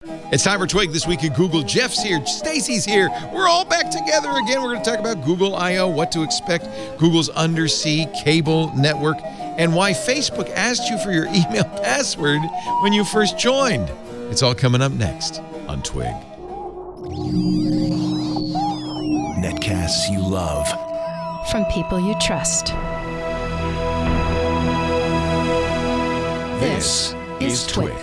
It's time for Twig This Week in Google. Jeff's here. Stacy's here. We're all back together again. We're going to talk about Google I.O., what to expect, Google's Undersea cable network, and why Facebook asked you for your email password when you first joined. It's all coming up next on Twig. Netcasts you love. From people you trust. This is Twig.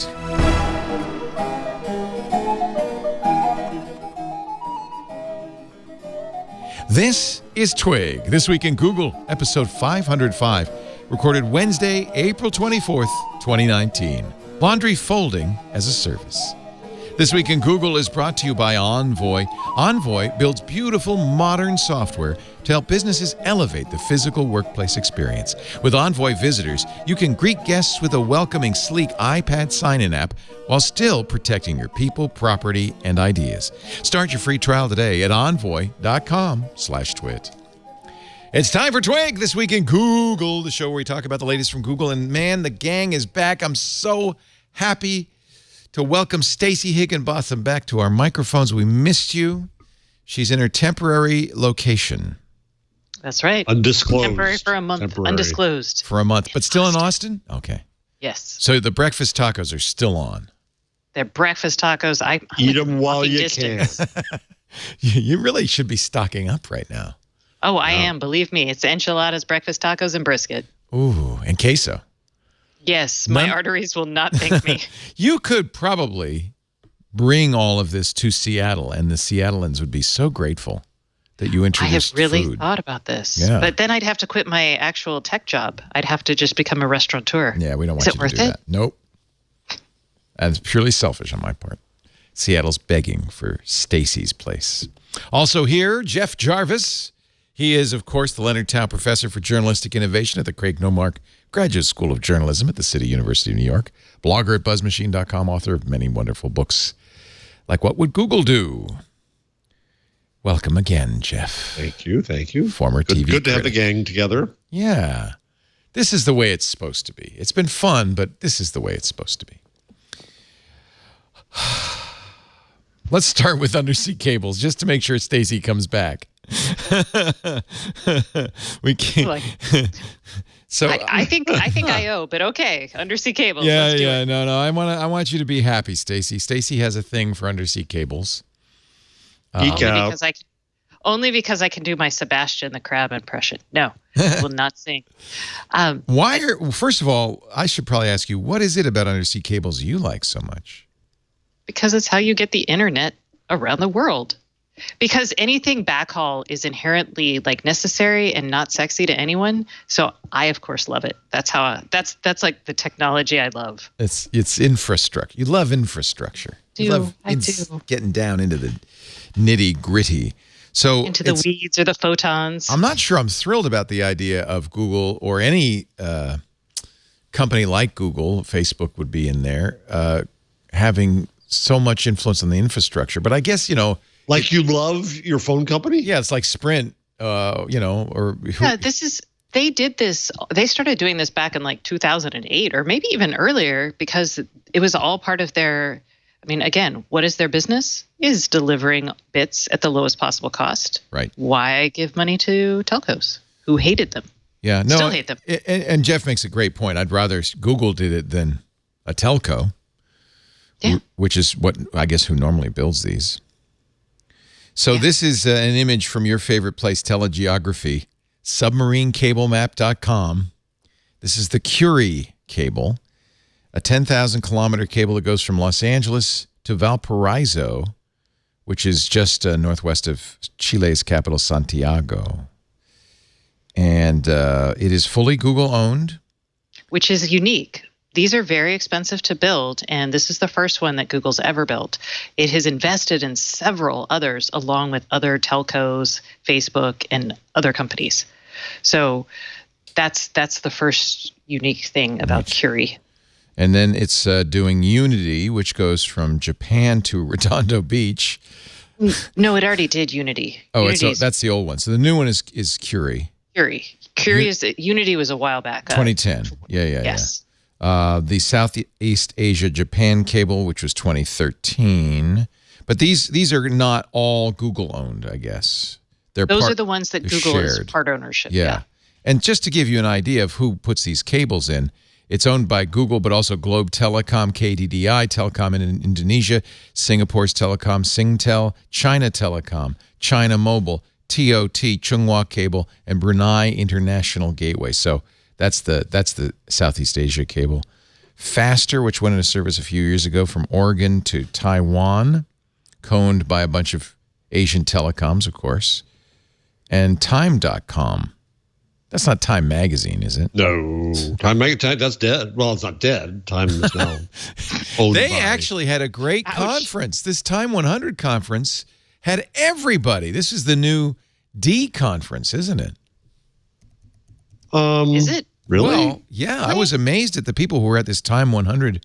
This is Twig, This Week in Google, episode 505, recorded Wednesday, April 24th, 2019. Laundry folding as a service. This Week in Google is brought to you by Envoy. Envoy builds beautiful, modern software to help businesses elevate the physical workplace experience. With Envoy visitors, you can greet guests with a welcoming, sleek iPad sign-in app while still protecting your people, property, and ideas. Start your free trial today at envoy.com/twit. It's time for Twig This Week in Google, the show where we talk about the latest from Google. And man, the gang is back. I'm so happy to welcome Stacy Higginbotham back to our microphones. We missed you. She's in her temporary location. That's right. Undisclosed. Temporary for a month. Temporary. Undisclosed. For a month, but still in Austin? Okay. Yes. So the breakfast tacos are still on. They're breakfast tacos. I'm Eat them while you can. You really should be stocking up right now. Oh, I am. Believe me. It's enchiladas, breakfast tacos, and brisket. Ooh, and queso. Yes. My arteries will not thank me. You could probably bring all of this to Seattle, and the Seattleans would be so grateful that you introduced I have really food. thought about this. Yeah. But then I'd have to quit my actual tech job. I'd have to just become a restaurateur. Yeah, we don't want Is you it worth to do it? that. Nope. That's purely selfish on my part. Seattle's begging for Stacy's place. Also here, Jeff Jarvis. He is, of course, the Leonard Tao Professor for Journalistic Innovation at the Craig Nomark Graduate School of Journalism at the City University of New York. Blogger at buzzmachine.com, author of many wonderful books like What Would Google Do? Welcome again, Jeff. Thank you. Thank you. Former TV Good to have the critic. gang together. Yeah. This is the way it's supposed to be. It's been fun, but this is the way it's supposed to be. Let's start with undersea cables, just to make sure Stacy comes back. We can't. So I think I.O., but okay. Undersea cables. Let's do it. No. I want you to be happy, Stacy. Stacy has a thing for undersea cables. Geek out. Only because I can do my Sebastian the Crab impression. No, I will not sing. First of all, I should probably ask you, what is it about undersea cables you like so much? Because it's how you get the internet around the world. Because anything backhaul is inherently necessary and not sexy to anyone. So I, of course, love it. That's that's like the technology I love. It's infrastructure. You love infrastructure. You love getting down into the nitty gritty. So into the weeds or the photons. I'm not sure I'm thrilled about the idea of Google or any company like Google, Facebook would be in there, having so much influence on the infrastructure. But I guess, you Yeah, it's like Sprint, they did this. They started doing this back in 2008 or maybe even earlier because it was all part of their, again, what is their business? Is delivering bits at the lowest possible cost. Right. Why give money to telcos who hated them? Yeah, no. Still hate them. And Jeff makes a great point. I'd rather Google did it than a telco. Yeah. Which is who normally builds these. So this is an image from your favorite place, Telegeography, submarinecablemap.com. This is the Curie cable, a 10,000-kilometer cable that goes from Los Angeles to Valparaiso, which is just northwest of Chile's capital, Santiago. And it is fully Google-owned. Which is unique. These are very expensive to build, and this is the first one that Google's ever built. It has invested in several others along with other telcos, Facebook, and other companies. So that's the first unique thing about Curie. And then it's doing Unity, which goes from Japan to Redondo Beach. No, it already did Unity. Oh, that's the old one. So the new one is Curie. Curie is Unity was a while back. 2010. Yeah. Yes. The Southeast Asia Japan cable, which was 2013. But these are not all Google owned, I guess. Those are the ones that Google shared. is part ownership. Yeah. And just to give you an idea of who puts these cables in, it's owned by Google, but also Globe Telecom, KDDI, Telecom in Indonesia, Singapore's Telecom, Singtel, China Telecom, China Mobile, TOT, Chunghwa Cable, and Brunei International Gateway. So that's the Southeast Asia cable. Faster, which went into service a few years ago from Oregon to Taiwan, co-owned by a bunch of Asian telecoms, of course. And Time.com. That's not Time Magazine, is it? No. Time Magazine, that's dead. Well, it's not dead. Time is now owned They by. actually had a great conference. This Time 100 conference had everybody. This is the new D conference, isn't it? Is it? Really? Well, yeah. I was amazed at the people who were at this Time 100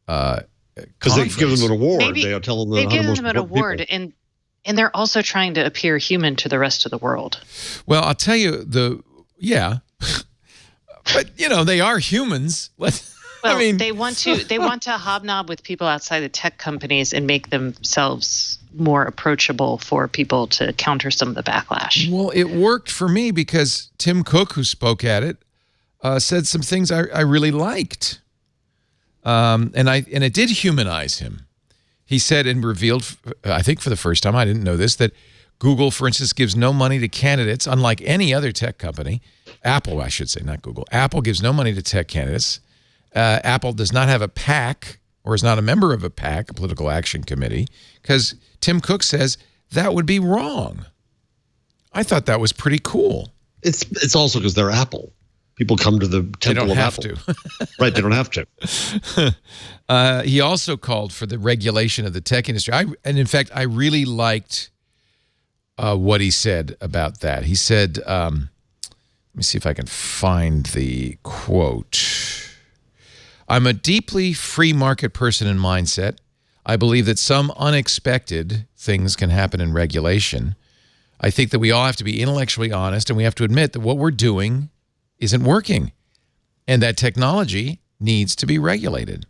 Because they give them an award. Maybe They tell them they give most them an important award, people. and they're also trying to appear human to the rest of the world. Well, I'll tell you yeah. But, they are humans. Well, I mean, they want to hobnob with people outside the tech companies and make themselves more approachable for people to counter some of the backlash. Well, it worked for me because Tim Cook, who spoke at it, said some things I really liked. And it did humanize him. He said and revealed, I think for the first time, I didn't know this, that Google, for instance, gives no money to candidates, unlike any other tech company. Apple, I should say, not Google. Apple gives no money to tech candidates. Apple does not have a PAC or is not a member of a PAC, a political action committee, because Tim Cook says that would be wrong. I thought that was pretty cool. It's also because they're Apple. People come to the temple of Apple. They don't have to. Right, they don't have to. He also called for the regulation of the tech industry. And in fact, I really liked what he said about that. He said, let me see if I can find the quote. I'm a deeply free market person in mindset. I believe that some unexpected things can happen in regulation. I think that we all have to be intellectually honest, and we have to admit that what we're doing isn't working, and that technology needs to be regulated.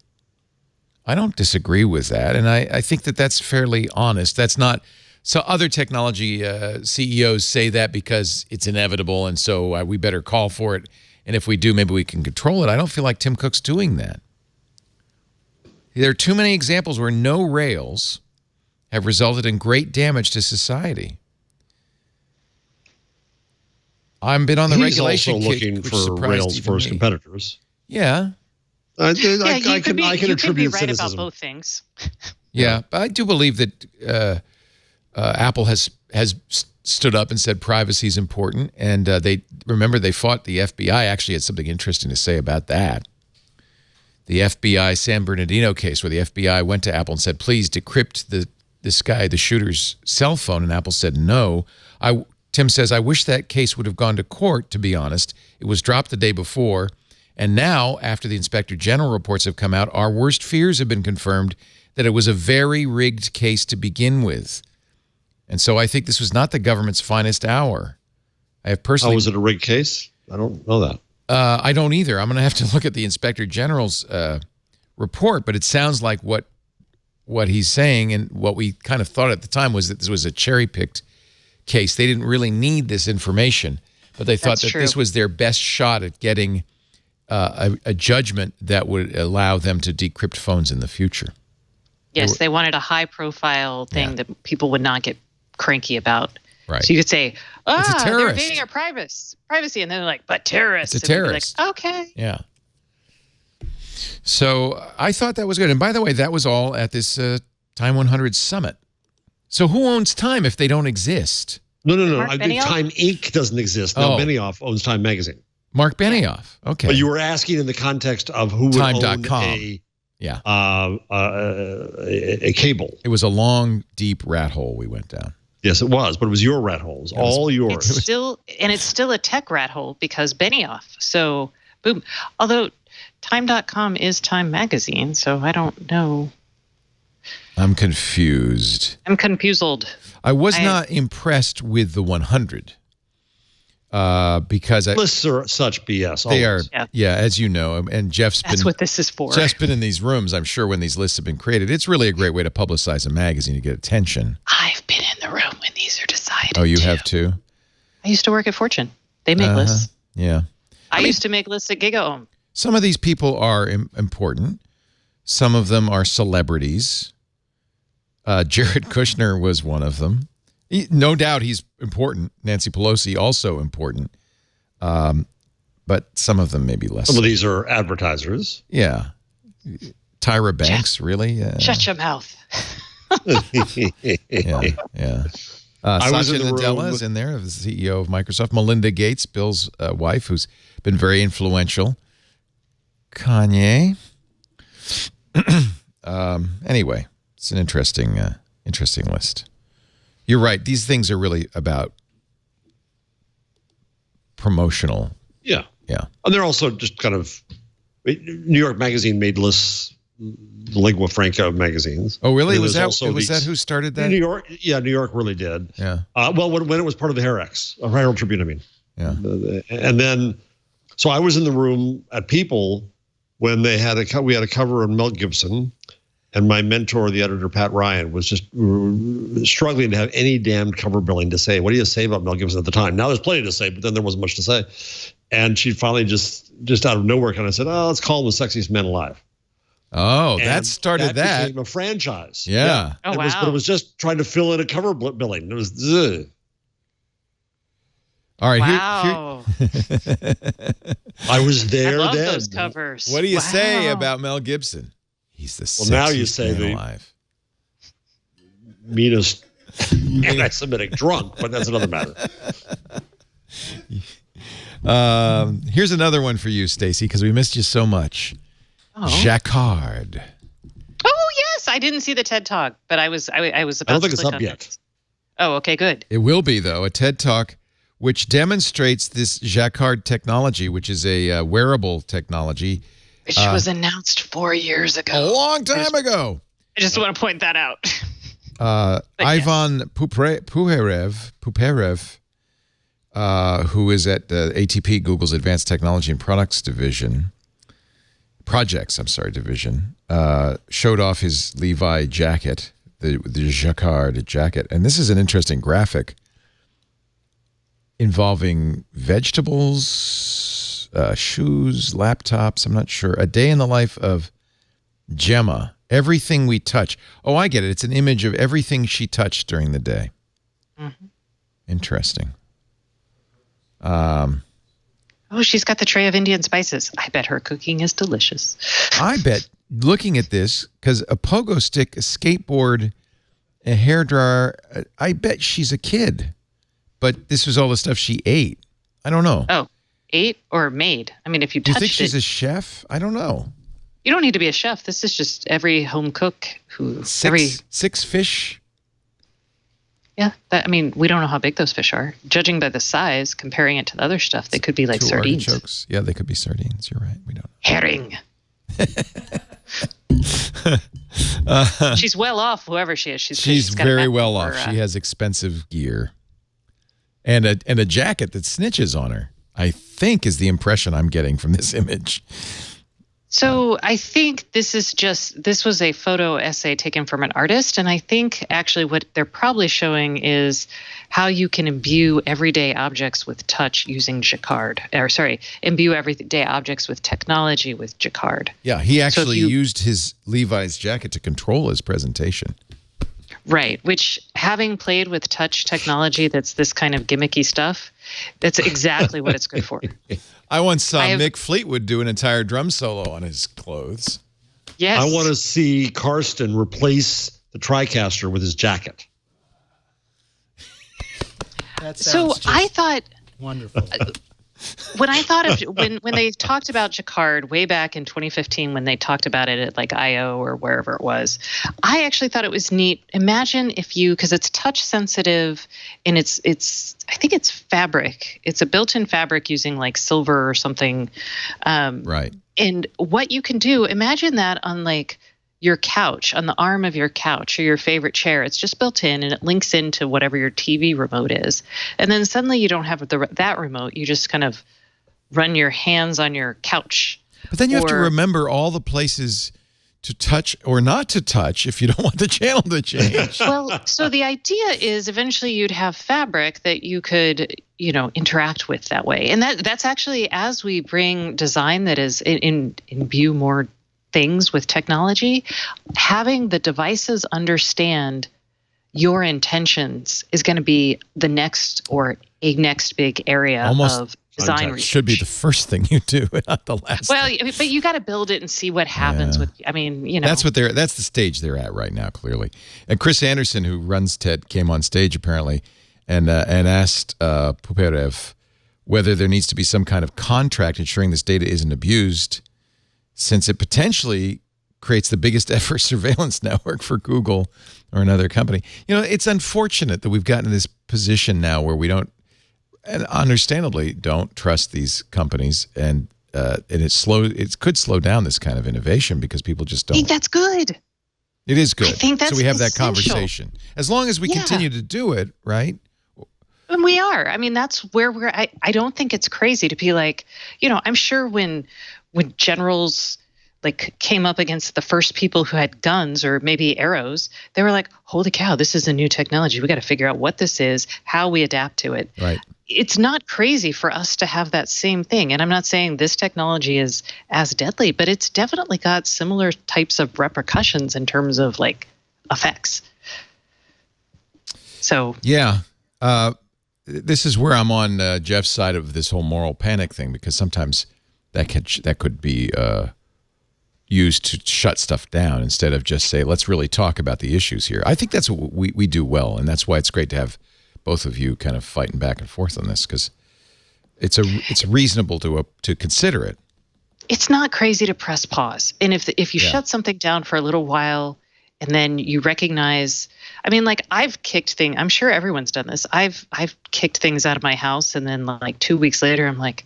I don't disagree with that, and I think that that's fairly honest. That's not so other technology CEOs say that because it's inevitable, and so we better call for it, and if we do, maybe we can control it. I don't feel like Tim Cook's doing that. There are too many examples where no rails have resulted in great damage to society. I've been on the regulation also kick, looking which for surprised rails even for his me. competitors. Yeah. I You can could be attribute right cynicism. about both things. Yeah, but I do believe that Apple has stood up and said privacy is important, and they fought the FBI. Actually, had something interesting to say about that. The FBI San Bernardino case, where the FBI went to Apple and said, "Please decrypt the shooter's cell phone," and Apple said no. Tim says, I wish that case would have gone to court, to be honest. It was dropped the day before. And now, after the Inspector General reports have come out, our worst fears have been confirmed that it was a very rigged case to begin with. And so I think this was not the government's finest hour. I have personally... Oh, was it a rigged case? I don't know that. I don't either. I'm going to have to look at the Inspector General's report, but it sounds like what he's saying and what we kind of thought at the time was that this was a cherry-picked case. They didn't really need this information, but they thought that this was their best shot at getting a judgment that would allow them to decrypt phones in the future. Yes, they wanted a high-profile thing that people would not get cranky about. Right. So you could say, they're invading terrorist. our privacy. And then they're like, but terrorists. It's a terrorist. Like, okay. Yeah. So I thought that was good. And by the way, that was all at this Time 100 Summit. So who owns Time if they don't exist? No. Mark Benioff? Time Inc. doesn't exist. No, Benioff owns Time Magazine. Mark Benioff. Okay. But you were asking in the context of who would Time.com. own a cable. It was a long, deep rat hole we went down. Yes, it was, but it was your rat holes, all yours. It's still a tech rat hole because Benioff. So, boom. Although Time.com is Time Magazine, so I don't know. I'm confused. I'm confused. I was not impressed with the 100. because lists are such BS. they always. are, as you know, and That's what this is for. Jeff's been in these rooms, I'm sure, when these lists have been created. It's really a great way to publicize a magazine to get attention. I've been in the room when these are decided. Oh, you have too? I used to work at Fortune. They make lists. Yeah. I used to make lists at GigaOM. Some of these people are important. Some of them are celebrities. Jared Kushner was one of them. No doubt he's important. Nancy Pelosi also important. But some of them may be less. Some of these are advertisers. Yeah. Tyra Banks, really? Shut your mouth. Yeah. Satya Nadella is in there, the CEO of Microsoft. Melinda Gates, Bill's wife, who's been very influential. Kanye. Anyway, it's an interesting list. You're right. These things are really about promotional. Yeah. Yeah. And they're also just kind of, New York Magazine made lists, lingua franca magazines. Oh, really? Was that who started that? New York really did. Yeah. Well, when it was part of the Herald Tribune, I mean. Yeah. And then, so I was in the room at People when we had a cover on Mel Gibson, and my mentor, the editor, Pat Ryan, was just struggling to have any damn cover billing to say. What do you say about Mel Gibson at the time? Now there's plenty to say, but then there wasn't much to say. And she finally just out of nowhere kind of said, "Oh, let's call him the sexiest man alive." Oh, and that started that. became a franchise. Yeah. Oh, wow. But it was just trying to fill in a cover billing. It was. All right. Wow. I was there I love then. those covers. What do you say about Mel Gibson? He's the sexiest now you say man alive. Meanest anti-Semitic drunk, but that's another matter. Here's another one for you, Stacey, because we missed you so much. Oh. Jacquard. Oh, yes. I didn't see the TED Talk, but I was about to. I don't think it's up yet. It. Oh, okay, good. It will be, though, a TED Talk which demonstrates this Jacquard technology, which is a wearable technology. Which was announced 4 years ago. A long time ago. I just want to point that out. Ivan Puperev, who is at ATP, Google's Advanced Technology and Projects division, showed off his Levi jacket, the Jacquard jacket. And this is an interesting graphic involving vegetables, shoes, laptops, I'm not sure. A day in the life of Gemma. Everything we touch. Oh, I get it. It's an image of everything she touched during the day. Mm-hmm. Interesting. Oh, she's got the tray of Indian spices. I bet her cooking is delicious. I bet, looking at this, because a pogo stick, a skateboard, a hairdryer, I bet she's a kid. But this was all the stuff she ate. I don't know. Oh, ate or made? I mean, if you touched it. Do you think she's a chef? I don't know. You don't need to be a chef. This is just every home cook who... Six fish? Yeah. We don't know how big those fish are. Judging by the size, comparing it to the other stuff, they could be like sardines. Artichokes. Yeah, they could be sardines. You're right. We don't know. Herring. She's well off, whoever she is. She's very well off. She has expensive gear. And a jacket that snitches on her, I think, is the impression I'm getting from this image. So I think this was a photo essay taken from an artist. And I think actually what they're probably showing is how you can imbue everyday objects with touch using Jacquard. Imbue everyday objects with technology with Jacquard. Yeah, he actually used his Levi's jacket to control his presentation. Right, which having played with touch technology that's this kind of gimmicky stuff, that's exactly what it's good for. I once saw Mick Fleetwood do an entire drum solo on his clothes. Yes. I want to see Karsten replace the TriCaster with his jacket. I thought wonderful. When I thought of when they talked about Jacquard way back in 2015, when they talked about it at like I/O or wherever it was, I actually thought it was neat. Imagine if because it's touch sensitive and it's I think it's fabric. It's a built-in fabric using like silver or something. Right. And what you can do, imagine that on like your couch, on the arm of your couch or your favorite chair. It's just built in and it links into whatever your TV remote is. And then suddenly you don't have that remote. You just kind of run your hands on your couch. But then you have to remember all the places to touch or not to touch if you don't want the channel to change. Well, so the idea is eventually you'd have fabric that you could, interact with that way. And that's actually, as we bring design that is imbue more things with technology, having the devices understand your intentions is going to be the next big area of design research. Should be the first thing you do, not the last. Well, but you got to build it and see what happens with. I mean, that's the stage they're at right now, clearly. And Chris Anderson, who runs TED, came on stage apparently, and asked Puperev whether there needs to be some kind of contract ensuring this data isn't abused, since it potentially creates the biggest ever surveillance network for Google or another company. It's unfortunate that we've gotten to this position now where we don't, and understandably don't trust these companies, and it could slow down this kind of innovation because people just don't. I think that's good. It is good. I think that's so we have essential. that conversation. As long as we continue to do it, right? And we are. I mean, that's where we're. I don't think it's crazy to be like, I'm sure when generals came up against the first people who had guns or maybe arrows, they were like, holy cow, this is a new technology. We got to figure out what this is, how we adapt to it. Right. It's not crazy for us to have that same thing. And I'm not saying this technology is as deadly, but it's definitely got similar types of repercussions in terms of effects. So yeah, this is where I'm on Jeff's side of this whole moral panic thing, because sometimes that could be used to shut stuff down instead of just say, let's really talk about the issues here. I think that's what we do well, and that's why it's great to have both of you kind of fighting back and forth on this, because it's reasonable to consider it. It's not crazy to press pause, and if you shut something down for a little while, and then you recognize, I mean, I've kicked things. I'm sure everyone's done this. I've kicked things out of my house, and then 2 weeks later, I'm like,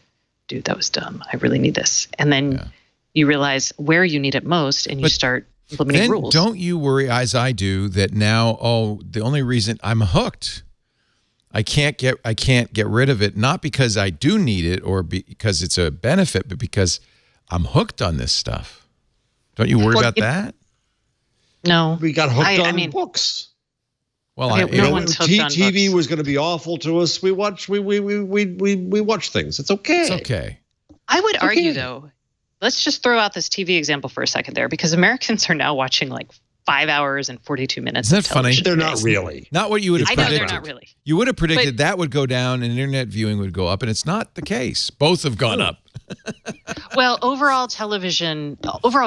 dude, that was dumb. I really need this, and then you realize where you need it most, and you start implementing rules. Don't you worry, as I do, that now, the only reason I'm hooked, I can't get rid of it, not because I do need it or because it's a benefit, but because I'm hooked on this stuff. Don't you worry about that? No. We got hooked on books. Well, no one's hooked on TV books. was going to be awful to us. We watch things. It's okay. It's okay. I would argue, though, let's just throw out this TV example for a second there, because Americans are now watching 5 hours and 42 minutes. Isn't that funny? They're not really. Not what you would have predicted. I know they're not really. You would have predicted that would go down and internet viewing would go up, and it's not the case. Both have gone up. Well, overall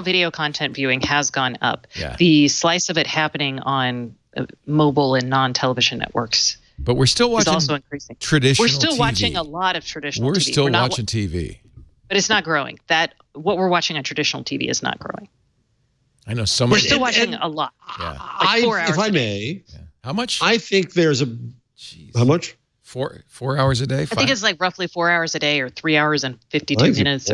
video content viewing has gone up. Yeah. The slice of it happening on mobile and non-television networks. But we're still watching also increasing. Traditional We're still TV. watching a lot of traditional TV. We're still watching TV. But it's not growing. What we're watching on traditional TV is not growing. I know so much. We're still watching a lot. Yeah. 4 hours. If I may. Yeah. How much? I think there's a. Jeez. How much? 4 hours a day? I think it's roughly 4 hours a day, or 3 hours and 52 minutes.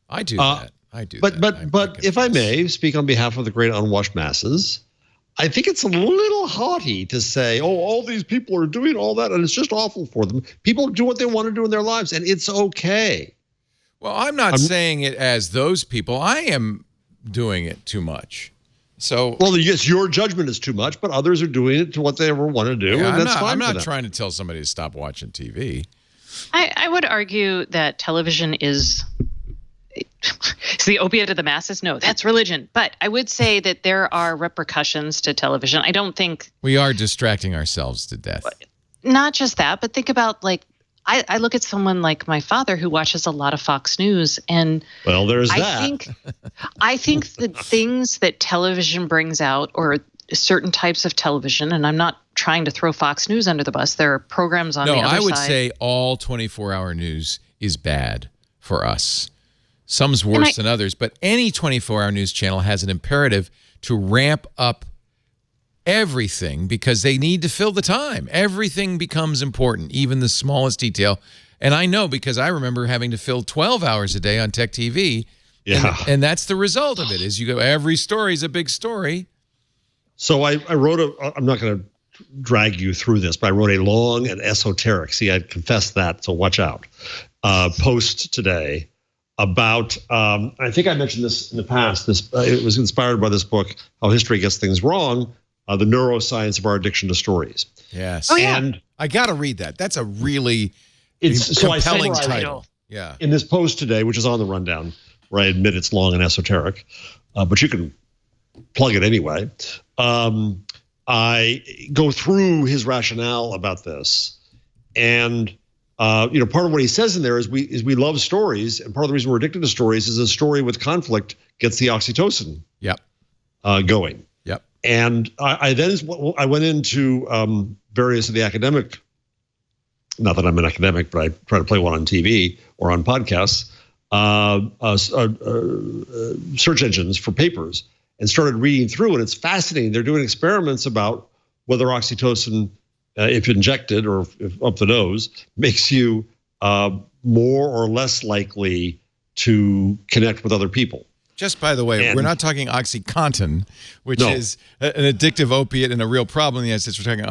I do that. But if I may speak on behalf of the great unwashed masses, I think it's a little haughty to say, all these people are doing all that, and it's just awful for them. People do what they want to do in their lives, and it's okay. Well, I'm not saying it as those people. I am doing it too much. So, well, yes, your judgment is too much, but others are doing it to what they ever want to do, and that's fine. I'm not trying to tell somebody to stop watching TV. I would argue that television is the opiate of the masses. No, that's religion. But I would say that there are repercussions to television. I don't think we are distracting ourselves to death. Not just that, but think about I look at someone like my father who watches a lot of Fox News, and there's I think the things that television brings out, or certain types of television, and I'm not trying to throw Fox News under the bus. There are programs on the other side. No, I would say all 24-hour news is bad for us. Some's worse than others, but any 24-hour news channel has an imperative to ramp up everything because they need to fill the time. Everything becomes important, even the smallest detail. And I know because I remember having to fill 12 hours a day on Tech TV Yeah. And that's the result of it, is you go, every story is a big story. So I wrote I'm not going to drag you through this, but I wrote a long and esoteric, see, I confessed that, so watch out, post today about, I think I mentioned this in the past, it was inspired by this book, How History Gets Things Wrong, the neuroscience of our addiction to stories. Yes. Oh, yeah. And I got to read that. That's a really so I compelling summarized title. Yeah. in this post today, which is on the rundown, where I admit it's long and esoteric, but you can plug it anyway. I go through his rationale about this, and part of what he says in there is we love stories, and part of the reason we're addicted to stories is a story with conflict gets the oxytocin going. Yep. And I went into various of the academic. Not that I'm an academic, but I try to play one on TV or on podcasts. Search engines for papers, and started reading through, and it's fascinating. They're doing experiments about whether oxytocin, if injected or if up the nose, makes you more or less likely to connect with other people. Just by the way, we're not talking OxyContin, which is an addictive opiate and a real problem in the United States. We're talking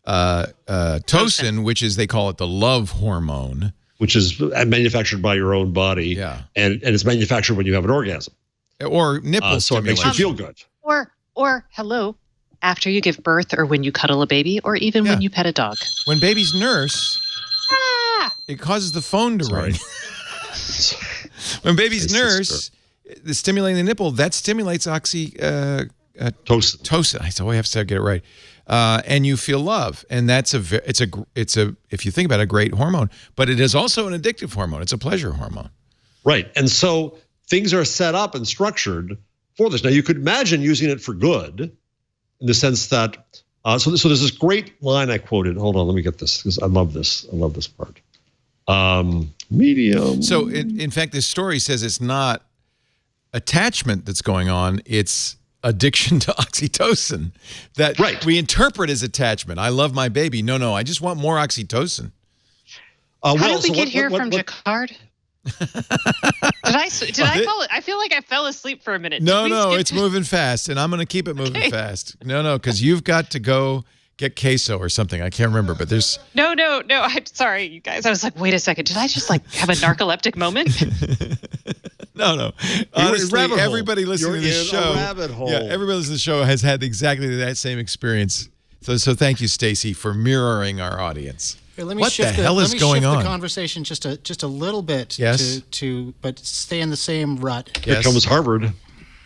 oxytocin, which is, they call it the love hormone. Which is manufactured by your own body. Yeah. And it's manufactured when you have an orgasm. Or nipple so it makes you feel good. Or hello, after you give birth, or when you cuddle a baby, or even when you pet a dog. When babies nurse, it causes the phone to ring. When babies nurse, the stimulating the nipple, that stimulates oxytocin. I always have to get it right. And you feel love, and it's a if you think about it, a great hormone, but it is also an addictive hormone. It's a pleasure hormone. Right, and so things are set up and structured for this. Now you could imagine using it for good, in the sense that so there's this great line I quoted. Hold on, let me get this because I love this. I love this part. Medium. So in fact, this story says it's not attachment that's going on. It's addiction to oxytocin that we interpret as attachment. I love my baby. No, I just want more oxytocin. How did we get here from Jacquard? Did I fall? I feel like I fell asleep for a minute. No, it's moving fast, and I'm going to keep it moving fast. No, because you've got to go get queso or something. I can't remember, but there's no. I'm sorry, you guys. I was like, wait a second. Did I just have a narcoleptic moment? No. Honestly, everybody listening to the show, everybody listening to the show has had exactly that same experience. So thank you, Stacy, for mirroring our audience. Here, let me what shift the hell is going on? Let me shift the conversation just a little bit. Yes. But stay in the same rut. Here comes Harvard.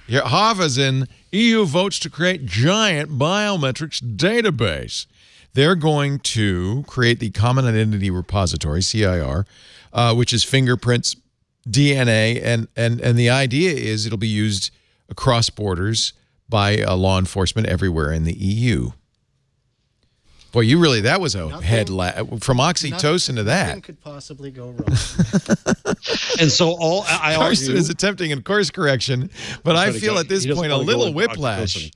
Yeah, Harvard's in. EU votes to create giant biometrics database. They're going to create the Common Identity Repository, CIR, which is fingerprints, DNA, and the idea is it'll be used across borders by law enforcement everywhere in the EU. Boy, that was a from oxytocin to that. Nothing could possibly go wrong. And so I Carson argue is attempting a course correction, but I feel at this point a little whiplash.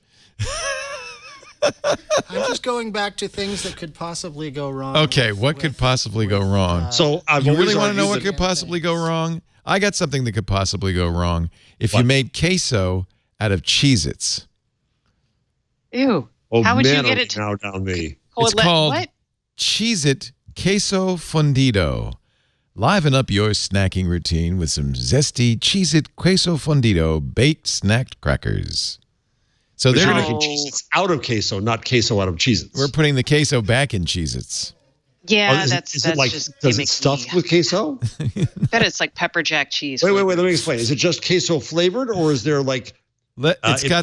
I'm just going back to things that could possibly go wrong. Okay, what could possibly go wrong? So you really want to know what could possibly go wrong? I got something that could possibly go wrong. If you made queso out of Cheez-Its. Ew. How would you get it? Now down me. It's called Cheez-It Queso Fundido. Liven up your snacking routine with some zesty Cheez-It Queso Fundido baked snacked crackers. So they're making Cheez-Its out of queso, not queso out of Cheez-Its. We're putting the queso back in Cheez-Its. Yeah, that's just does it stuffed with queso? Bet it's like pepper jack cheese. Wait, let me explain. Is it just queso flavored, or is there it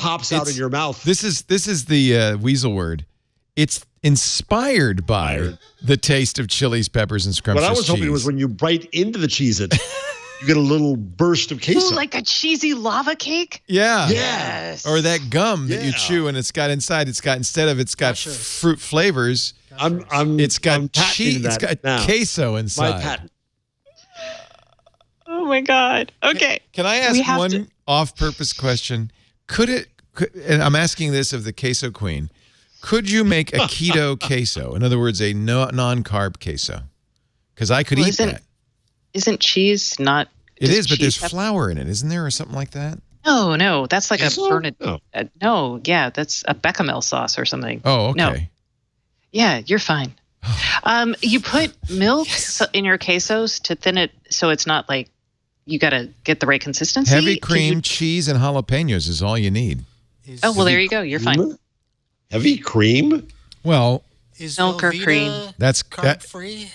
pops out in your mouth? This is the weasel word. It's inspired by the taste of chilies, peppers, and scrumptious cheese. What I was hoping was when you bite into the Cheez-It, you get a little burst of queso. Ooh, like a cheesy lava cake? Yeah. Yes. Or that gum that you chew and it's got fruit flavors, it's got cheese, it's got queso inside. My patent. Oh my God. Okay. Can I ask one off-purpose question? And I'm asking this of the queso queen. Could you make a keto queso? In other words, a non-carb queso? Because I could eat that. Isn't cheese not It is, but there's cheese have- flour in it, isn't there, or something like that? No, that's like Yes, a sir? Bernard. No. No, yeah, that's a bechamel sauce or something. Oh, okay. No. Yeah, you're fine. You put milk in your quesos to thin it so it's not like you got to get the right consistency. Heavy cream, cheese, and jalapenos is all you need. Oh, well, there you go. You're fine. Heavy cream? Well, Is Milk or Velveeta cream. That's carb free?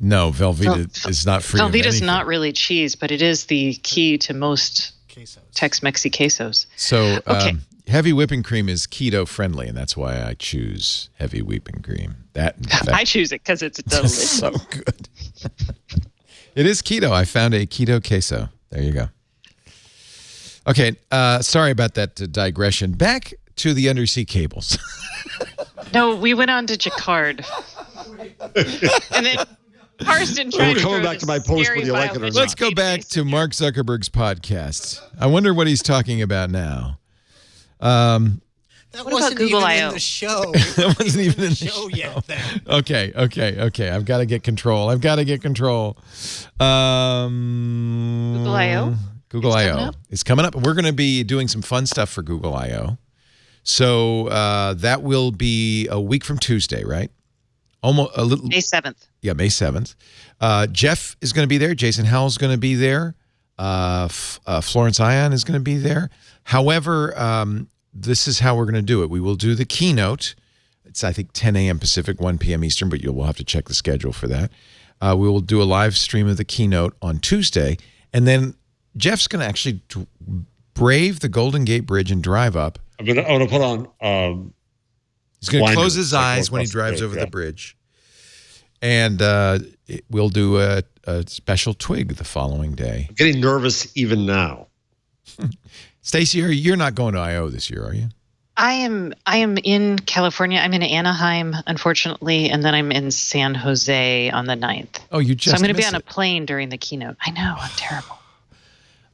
No, Velveeta is not free. Velveeta's not really cheese, but it is the key to most Quesos. Tex-Mexi quesos. So Okay. heavy whipping cream is keto friendly, and that's why I choose heavy whipping cream. That in fact, I choose it because it's delicious. so good. It is keto. I found a keto queso. There you go. Okay, sorry about that digression. Back to the undersea cables. No, we went on to Jacquard. And then Karsten tried We're to coming throw back this to my post scary whether you like it or violin not. Let's go back to Mark Zuckerberg's podcast. I wonder what he's talking about now. That What wasn't about Google even I/O? in the show. That wasn't even in the show yet. Then. Okay. I've got to get control. Google I/O? Google It's I/O coming up? is coming up. We're going to be doing some fun stuff for Google I/O. So that will be a week from Tuesday, right? Almost a little. May 7th. Yeah, May 7th. Jeff is going to be there. Jason Howell's going to be there. Florence Ion is going to be there. However, this is how we're going to do it. We will do the keynote. It's, I think, 10 a.m. Pacific, 1 p.m. Eastern, but we'll have to check the schedule for that. We will do a live stream of the keynote on Tuesday. And then Jeff's going to actually brave the Golden Gate Bridge and drive up. I'm gonna put on. He's going to blinders, close his like eyes when he across the drives bridge, over yeah. the bridge. And we'll do a special twig the following day. I'm getting nervous even now. Stacey, you're not going to I/O this year, are you? I am in California. I'm in Anaheim, unfortunately, and then I'm in San Jose on the 9th. Oh, you just So I'm going to be missed on a it. plane during the keynote. I know, I'm terrible.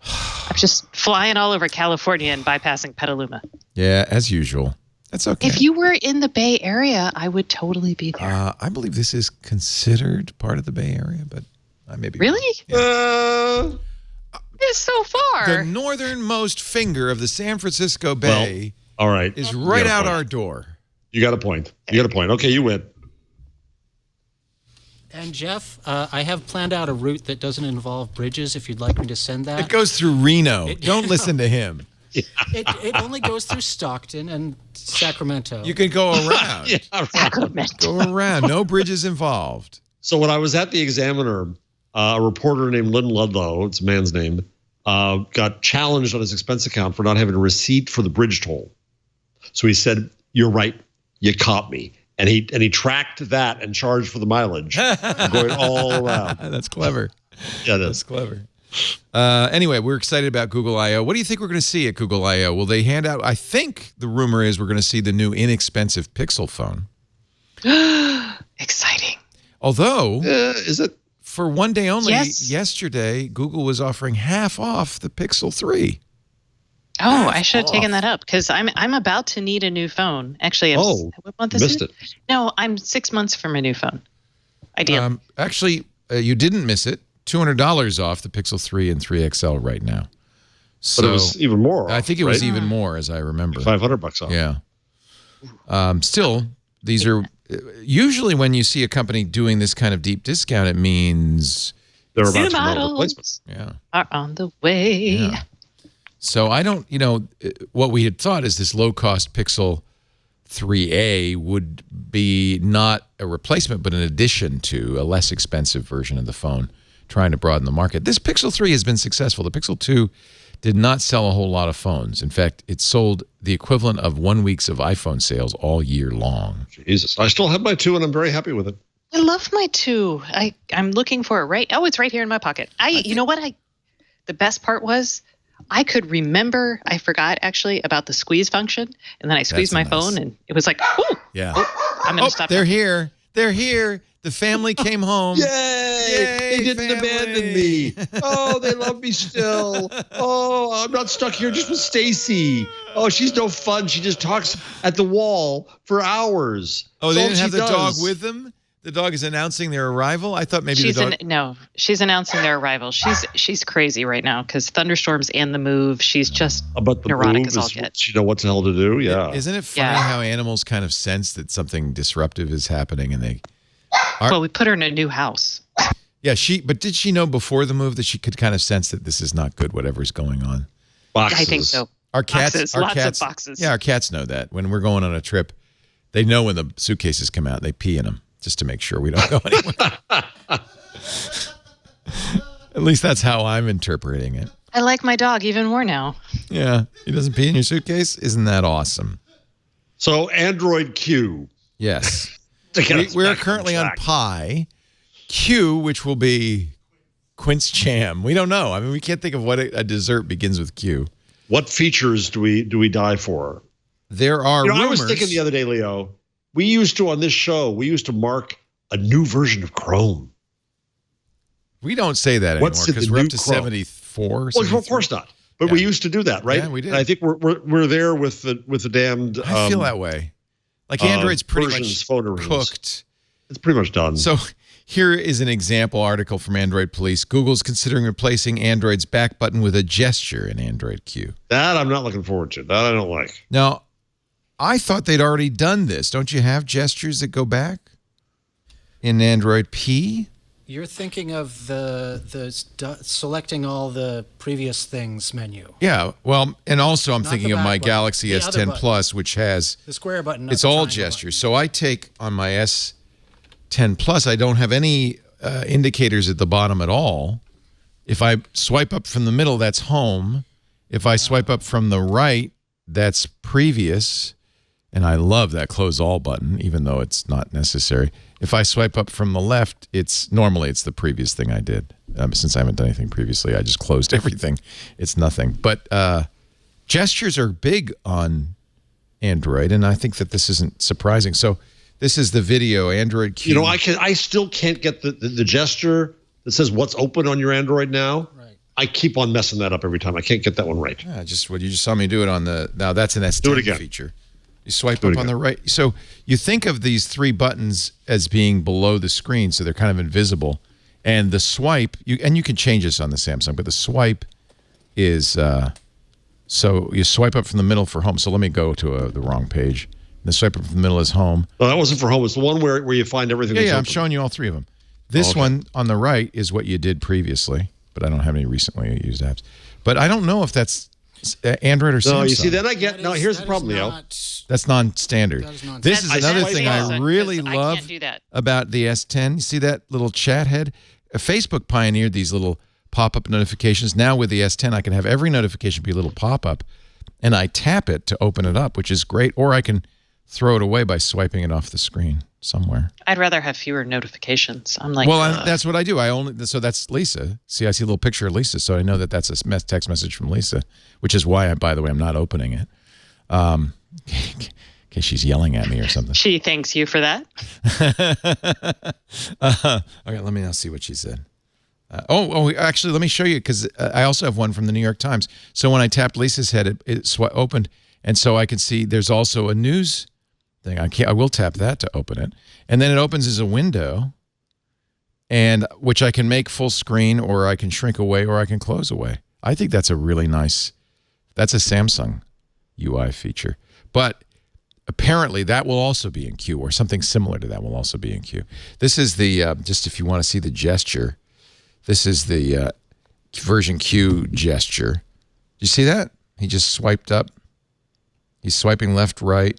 I'm just flying all over California and bypassing Petaluma. Yeah, as usual. That's okay. If you were in the Bay Area, I would totally be there. I believe this is considered part of the Bay Area, but I may be wrong. Really? It's so far. The northernmost finger of the San Francisco Bay All right. is You right got a out point. our door. You got a point. You got a point. Okay, you win. And Jeff, I have planned out a route that doesn't involve bridges. If you'd like me to send that, It goes through Reno. Don't listen to him. It only goes through Stockton and Sacramento. You can go around. Yeah, right. Sacramento. Go around. No bridges involved. So when I was at the Examiner, a reporter named Lynn Ludlow, it's a man's name, got challenged on his expense account for not having a receipt for the bridge toll. So he said, "You're right. You caught me." And he tracked that and charged for the mileage, going all around. That's clever. Yeah, That's clever. Anyway, we're excited about Google I/O. What do you think we're going to see at Google I/O? Will they hand out? I think the rumor is we're going to see the new inexpensive Pixel phone. Exciting. Although, Is it? for one day only, Yes. yesterday, Google was offering half off the Pixel 3. Oh, I should have taken that up because I'm about to need a new phone. Actually, what month is missed it? it. No, I'm 6 months from a new phone. Ideally. Actually, you didn't miss it. $200 off the Pixel 3 and 3 XL right now. So But it was even more. I think it was right? even more, as I remember. $500 off. Yeah. Still, these are usually when you see a company doing this kind of deep discount, it means They're about New to come out with models replacements. are on the way. Yeah. So I don't, what we had thought is this low-cost Pixel 3A would be not a replacement, but an addition to a less expensive version of the phone, trying to broaden the market. This Pixel 3 has been successful. The Pixel 2 did not sell a whole lot of phones. In fact, it sold the equivalent of 1 week's of iPhone sales all year long. Jesus. I still have my 2 and I'm very happy with it. I love my 2. I'm looking for it right. Oh, it's right here in my pocket. You know what? The best part was I could remember. I forgot actually about the squeeze function, and then I squeezed my nice. phone, and it was like, "Ooh, Yeah. I'm gonna stop." They're here. They're here. The family came home. Yay! They didn't family. abandon me. Oh, they love me still. Oh, I'm not stuck here just with Stacy. Oh, she's no fun. She just talks at the wall for hours. Oh, That's they all didn't have she the dog does. with them? The dog is announcing their arrival? I thought maybe she's the dog... no, she's announcing their arrival. She's crazy right now because thunderstorms and the move. She's just But the neurotic move as all is, get. you know what the hell to do? Yeah. Isn't it funny how animals kind of sense that something disruptive is happening and they... Well, we put her in a new house. Yeah, but did she know before the move that she could kind of sense that this is not good, whatever's going on? Boxes. I think so. Our cats, Boxes, our lots cats, of boxes. Yeah, our cats know that. When we're going on a trip, they know when the suitcases come out. They pee in them just to make sure we don't go anywhere. At least that's how I'm interpreting it. I like my dog even more now. Yeah, he doesn't pee in your suitcase. Isn't that awesome? So Android Q. Yes. We're currently on Pi. Q, which will be quince jam. We don't know. I mean, we can't think of what a dessert begins with Q. What features do we die for? There are rumors. I was thinking the other day, Leo, we used to, on this show, mark a new version of Chrome. We don't say that anymore because we're up to 74. Well, of course not. But we used to do that, right? Yeah, we did. And I think we're there with the damned. I feel that way. Like Android's pretty much cooked. It's pretty much done. So here is an example article from Android Police. Google's considering replacing Android's back button with a gesture in Android Q. That I'm not looking forward to. That I don't like. Now, I thought they'd already done this. Don't you have gestures that go back in Android P? You're thinking of the selecting all the previous things menu. Yeah, well, and also I'm Not thinking the of my back button. Galaxy The S10 other Plus, which has the square button. not it's the all triangle gestures. So I take on my S10 Plus, I don't have any indicators at the bottom at all. If I swipe up from the middle, that's home. If I swipe up from the right, that's previous. And I love that close all button, even though it's not necessary. If I swipe up from the left, normally it's the previous thing I did. Since I haven't done anything previously, I just closed everything. It's nothing. But gestures are big on Android, and I think that this isn't surprising. So this is the video, Android Q. You know, I still can't get the gesture that says what's open on your Android now. Right. I keep on messing that up every time. I can't get that one right. Yeah, just what you just saw me do it on the. Now that's an S10 feature. You swipe up on the right. So you think of these three buttons as being below the screen, so they're kind of invisible. And the swipe, you can change this on the Samsung, but the swipe is, so you swipe up from the middle for home. So let me go to the wrong page. The swipe up from the middle is home. No, that wasn't for home. It's the one where you find everything. Yeah, that's I'm open. showing you all three of them. This one on the right is what you did previously, but I don't have any recently used apps. But I don't know if that's Android or Samsung. No, you see, then I get. No, here's the problem, Leo. That's non-standard. This is another thing I really love about the S10. You see that little chat head? Facebook pioneered these little pop-up notifications. Now with the S10, I can have every notification be a little pop-up, and I tap it to open it up, which is great. Or I can throw it away by swiping it off the screen somewhere. I'd rather have fewer notifications. I'm like, well, that's what I do. So that's Lisa. See, I see a little picture of Lisa, so I know that that's a text message from Lisa, which is why, by the way, I'm not opening it. In case she's yelling at me or something. She thanks you for that. Okay, let me now see what she said. Actually, let me show you, because I also have one from the New York Times. So when I tapped Lisa's head, it opened, and so I can see there's also a news thing. I will tap that to open it, and then it opens as a window, and which I can make full screen, or I can shrink away, or I can close away. I think that's a really nice. That's a Samsung UI feature, but apparently that will also be in Q, or something similar to that will also be in Q. This is the just if you want to see the gesture. This is the version Q gesture. You see that? He just swiped up. He's swiping left, right.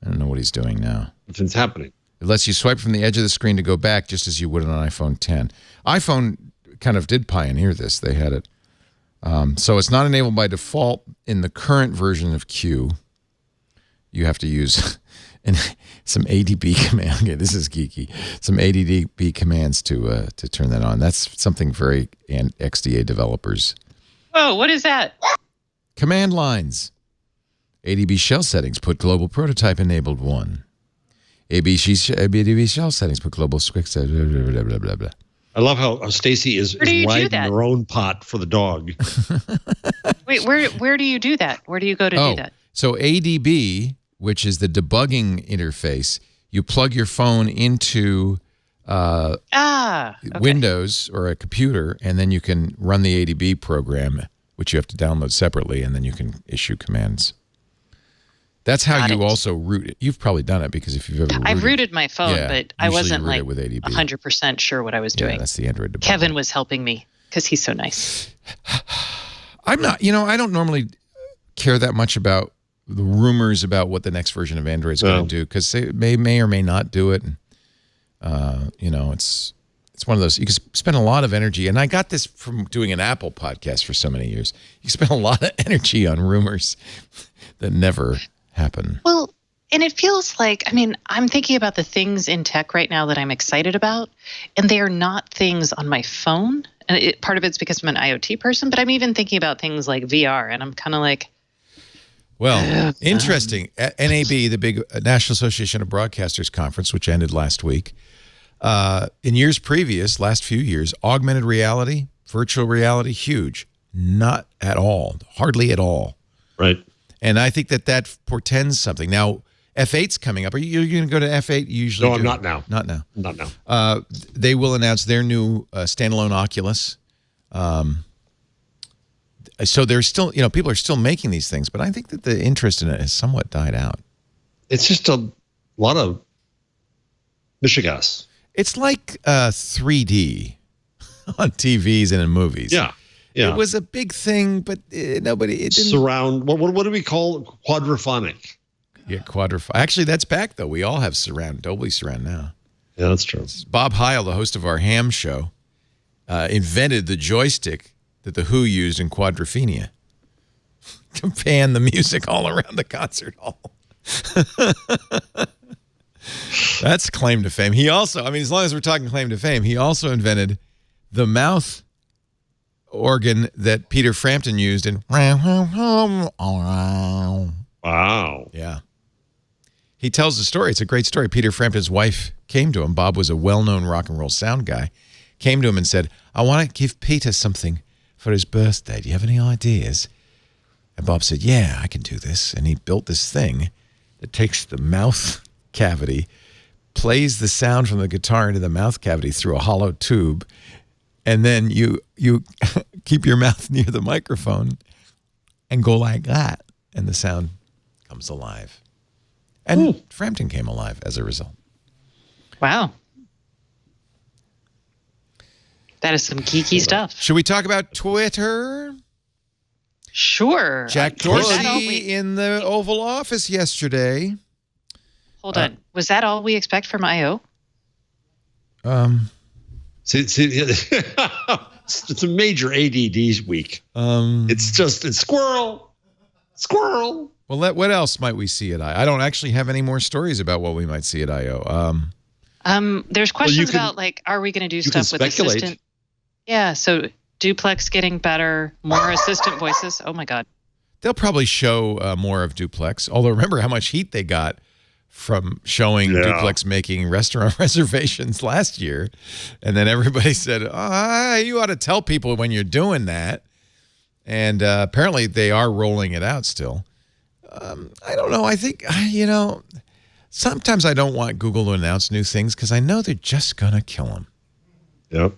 I don't know what he's doing now. Nothing's happening. It lets you swipe from the edge of the screen to go back, just as you would on an iPhone 10. iPhone kind of did pioneer this. They had it. So it's not enabled by default in the current version of Q. You have to use some ADB command. Okay, this is geeky. Some ADB commands to turn that on. That's something very XDA developers. Whoa, what is that? Command lines. ADB shell settings, put global prototype enabled 1. ADB shell settings, put global squick, blah, blah, blah, blah, blah. I love how Stacy is riding her own pot for the dog. Wait, where do you do that? Where do you go to do that? So ADB, which is the debugging interface, You plug your phone into Okay. Windows or a computer, and then you can run the ADB program, which you have to download separately, and then you can issue commands. That's how you also root it. You've probably done it because if you've ever I've rooted my phone, Yeah, but I usually wasn't you root like it with ADB. 100% sure what I was doing. That's the Android developer. Kevin was helping me because he's so nice. I'm not, I don't normally care that much about the rumors about what the next version of Android is going to do, because they may or may not do it. It's one of those, you can spend a lot of energy, and I got this from doing an Apple podcast for so many years. You spend a lot of energy on rumors that never happen. Well, and it feels like, I'm thinking about the things in tech right now that I'm excited about, and they are not things on my phone. And part of it's because I'm an IoT person, but I'm even thinking about things like VR, and I'm kind of like, well, interesting. NAB, the big National Association of Broadcasters conference, which ended last week. In years previous, last few years, augmented reality, virtual reality, huge. Not at all. Hardly at all. Right. And I think that portends something. Now, F8's coming up. Are you going to go to F8? You usually No, do. I'm not now. Not now. Not now. They will announce their new standalone Oculus. So there's still, people are still making these things, but I think that the interest in it has somewhat died out. It's just a lot of mishigas. It's like 3D on TVs and in movies. Yeah. Yeah. It was a big thing, but it didn't. Surround, what do we call it? Quadraphonic. Yeah, Actually, that's back, though. We all have Dolby Surround now. Yeah, that's true. Bob Heil, the host of our ham show, invented the joystick that the Who used in Quadrophenia to pan the music all around the concert hall. That's claim to fame. He also, as long as we're talking claim to fame, he also invented the mouth organ that Peter Frampton used in Wow. Yeah. He tells the story. It's a great story. Peter Frampton's wife came to him. Bob was a well-known rock and roll sound guy. Came to him and said, I want to give Peter something for his birthday. Do you have any ideas? And Bob said, yeah, I can do this. And he built this thing that takes the mouth cavity, plays the sound from the guitar into the mouth cavity through a hollow tube, and then you keep your mouth near the microphone and go like that, and the sound comes alive. And Frampton came alive as a result. Wow. That is some geeky stuff. Should we talk about Twitter? Sure. Jack Dorsey in the Oval Office yesterday. Hold on. Was that all we expect from I.O.? See, it's a major ADD week. It's squirrel. Well, what else might we see at I.O.? I don't actually have any more stories about what we might see at I.O. There's questions about, are we going to do stuff with assistant? Yeah, so Duplex getting better, more assistant voices. Oh, my God. They'll probably show more of Duplex, although remember how much heat they got from showing Duplex making restaurant reservations last year. And then everybody said, you ought to tell people when you're doing that. And apparently they are rolling it out still. I don't know. I think, sometimes I don't want Google to announce new things because I know they're just going to kill them. Yep.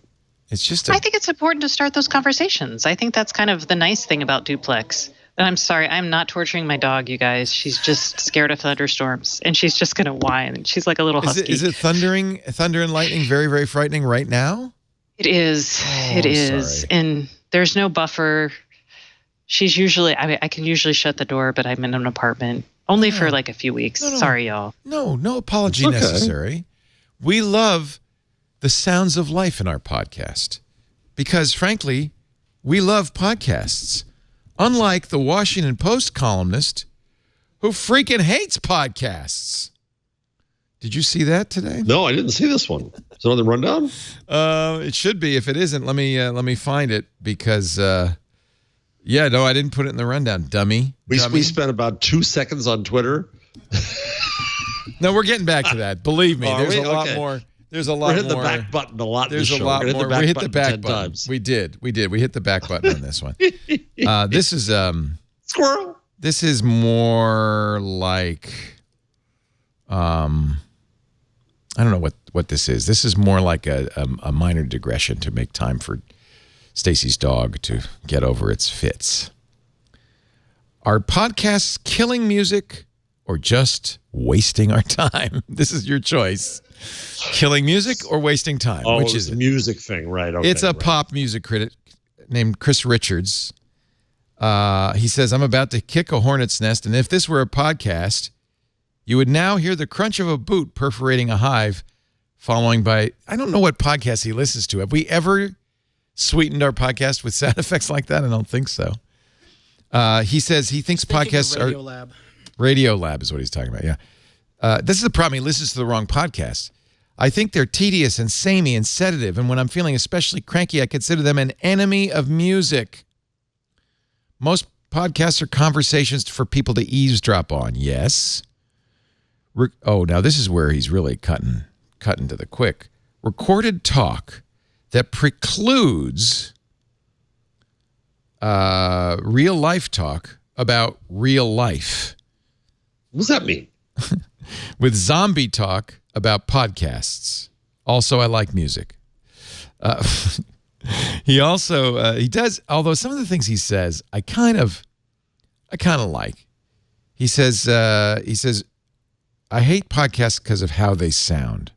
It's just I think it's important to start those conversations. I think that's kind of the nice thing about Duplex. And I'm sorry, I'm not torturing my dog, you guys. She's just scared of thunderstorms, and she's just going to whine. She's like a little husky. Is it thunder and lightning very, very frightening right now? It is. It is. Sorry. And there's no buffer. She's usually, I can usually shut the door, but I'm in an apartment only for like a few weeks. No. Sorry, y'all. No apology necessary. We love the sounds of life in our podcast because, frankly, we love podcasts. Unlike the Washington Post columnist who freaking hates podcasts. Did you see that today? No, I didn't see this one. Is it on the rundown? It should be. If it isn't, let me find it because, I didn't put it in the rundown, dummy. We spent about 2 seconds on Twitter. No, we're getting back to that. Believe me, there's a lot more. There's a lot more. We're hitting the back button a lot. There's a lot more. We hit the back button. We did. We hit the back button on this one. This is squirrel. This is more like I don't know what this is. This is more like a minor digression to make time for Stacy's dog to get over its fits. Are podcasts killing music or just wasting our time? This is your choice. Killing music or wasting time? Oh, Which is a music thing, right? Okay, it's a pop music critic named Chris Richards. He says, I'm about to kick a hornet's nest, and if this were a podcast, you would now hear the crunch of a boot perforating a hive, following by, I don't know what podcast he listens to. Have we ever sweetened our podcast with sound effects like that? I don't think so. He says he thinks podcasts are... Radiolab. Radiolab is what he's talking about, yeah. This is the problem. He listens to the wrong podcast. I think they're tedious and samey and sedative, and when I'm feeling especially cranky, I consider them an enemy of music. Most podcasts are conversations for people to eavesdrop on, yes. Now this is where he's really cutting to the quick. Recorded talk that precludes real life talk about real life. What does that mean? With zombie talk about podcasts. Also, I like music. He also he does, although some of the things he says I kind of like. He says I hate podcasts because of how they sound.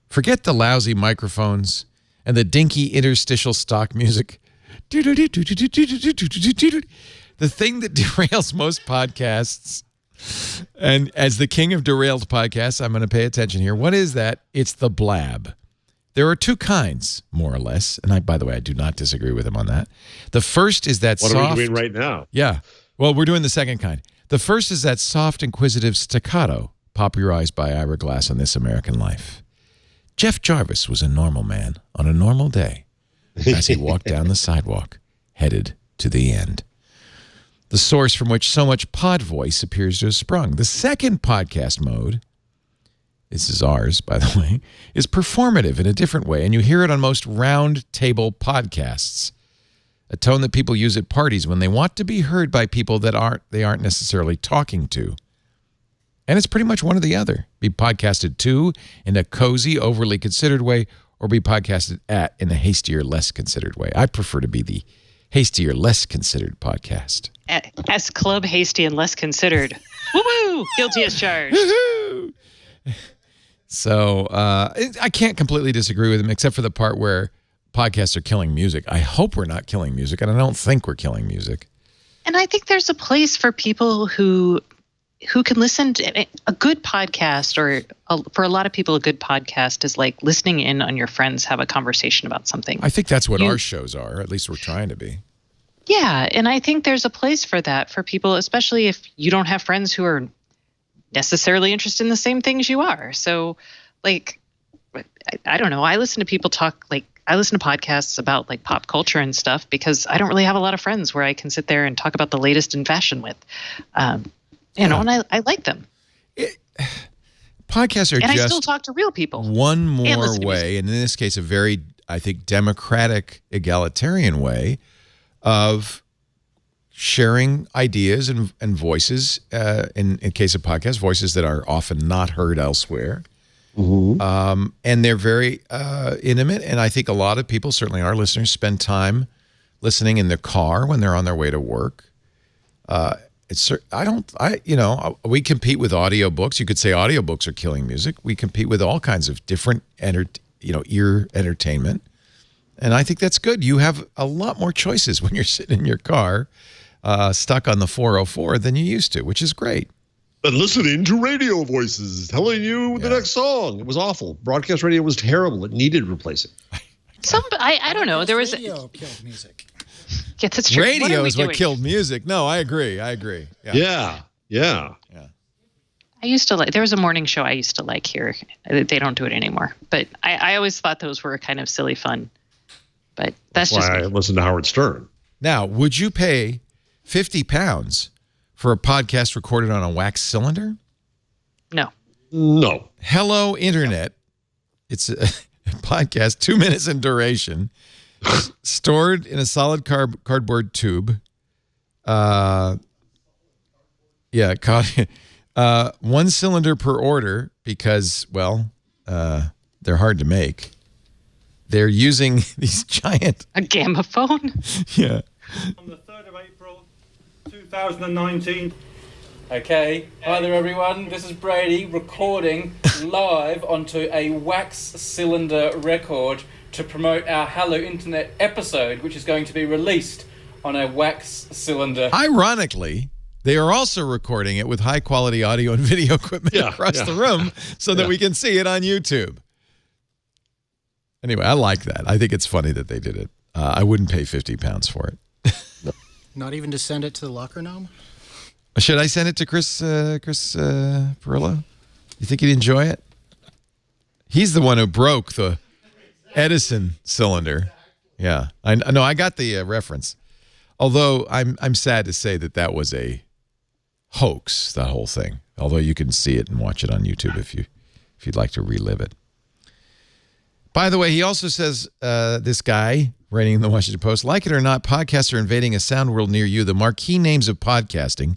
Forget the lousy microphones and the dinky interstitial stock music. The thing that derails most podcasts, and as the king of derailed podcasts, I'm going to pay attention here. What is that? It's the blab. There are two kinds, more or less, and by the way, I do not disagree with him on that. The first is that What soft... are we doing right now? Yeah. Well, we're doing the second kind. The first is that soft, inquisitive staccato popularized by Ira Glass on This American Life. Jeff Jarvis was a normal man on a normal day as he walked down the sidewalk, headed to the end. The source from which so much pod voice appears to have sprung. The second podcast mode, this is ours, by the way, is performative in a different way, and you hear it on most round table podcasts. A tone that people use at parties when they want to be heard by people that they aren't necessarily talking to. And it's pretty much one or the other. Be podcasted to in a cozy, overly considered way, or be podcasted at in a hastier, less considered way. I prefer to be the hastier, less considered podcast. S Club Hasty and Less Considered. Woo-woo! Guilty as charged. Woo-hoo! So I can't completely disagree with him, except for the part where podcasts are killing music. I hope we're not killing music, and I don't think we're killing music. And I think there's a place for people who can listen to a good podcast, or for a lot of people, a good podcast is like listening in on your friends have a conversation about something. I think that's what our shows are. At least we're trying to be. Yeah, and I think there's a place for that for people, especially if you don't have friends who are necessarily interested in the same things you are. So, like, I don't know. I listen to people talk, like, I listen to podcasts about like pop culture and stuff because I don't really have a lot of friends where I can sit there and talk about the latest in fashion with. You know, and I like them. Podcasts are and just I still talk to real people. One more way, and in this case, a very, I think, democratic, egalitarian way of sharing ideas and voices, in case of podcasts, voices that are often not heard elsewhere. Mm-hmm. And they're very intimate, and I think a lot of people, certainly our listeners, spend time listening in the car when they're on their way to work. We compete with audiobooks. You could say audiobooks are killing music. We compete with all kinds of different ear entertainment. And I think that's good. You have a lot more choices when you're sitting in your car stuck on the 404 than you used to, which is great. And listening to radio voices telling you the next song. It was awful. Broadcast radio was terrible. It needed replacing. I don't know. There was radio killed music. Yeah, that's true. Radio is what killed music. No, I agree. Yeah. I used to like, there was a morning show I used to like here. They don't do it anymore. But I always thought those were kind of silly fun. But that's just why I listen to Howard Stern. Now, would you pay £50 for a podcast recorded on a wax cylinder? No. Hello, Internet. It's a podcast, 2 minutes in duration, stored in a solid cardboard tube. One cylinder per order because, well, they're hard to make. They're using these giant... A gamma phone? Yeah. On the 3rd of April, 2019. Okay, hi there everyone, this is Brady recording live onto a wax cylinder record to promote our Hello Internet episode, which is going to be released on a wax cylinder. Ironically, they are also recording it with high-quality audio and video equipment across the room so that we can see it on YouTube. Anyway, I like that. I think it's funny that they did it. I wouldn't pay £50 for it. Not even to send it to the locker gnome? Should I send it to Chris Perillo? You think he'd enjoy it? He's the one who broke the Edison cylinder. Yeah, I know. I got the reference. Although I'm sad to say that was a hoax, that whole thing. Although you can see it and watch it on YouTube if you'd like to relive it. By the way, he also says, this guy writing in the Washington Post, like it or not, podcasts are invading a sound world near you. The marquee names of podcasting: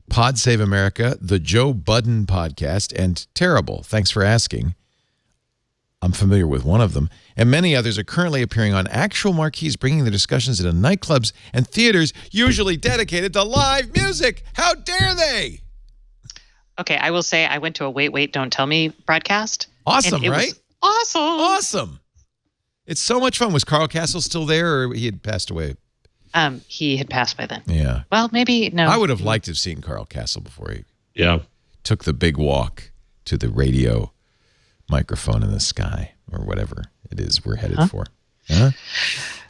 Pod Save America, the Joe Budden podcast, and Terrible. Thanks for asking. I'm familiar with one of them. And many others are currently appearing on actual marquees, bringing their discussions into nightclubs and theaters, usually dedicated to live music. How dare they? Okay, I will say I went to a Wait, Wait, Don't Tell Me broadcast. Awesome, right? Awesome. Awesome. It's so much fun. Was Carl Castle still there, or he had passed away? He had passed by then. Yeah. Well, maybe, no. I would have liked to have seen Carl Castle before he took the big walk to the radio microphone in the sky, or whatever it is we're headed for. Huh?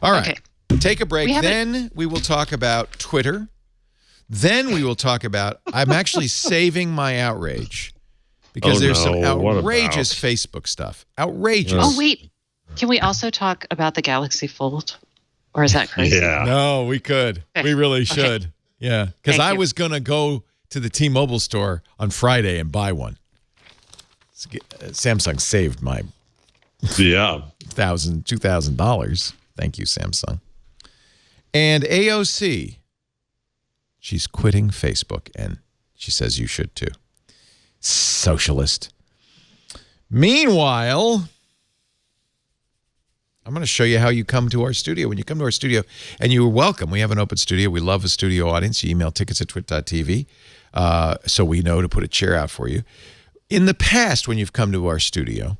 All right. Okay. Take a break. Then we will talk about Twitter. Then we will talk about, I'm actually saving my outrage because there's some outrageous Facebook stuff. Outrageous. Oh, wait. Can we also talk about the Galaxy Fold? Or is that crazy? Yeah. No, we could. Okay. We really should. Okay. Yeah. Because I was going to go to the T-Mobile store on Friday and buy one. Samsung saved my $2,000. Thank you, Samsung. And AOC, she's quitting Facebook, and she says you should too. Socialist. Meanwhile, I'm going to show you how you come to our studio. When you come to our studio, and you are welcome. We have an open studio. We love a studio audience. You email tickets@twit.tv so we know to put a chair out for you. In the past, when you've come to our studio,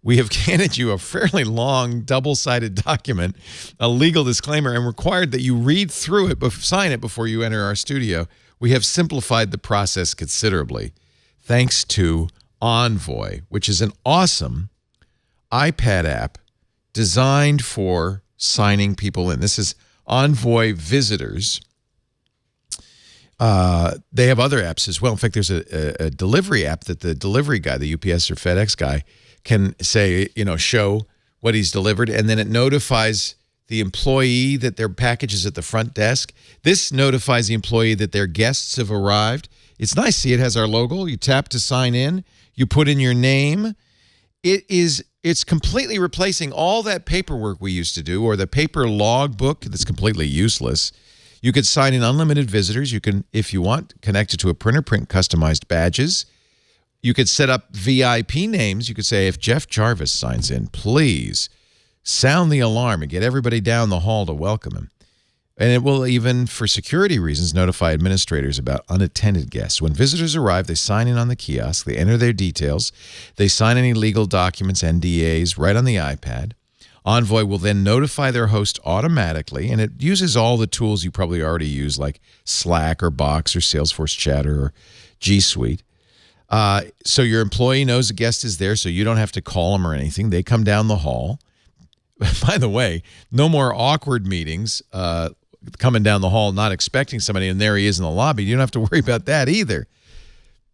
we have handed you a fairly long, double-sided document, a legal disclaimer, and required that you read through it, sign it before you enter our studio. We have simplified the process considerably, thanks to Envoy, which is an awesome iPad app designed for signing people in. This is Envoy Visitors. They have other apps as well. In fact, there's a delivery app that the delivery guy, the UPS or FedEx guy, can say, show what he's delivered, and then it notifies the employee that their package is at the front desk. This notifies the employee that their guests have arrived. It's nice. See, it has our logo. You tap to sign in. You put in your name. It's completely replacing all that paperwork we used to do, or the paper log book that's completely useless. You could sign in unlimited visitors. You can, if you want, connect it to a printer, print customized badges. You could set up VIP names. You could say, if Jeff Jarvis signs in, please sound the alarm and get everybody down the hall to welcome him. And it will even, for security reasons, notify administrators about unattended guests. When visitors arrive, they sign in on the kiosk. They enter their details. They sign any legal documents, NDAs, right on the iPad. Envoy will then notify their host automatically, and it uses all the tools you probably already use, like Slack or Box or Salesforce Chatter or G Suite. So your employee knows a guest is there, so you don't have to call them or anything. They come down the hall. By the way, no more awkward meetings coming down the hall, not expecting somebody, and there he is in the lobby. You don't have to worry about that either.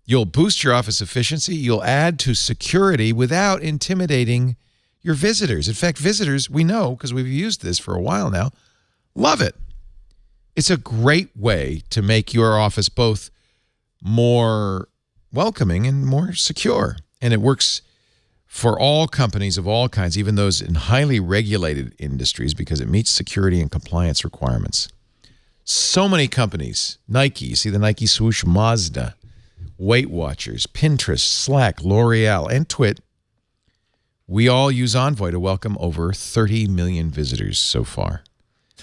You'll boost your office efficiency. You'll add to security without intimidating your visitors. In fact, visitors, we know, because we've used this for a while now, love it. It's a great way to make your office both more welcoming and more secure. And it works for all companies of all kinds, even those in highly regulated industries, because it meets security and compliance requirements. So many companies, Nike, you see the Nike swoosh, Mazda, Weight Watchers, Pinterest, Slack, L'Oreal, and Twit. We all use Envoy to welcome over 30 million visitors so far.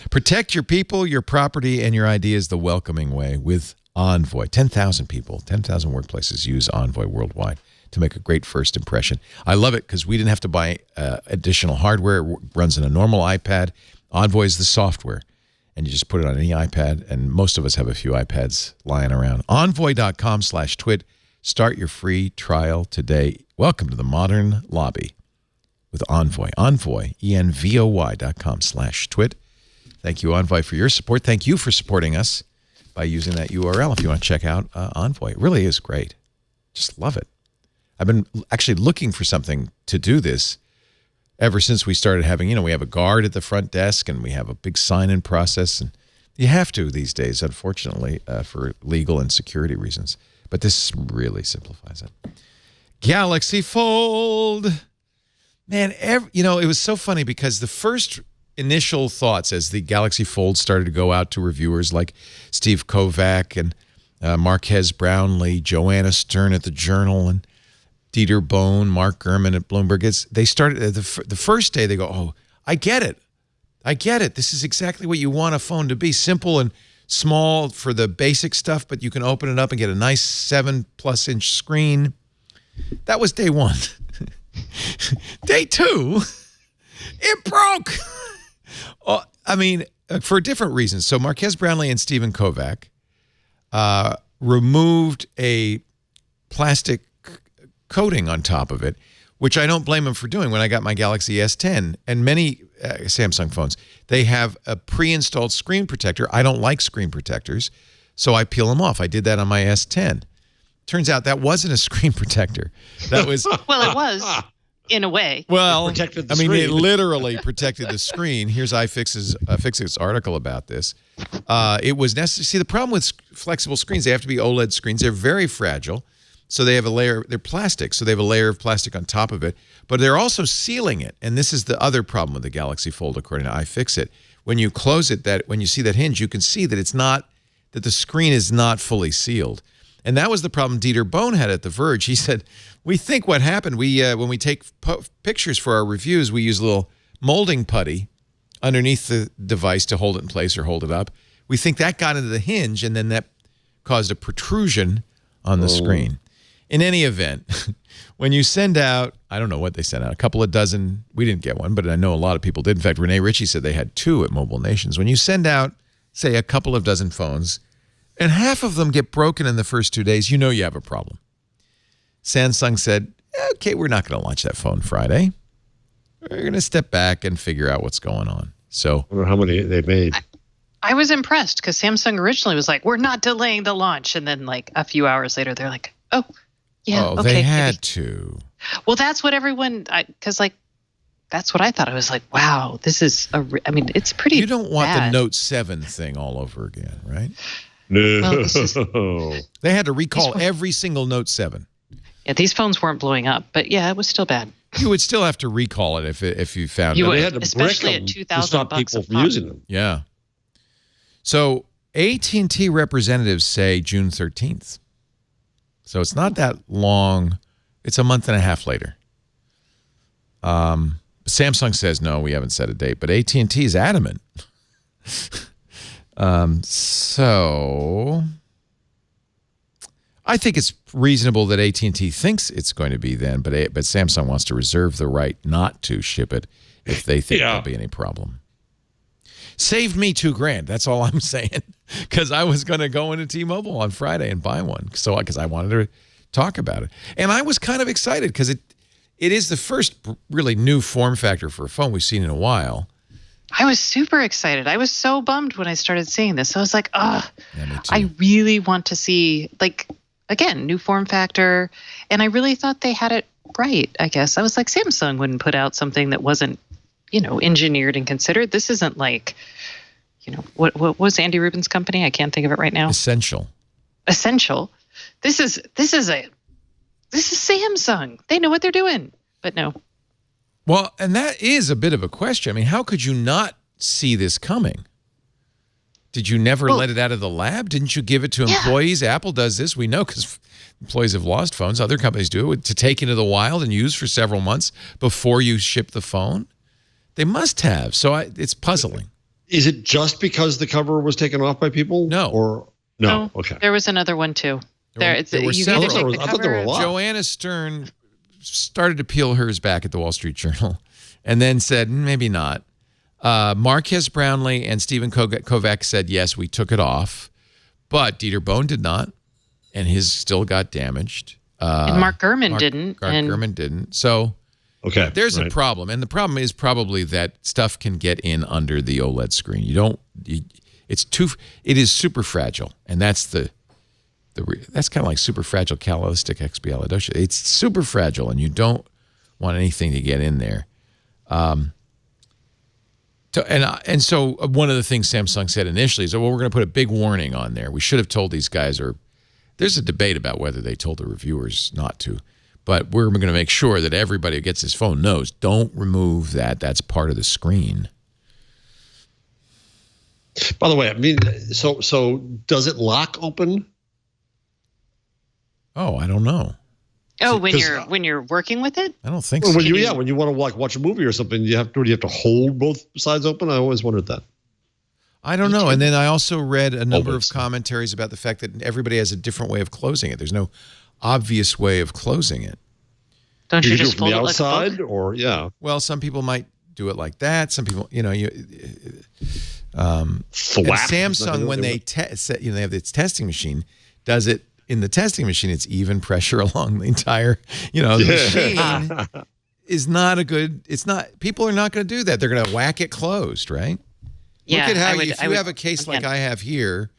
Protect your people, your property, and your ideas the welcoming way with Envoy. 10,000 people, 10,000 workplaces use Envoy worldwide to make a great first impression. I love it because we didn't have to buy additional hardware. It runs on a normal iPad. Envoy is the software, and you just put it on any iPad, and most of us have a few iPads lying around. Envoy.com/twit. Start your free trial today. Welcome to the modern lobby with Envoy. Envoy, ENVOY.com/twit. Thank you, Envoy, for your support. Thank you for supporting us by using that URL if you want to check out Envoy. It really is great. Just love it. I've been actually looking for something to do this ever since we started having, we have a guard at the front desk and we have a big sign-in process. And you have to these days, unfortunately, for legal and security reasons. But this really simplifies it. Galaxy Fold. Man, it was so funny because the first initial thoughts as the Galaxy Fold started to go out to reviewers like Steve Kovac and Marquez Brownlee, Joanna Stern at the Journal, and Dieter Bohn, Mark Gurman at Bloomberg. They started the first day. They go, "Oh, I get it. This is exactly what you want a phone to be: simple and small for the basic stuff, but you can open it up and get a nice 7+ inch screen." That was day one. Day two, it broke. For different reasons. So Marquez Brownlee and Stephen Kovac removed a plastic coating on top of it, which I don't blame them for doing. When I got my Galaxy S10 and many Samsung phones, they have a pre-installed screen protector. I don't like screen protectors, so I peel them off. I did that on my S10. Turns out that wasn't a screen protector. That was well, it was in a way. Well, it literally protected the screen. Here's iFixit's article about this. It was necessary. See, the problem with flexible screens, they have to be OLED screens. They're very fragile. So they have a layer, they're plastic, so they have a layer of plastic on top of it, but they're also sealing it. And this is the other problem with the Galaxy Fold, according to iFixit. When you close it, when you see that hinge, you can see that that the screen is not fully sealed. And that was the problem Dieter Bohn had at The Verge. He said, we think what happened, when we take pictures for our reviews, we use a little molding putty underneath the device to hold it in place or hold it up. We think that got into the hinge, and then that caused a protrusion on the screen. In any event, when you send out, I don't know what they sent out, a couple of dozen, we didn't get one, but I know a lot of people did. In fact, Renee Ritchie said they had 2 at Mobile Nations. When you send out, say, a couple of dozen phones, and half of them get broken in the first 2 days, you know you have a problem. Samsung said, okay, we're not going to launch that phone Friday. We're going to step back and figure out what's going on. So, I wonder how many they made. I was impressed because Samsung originally was like, we're not delaying the launch. And then like a few hours later, they're like, oh, yeah, okay. They had to. Well, that's what everyone, because that's what I thought. I was like, wow, this is, it's pretty You don't want bad. the Note 7 thing all over again, right? No. Well, they had to recall every single Note 7. Yeah, these phones weren't blowing up, but yeah, it was still bad. You would still have to recall it if you found You it. would, They had to especially brick at them to stop $2,000 people a from pop. using them. Yeah. So AT&T representatives say June 13th. So it's not that long. It's a month and a half later. Samsung says, no, we haven't set a date. But AT&T is adamant. So I think it's reasonable that AT&T thinks it's going to be then, but Samsung wants to reserve the right not to ship it if they think there'll be any problem. Saved me $2,000. That's all I'm saying. Because I was going to go into T-Mobile on Friday and buy one. Because I wanted to talk about it. And I was kind of excited because it is the first really new form factor for a phone we've seen in a while. I was super excited. I was so bummed when I started seeing this. I was like, Yeah, me too. I really want to see, again, new form factor. And I really thought they had it right, I guess. I was like, Samsung wouldn't put out something that wasn't, engineered and considered. This isn't like, what was Andy Rubin's company? I can't think of it right now. Essential. This is Samsung. They know what they're doing. But no. Well, and that is a bit of a question. I mean, how could you not see this coming? Did you never let it out of the lab? Didn't you give it to employees? Apple does this. We know because employees have lost phones. Other companies do it to take into the wild and use for several months before you ship the phone. They must have. So it's puzzling. Is it just because the cover was taken off by people? No. Or no? Okay. There was another one too. There were several. I thought there were a lot. Joanna Stern started to peel hers back at the Wall Street Journal and then said, maybe not. Marquez Brownlee and Stephen Kovac said, yes, we took it off. But Dieter Bohn did not, and his still got damaged. And Mark Gurman didn't. Mark Gurman didn't. So there's a problem. And the problem is probably that stuff can get in under the OLED screen. It is super fragile. And that's that's kind of like super fragile Kabbalistic expialidocious. It's super fragile, and you don't want anything to get in there. And so one of the things Samsung said initially is, well, we're going to put a big warning on there. We should have told these guys, or there's a debate about whether they told the reviewers not to, but we're going to make sure that everybody who gets his phone knows, don't remove that. That's part of the screen. By the way, I mean, so does it lock open? Oh, I don't know. Oh, when you're working with it? I don't think so. When you want to watch a movie or something, do you have to hold both sides open? I always wondered that. I don't know. And then I also read a number of commentaries about the fact that everybody has a different way of closing it. There's no obvious way of closing it. Don't you just do it from fold the it outside, like a book? or Well, some people might do it like that. Some people, Samsung, when they they have this testing machine, does it. In the testing machine, it's even pressure along the entire, the machine is not a good, it's not, people are not going to do that. They're going to whack it closed, right? Yeah. Look at how if you have a case like I have here,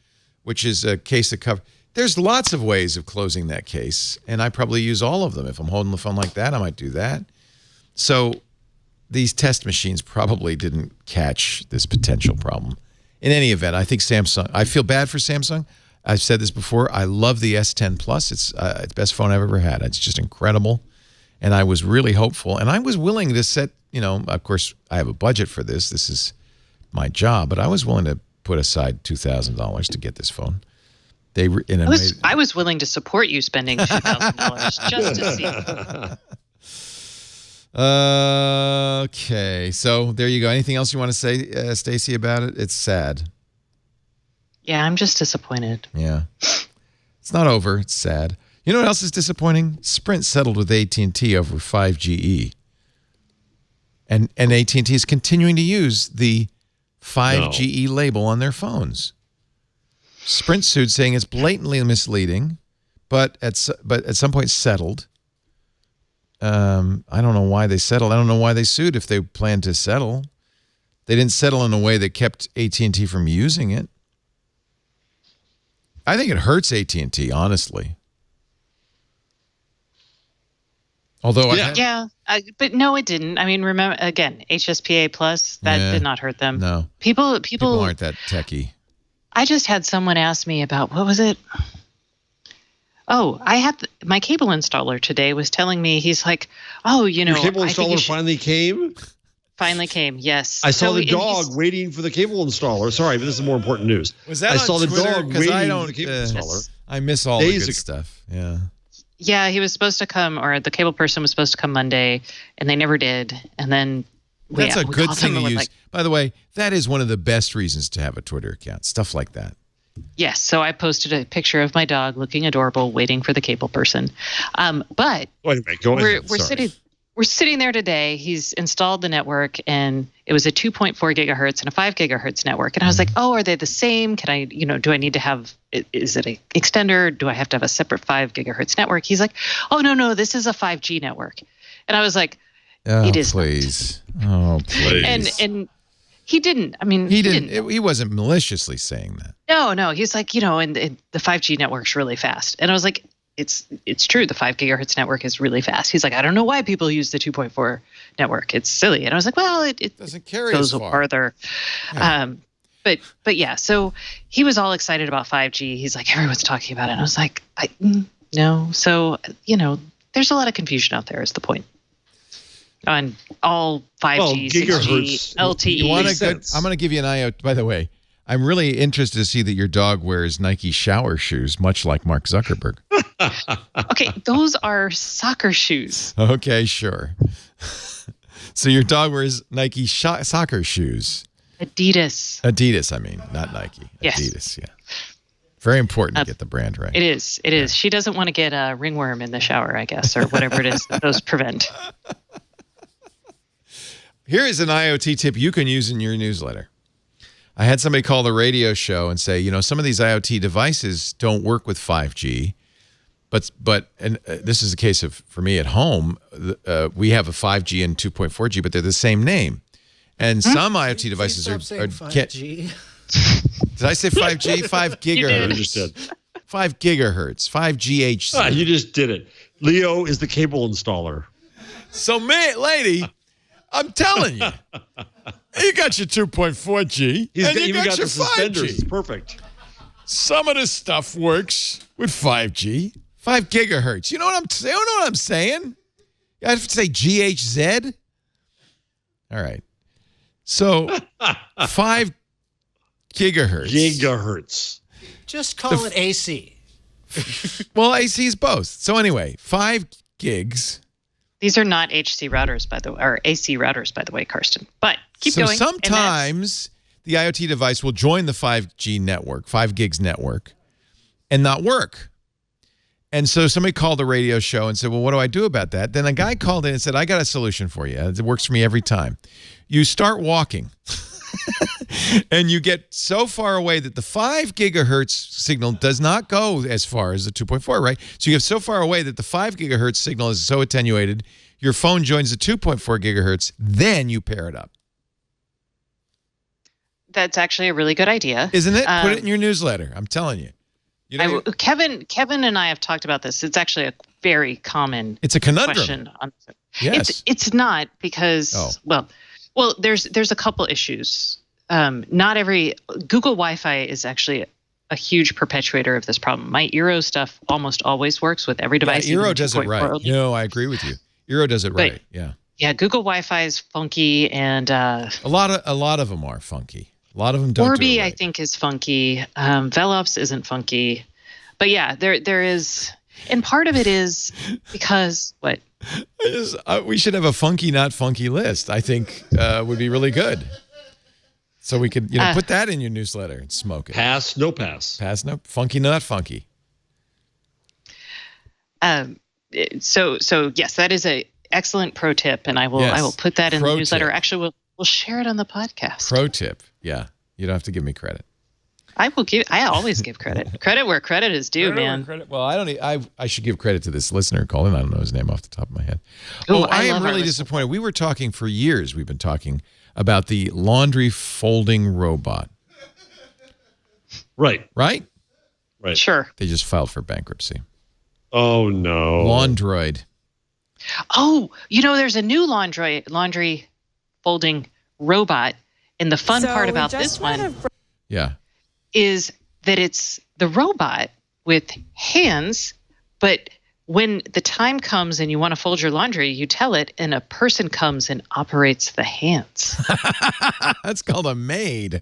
which is a case of cover, there's lots of ways of closing that case, and I probably use all of them. If I'm holding the phone like that, I might do that. So these test machines probably didn't catch this potential problem. In any event, I think Samsung, I feel bad for Samsung. I've said this before. I love the S10 Plus. It's the best phone I've ever had. It's just incredible. And I was really hopeful. And I was willing to set, of course, I have a budget for this. This is my job. But I was willing to put aside $2,000 to get this phone. I was willing to support you spending $2,000 just to see. Okay. So there you go. Anything else you want to say, Stacey, about it? It's sad. Yeah, I'm just disappointed. Yeah. It's not over. It's sad. You know what else is disappointing? Sprint settled with AT&T over 5GE. And AT&T is continuing to use the 5GE label on their phones. Sprint sued saying it's blatantly misleading, but at some point settled. I don't know why they settled. I don't know why they sued if they planned to settle. They didn't settle in a way that kept AT&T from using it. I think it hurts AT&T, honestly. Although but no, it didn't. I mean, remember again, HSPA Plus that did not hurt them. No, people aren't that techie. I just had someone ask me about what was it? Oh, I had my cable installer today was telling me, he's like, your cable installer finally came. Finally came, yes. I saw the dog waiting for the cable installer. Sorry, but this is more important news. Was that I saw Twitter? The dog waiting for the cable installer. I miss all the good stuff. Yeah. Yeah, he was supposed to come, or the cable person was supposed to come Monday, and they never did. And then that's a good thing to use. By the way, that is one of the best reasons to have a Twitter account. Stuff like that. Yes. So I posted a picture of my dog looking adorable, waiting for the cable person. But we're sitting there today. He's installed the network, and it was a 2.4 gigahertz and a 5 gigahertz network. And I was like, are they the same? Can I, do I need to have, is it an extender? Do I have to have a separate 5 gigahertz network? He's like, oh, no, this is a 5G network. And I was like, it is. Please. Oh, please. And he didn't. I mean, he didn't. He wasn't maliciously saying that. No. He's like, and the 5G network's really fast. And I was like, it's true. The 5 gigahertz network is really fast. He's like, I don't know why people use the 2.4 network. It's silly. And I was like, well, it doesn't carry goes as far. farther. Yeah. But yeah, so he was all excited about 5G. He's like, everyone's talking about it. And I was like, no. So, there's a lot of confusion out there is the point. On all 5G, 6G, LTE. I'm going to give you an IoT. By the way, I'm really interested to see that your dog wears Nike shower shoes, much like Mark Zuckerberg. Okay, those are soccer shoes. Okay, sure. So your dog wears Nike soccer shoes. Adidas, I mean, not Nike. Yes. Adidas, yeah. Very important to get the brand right. It is. It is. She doesn't want to get a ringworm in the shower, I guess, or whatever it is that those prevent. Here is an IoT tip you can use in your newsletter. I had somebody call the radio show and say, some of these IoT devices don't work with 5G, but this is the case for me at home. We have a 5G and 2.4G, but they're the same name. And some IoT devices are 5G. Did I say 5G? 5 gigahertz. You just did. 5 gigahertz. 5 GHz. You just did it. Leo is the cable installer. So, lady, I'm telling you, you got your 2.4G. He's and you even got your the suspenders. 5G. It's perfect. Some of this stuff works with 5G. 5 gigahertz. You know what I'm saying? I have to say GHZ. All right. So 5 gigahertz. Gigahertz. Just call it AC. Well, AC is both. So anyway, 5 gigs. These are not HC routers, by the way, or AC routers, by the way, Karsten. But keep going. So sometimes the IoT device will join the 5G network, 5 gigs network, and not work. And so somebody called the radio show and said, well, what do I do about that? Then a guy called in and said, I got a solution for you. It works for me every time. You start walking. And you get so far away that the 5 gigahertz signal does not go as far as the 2.4, right? So you get so far away that the 5 gigahertz signal is so attenuated, your phone joins the 2.4 gigahertz, then you pair it up. That's actually a really good idea. Isn't it? Put it in your newsletter. I'm telling you. Kevin and I have talked about this. It's actually a very common It's a conundrum. question. Yes. It's not because, well, there's a couple issues. Not every Google Wi-Fi is actually a huge perpetuator of this problem. My Eero stuff almost always works with every device. Eero does it right. No, I agree with you. Eero does it right. Yeah. Yeah, Google Wi-Fi is funky, and a lot of them are funky. A lot of them don't. Orbi, do it right. I think, is funky. Velops isn't funky, but yeah, there is, and part of it is because what? We should have a funky, not funky list. I think would be really good. So we could, put that in your newsletter and smoke it. Pass, no pass. Pass, no funky, not funky. So yes, that is a excellent pro tip, and I will put that in the newsletter. Actually, we'll share it on the podcast. Pro tip, yeah. You don't have to give me credit. I always give credit. Credit where credit is due, man. Well, I should give credit to this listener who called in. I don't know his name off the top of my head. I am really disappointed. We were talking for years. We've been talking about the laundry folding robot. Right. Sure. They just filed for bankruptcy. Oh no. Laundroid. Oh, there's a new laundry folding robot, and the fun part about this one is that it's the robot with hands, but when the time comes and you want to fold your laundry, you tell it, and a person comes and operates the hands. That's called a maid.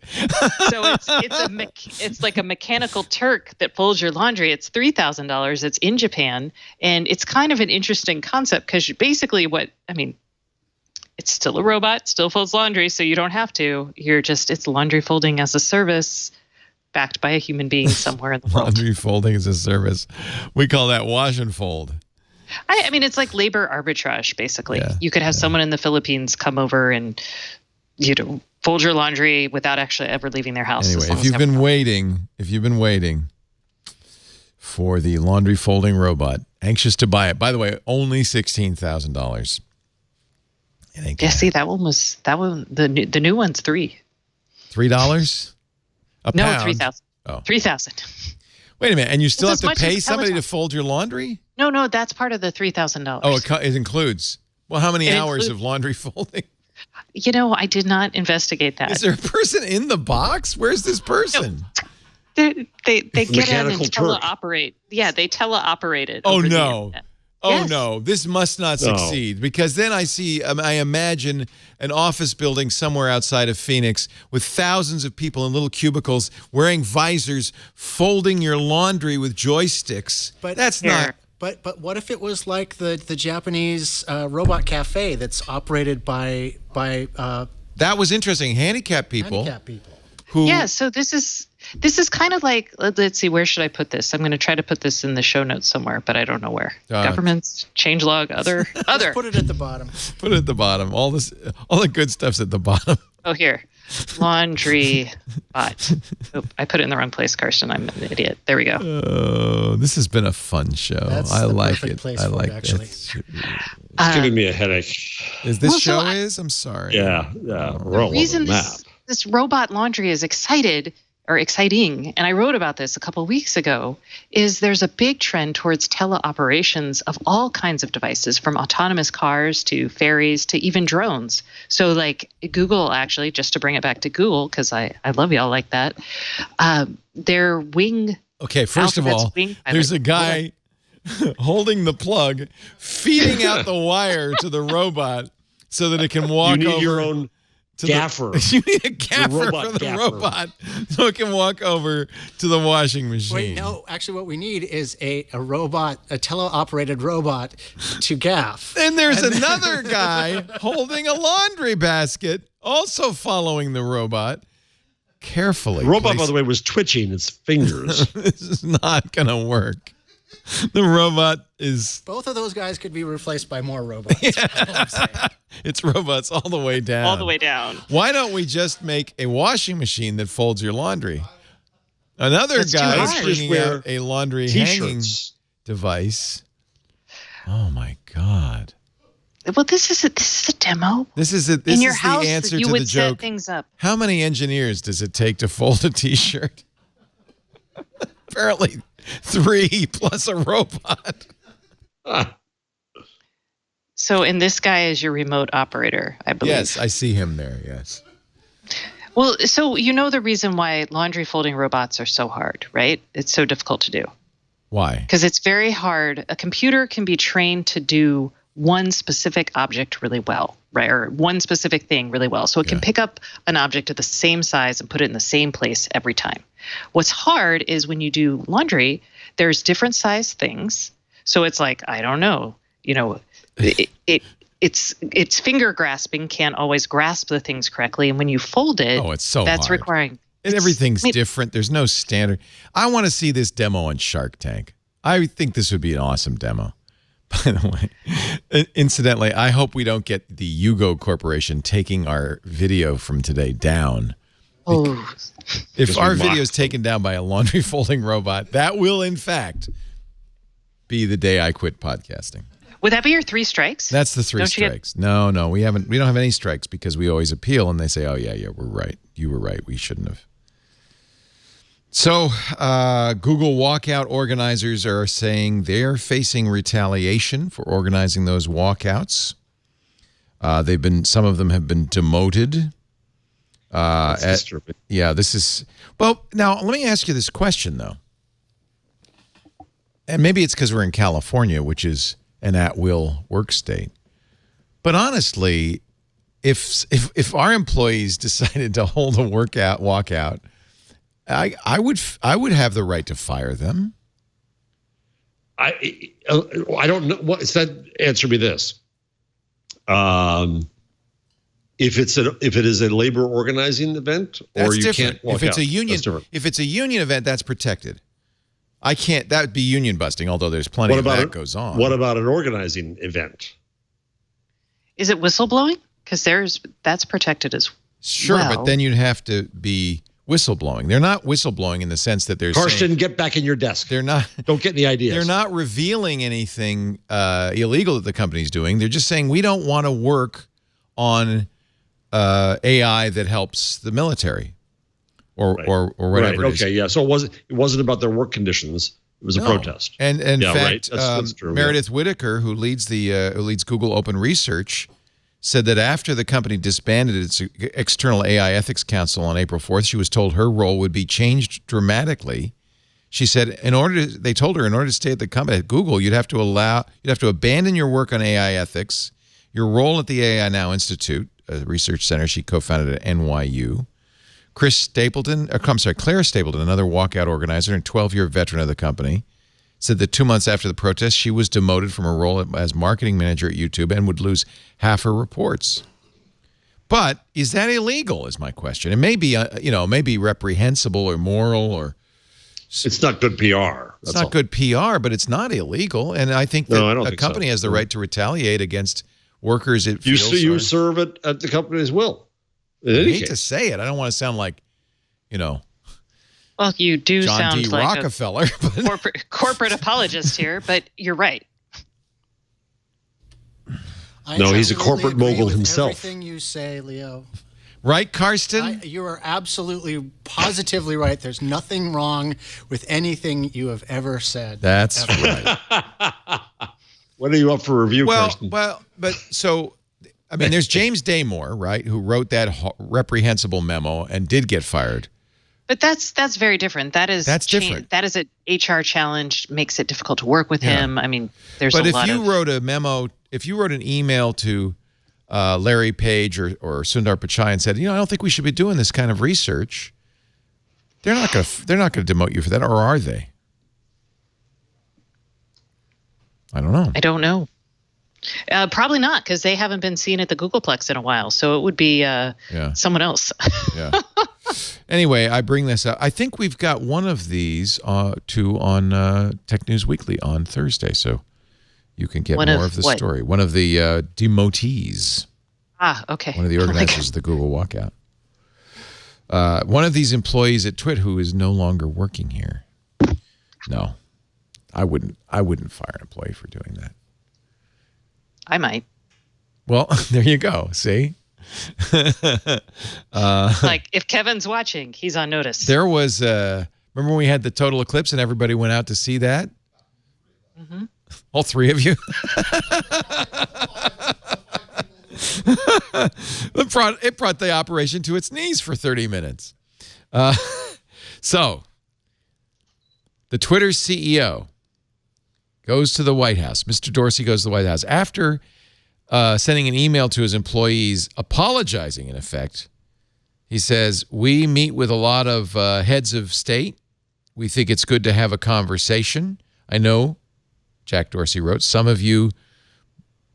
So it's like a mechanical Turk that folds your laundry. It's $3,000. It's in Japan, and it's kind of an interesting concept because basically it's still a robot, still folds laundry, so you don't have to. It's laundry folding as a service, backed by a human being somewhere in the world. Laundry folding as a service. We call that wash and fold. I mean, it's like labor arbitrage, basically. Yeah, you could have someone in the Philippines come over and fold your laundry without actually ever leaving their house. Anyway, if you've been waiting for the laundry folding robot, anxious to buy it. By the way, only $16,000. Yeah, see, that one the new one's $3. $3? No, pound? 3,000. Oh. 3,000. Wait a minute, and you still have to pay somebody to fold your laundry? No, that's part of the $3,000. Oh, it includes. Well, how many hours of laundry folding? I did not investigate that. Is there a person in the box? Where's this person? No. They get in and Turk. teleoperate. Yeah, they teleoperate it. Oh no. oh Yes. no, this must not No. succeed, because then I imagine an office building somewhere outside of Phoenix with thousands of people in little cubicles wearing visors, folding your laundry with joysticks. But that's not. But what if it was like the Japanese robot cafe that's operated by That was interesting. Handicapped people. handicapped people? Who, Yeah, so this is kind of like, let's see, where should I put this? I'm going to try to put this in the show notes somewhere, but I don't know where. Governments, changelog, other. Put it at the bottom. Put it at the bottom. All the good stuff's at the bottom. Oh, here. Laundry bot. Oop, I put it in the wrong place, Karsten. I'm an idiot. There we go. Oh, this has been a fun show. That's I the like perfect it. place I for like it, actually. it. It's giving me a headache. Is this Well, so show I- is? I'm sorry. Yeah. We're all The reason on the map. this robot laundry is exciting, and I wrote about this a couple of weeks ago, is there's a big trend towards teleoperations of all kinds of devices, from autonomous cars to ferries to even drones. So like Google, actually, just to bring it back to Google, because I love y'all like that, their wing. Okay, first of Alphabet's all, wing there's a pilot. guy holding the plug, feeding out the wire to the robot so that it can walk You need over. your own to gaffer. You need a gaffer robot for the gaffer. robot so it can walk over to the washing machine. Wait, no. Actually, what we need is a robot, a teleoperated robot, to gaff. Then there's another guy holding a laundry basket, also following the robot. Carefully. The robot, by please. the way, was twitching its fingers. This is not going to work. The robot is... Both of those guys could be replaced by more robots. That's all I'm saying. It's robots all the way down. All the way down. Why don't we just make a washing machine that folds your laundry? Another That's too guy is hard. bringing Just wear out a laundry hanging T-shirts. device. Oh my God! Well, this is a demo. This is it. This In your is house, the answer you to would the set joke. things up. How many engineers does it take to fold a T-shirt? Apparently, 3 plus a robot. So, and this guy is your remote operator, I believe. Yes, I see him there. Yes. Well, so you know the reason why laundry folding robots are so hard, right? It's so difficult to do Why? because it's very hard. A computer can be trained to do one specific object really well, right? Or one specific thing really well. So it can pick up an object of the same size and put it in the same place every time. What's hard is when you do laundry, there's different size things. So it's like, I don't know, it's finger grasping, can't always grasp the things correctly. And when you fold it, Oh, it's so that's hard. requiring. And everything's I mean, different. There's no standard. I want to see this demo on Shark Tank. I think this would be an awesome demo. By the way, incidentally, I hope we don't get the Yugo Corporation taking our video from today down. Oh, If our we video mocked is taken down by a laundry folding robot, that will, in fact, be the day I quit podcasting. would that be your 3 strikes? That's the 3 Don't you get- strikes. No, we haven't. We don't have any strikes because we always appeal, and they say, "Oh yeah, we're right. You were right. We shouldn't have." So, Google Walkout organizers are saying they're facing retaliation for organizing those walkouts. Some of them have been demoted. disturbing. Yeah, this is. Well, now let me ask you this question though, and maybe it's because we're in California, which is an at-will work state. But honestly, if our employees decided to hold a walkout. I would have the right to fire them. I don't know what that. Answer me this. If it is a labor organizing event, or That's you different. can't walk If it's out, a union, that's different. if it's a union event, that's protected. I can't. That would be union busting. Although there's plenty What of about that goes on. What about an organizing event? Is it whistleblowing? Because that's protected as Sure, well. but then you'd have to be whistleblowing. They're not whistleblowing in the sense that they're Karsten, saying, get back in your desk. they're not. Don't get any ideas. They're not revealing anything illegal that the company's doing. They're just saying we don't want to work on AI that helps the military or whatever it is. Okay, yeah. So it wasn't about their work conditions. It was a No. protest. And in Yeah, right. fact, That's true, yeah. Meredith Whitaker, who leads Google Open Research, said that after the company disbanded its external AI ethics council on April 4th, she was told her role would be changed dramatically. She said, they told her in order to stay at the company at Google, you'd have to abandon your work on AI ethics, your role at the AI Now Institute, a research center she co-founded at NYU. Claire Stapleton, another Walkout organizer and 12-year veteran of the company, said that 2 months after the protest, she was demoted from her role as marketing manager at YouTube and would lose half her reports. But is that illegal, is my question. It may be, maybe reprehensible or moral or... It's not good PR. It's not good PR, but it's not illegal. And I think that a company has the right to retaliate against workers it feels... You serve at the company's will. I hate to say it. I don't want to sound like, Well, you do John sound D. like Rockefeller. a corporate apologist here, but you're right. No, he's a corporate mogul himself. Everything you say, Leo. Right, Karsten? You are absolutely, positively right. There's nothing wrong with anything you have ever said. That's right. What are you up for review, Karsten? There's James Damore, right, who wrote that reprehensible memo and did get fired. But that's very different. That's different. That is an HR challenge, makes it difficult to work with him. I mean, there's a lot of... But if you wrote a memo, if you wrote an email to Larry Page or Sundar Pichai and said, I don't think we should be doing this kind of research, they're not going to demote you for that, or are they? I don't know. I don't know. Probably not, because they haven't been seen at the Googleplex in a while. So it would be someone else. Yeah. Anyway, I bring this up. I think we've got one of these on Tech News Weekly on Thursday, so you can get more of the story. One of the demotees. Ah, okay. One of the organizers of the Google Walkout. One of these employees at Twit who is no longer working here. No, I wouldn't fire an employee for doing that. I might. Well, there you go. See? Like, if Kevin's watching, he's on notice. There was, remember when we had the total eclipse and everybody went out to see that? Mm-hmm. All three of you? It brought the operation to its knees for 30 minutes. So, the Twitter CEO goes to the White House. Mr. Dorsey goes to the White House. After sending an email to his employees apologizing, in effect, he says, we meet with a lot of heads of state. We think it's good to have a conversation. I know, Jack Dorsey wrote, some of you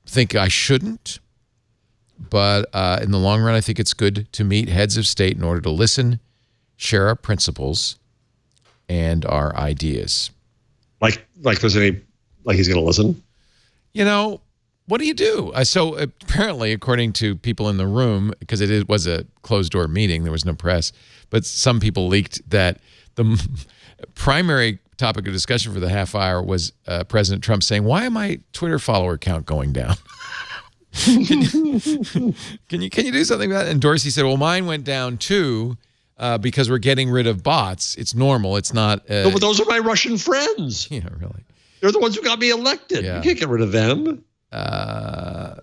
think I shouldn't, but in the long run, I think it's good to meet heads of state in order to listen, share our principles, and our ideas. Like he's going to listen? What do you do? So apparently, according to people in the room, because it was a closed-door meeting, there was no press, but some people leaked that the primary topic of discussion for the half hour was President Trump saying, why am my Twitter follower count going down? Can you do something about it? And Dorsey said, well, mine went down too because we're getting rid of bots. It's normal. It's not... no, but those are my Russian friends. Yeah, really. They're the ones who got me elected. Yeah. You can't get rid of them. Trump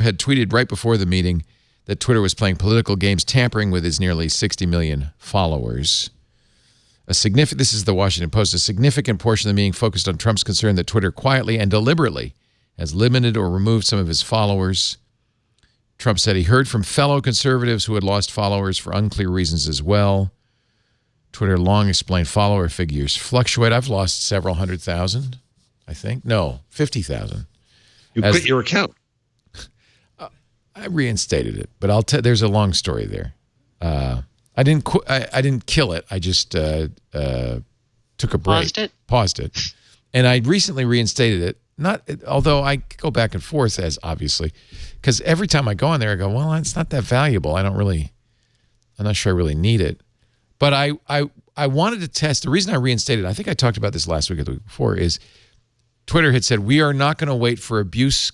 had tweeted right before the meeting that Twitter was playing political games, tampering with his nearly 60 million followers. This is the Washington Post. A significant portion of the meeting focused on Trump's concern that Twitter quietly and deliberately has limited or removed some of his followers. Trump said he heard from fellow conservatives who had lost followers for unclear reasons as well. Twitter long explained follower figures fluctuate. I've lost several 100,000. I think. No, 50,000. You quit your account. I reinstated it, but there's a long story there. I didn't kill it. I just took a break. Paused it. And I recently reinstated it. Although I go back and forth, as obviously, because every time I go on there, I go, well, it's not that valuable. I'm not sure I really need it. But I wanted to test. The reason I reinstated it, I think I talked about this last week or the week before, is Twitter had said, we are not going to wait for abuse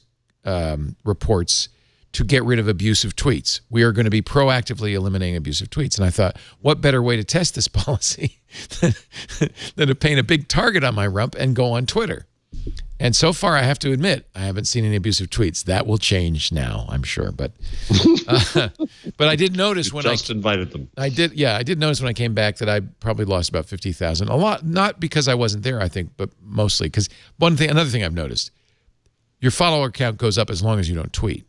reports to get rid of abusive tweets. We are going to be proactively eliminating abusive tweets. And I thought, what better way to test this policy than to paint a big target on my rump and go on Twitter? And so far, I have to admit, I haven't seen any abusive tweets. That will change now, I'm sure. But I did notice when I just invited them. I did notice when I came back that I probably lost about 50,000. A lot, not because I wasn't there, I think, but mostly because another thing I've noticed, your follower count goes up as long as you don't tweet.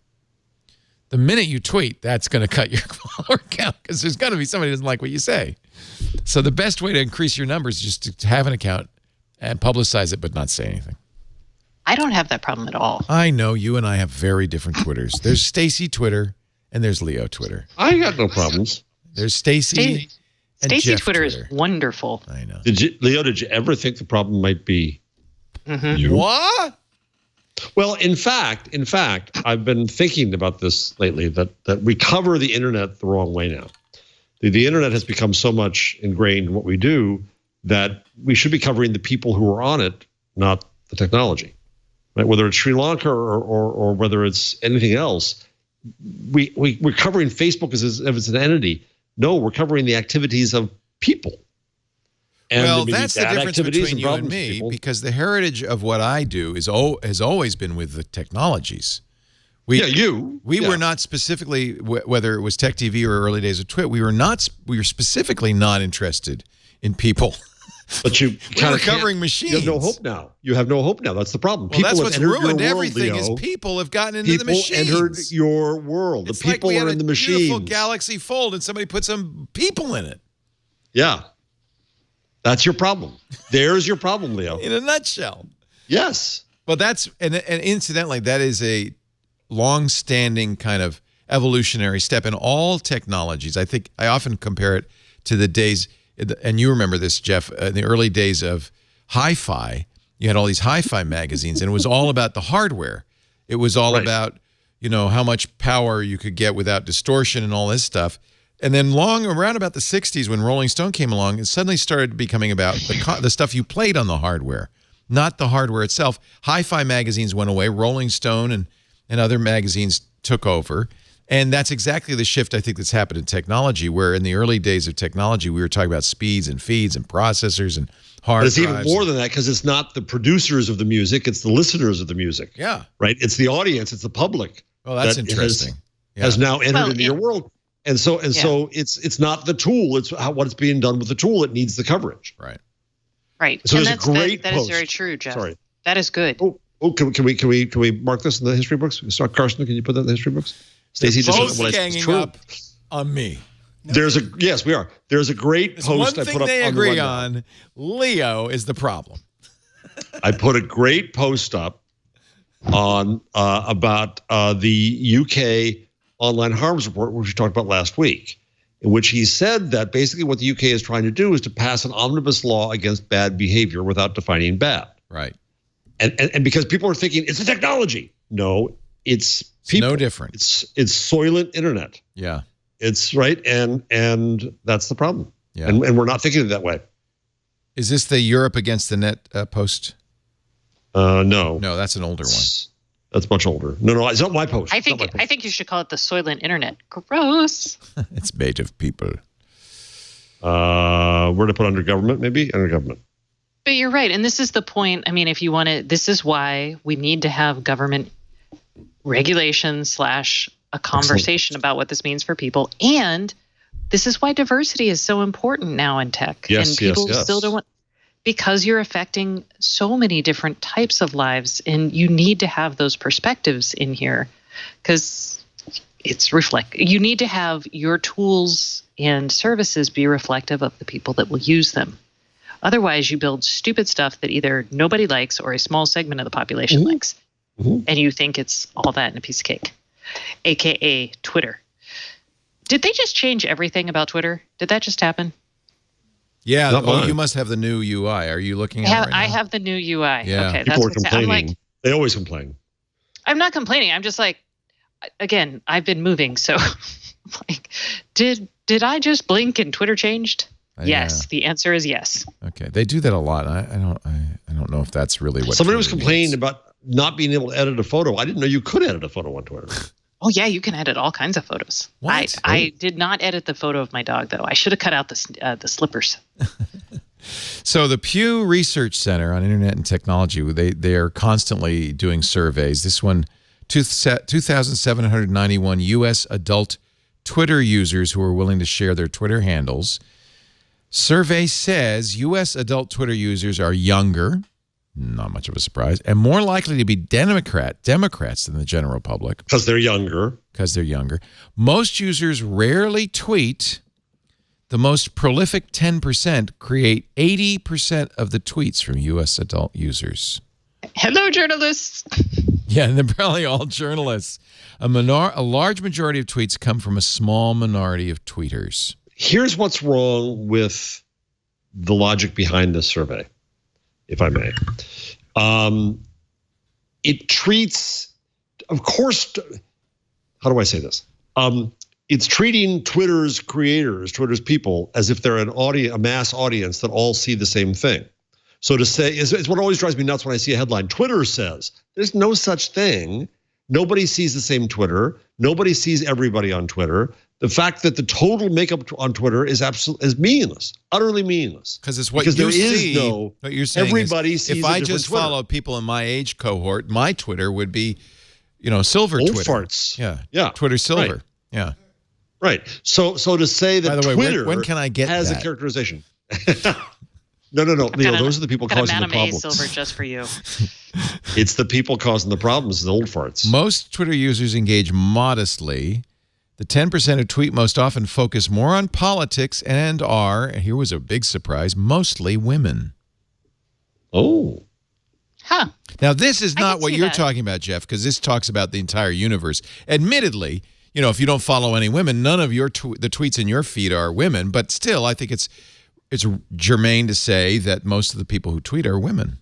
The minute you tweet, that's going to cut your follower count because there's going to be somebody who doesn't like what you say. So the best way to increase your numbers is just to have an account and publicize it, but not say anything. I don't have that problem at all. I know you and I have very different Twitters. There's Stacy Twitter and there's Leo Twitter. I got no problems. There's Stacy and Jeff Twitter is wonderful. I know. Leo, did you ever think the problem might be you? What? Well, in fact, I've been thinking about this lately, that we cover the internet the wrong way now. The internet has become so much ingrained in what we do that we should be covering the people who are on it, not the technology. Right? Whether it's Sri Lanka or whether it's anything else, we're covering Facebook as if it's an entity. No, we're covering the activities of people. And well, that's the difference between you and me, because the heritage of what I do has always been with the technologies. We were not specifically, whether it was Tech TV or early days of Twit, we were specifically not interested in people. But we were covering machines. You have no hope now. You have no hope now. That's the problem. Well, that's what's ruined everything is people have gotten into the machines. People entered your world. It's the people like are in the machines. Beautiful Galaxy Fold and somebody put some people in it. Yeah. That's your problem. There's your problem, Leo. In a nutshell. Yes. Well, and incidentally, that is a long-standing kind of evolutionary step in all technologies. I think I often compare it to the days, and you remember this, Jeff, in the early days of hi-fi. You had all these hi-fi magazines, and it was all about the hardware. It was all about, how much power you could get without distortion and all this stuff. And then around about the 60s, when Rolling Stone came along, it suddenly started becoming about the stuff you played on the hardware, not the hardware itself. Hi-fi magazines went away. Rolling Stone and other magazines took over. And that's exactly the shift I think that's happened in technology, where in the early days of technology, we were talking about speeds and feeds and processors and hard drives. But it's even more than that, because it's not the producers of the music, it's the listeners of the music. Yeah. Right? It's the audience, it's the public. Well, that's interesting. Has now entered into your world. And so it's not the tool, it's what it's being done with the tool. It needs the coverage. Right. Right. So and there's a great that post. is very true, Jeff. Sorry. That is good. Oh, can we mark this in the history books? Carson, can you put that in the history books? Stacey just ganging up on me. Yes, we are. There's a great post I put up on the rundown. One thing they agree on, Leo is the problem. I put a great post up on about the UK online harms report, which we talked about last week, in which he said that basically what the UK is trying to do is to pass an omnibus law against bad behavior without defining bad. Right. And because people are thinking it's the technology. No, it's people. No different. It's Soylent internet. Yeah. It's right. And that's the problem. Yeah. And we're not thinking it that way. Is this the Europe Against the Net post? No. No, that's an older one. That's much older. No, it's not my post. I think you should call it the Soylent Internet. Gross. It's made of people. Where to put under government? Maybe under government. But you're right, and this is the point. I mean, if you want to, this is why we need to have government regulation / a conversation about what this means for people, and this is why diversity is so important now in tech. Yes, and people still don't want, because you're affecting so many different types of lives, and you need to have those perspectives in here, because you need to have your tools and services be reflective of the people that will use them. Otherwise, you build stupid stuff that either nobody likes or a small segment of the population likes, and you think it's all that in a piece of cake, aka Twitter. Did they just change everything about Twitter? Did that just happen? Yeah, you must have the new UI. Are you looking at it right now? I have the new UI. Yeah. Okay, people are complaining. They always complain. I'm not complaining. I'm just like, again, I've been moving, so like, did I just blink and Twitter changed? Yes, the answer is yes. Okay, they do that a lot. I don't know if that's really what somebody was complaining about not being able to edit a photo. I didn't know you could edit a photo on Twitter. Oh yeah, you can edit all kinds of photos. What? I did not edit the photo of my dog though. I should have cut out the slippers. So the Pew Research Center on Internet and Technology, they are constantly doing surveys. This one, 2,791 U.S. adult Twitter users who are willing to share their Twitter handles. Survey says U.S. adult Twitter users are younger, not much of a surprise, and more likely to be Democrats than the general public. Because they're younger. Most users rarely tweet. The most prolific 10% create 80% of the tweets from U.S. adult users. Hello, journalists. Yeah, and they're probably all journalists. A large majority of tweets come from a small minority of tweeters. Here's what's wrong with the logic behind this survey, if I may. It treats, of course, how do I say this? It's treating Twitter's creators, Twitter's people, as if they're a mass audience that all see the same thing. So to say, it's what always drives me nuts when I see a headline. Twitter says, there's no such thing. Nobody sees the same Twitter. Nobody sees everybody on Twitter. The fact that the total makeup on Twitter is meaningless, utterly meaningless. Because it's what you see. What you're saying everybody sees if I just follow people in my age cohort, my Twitter would be, silver old Twitter. Farts. Yeah. Twitter silver. Right. Yeah. Right. So to say that By the way, Twitter when can I get has that? a characterization. No, Leo, those are the people causing the problems. Silver just for you. It's the people causing the problems, the old farts. Most Twitter users engage modestly. The 10% who tweet most often focus more on politics and are, and here was a big surprise, mostly women. Oh. Huh. Now, this is not what you're that. talking about, Jeff, because this talks about the entire universe. Admittedly, if you don't follow any women, none of the tweets in your feed are women, but still, I think it's germane to say that most of the people who tweet are women.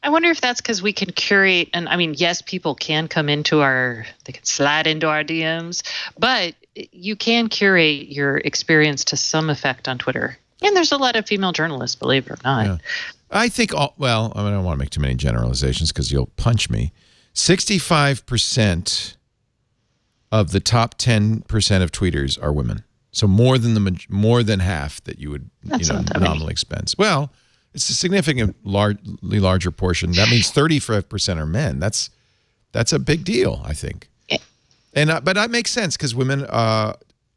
I wonder if that's because we can curate, and I mean, yes, people can come into they can slide into our DMs, but you can curate your experience to some effect on Twitter. And there's a lot of female journalists, believe it or not. Yeah. I think, I don't want to make too many generalizations because you'll punch me. 65% of the top 10% of tweeters are women. So more than half that you would nominally expense. Well, it's a significant largely larger portion. That means 35% are men. That's a big deal, I think. But that makes sense because women,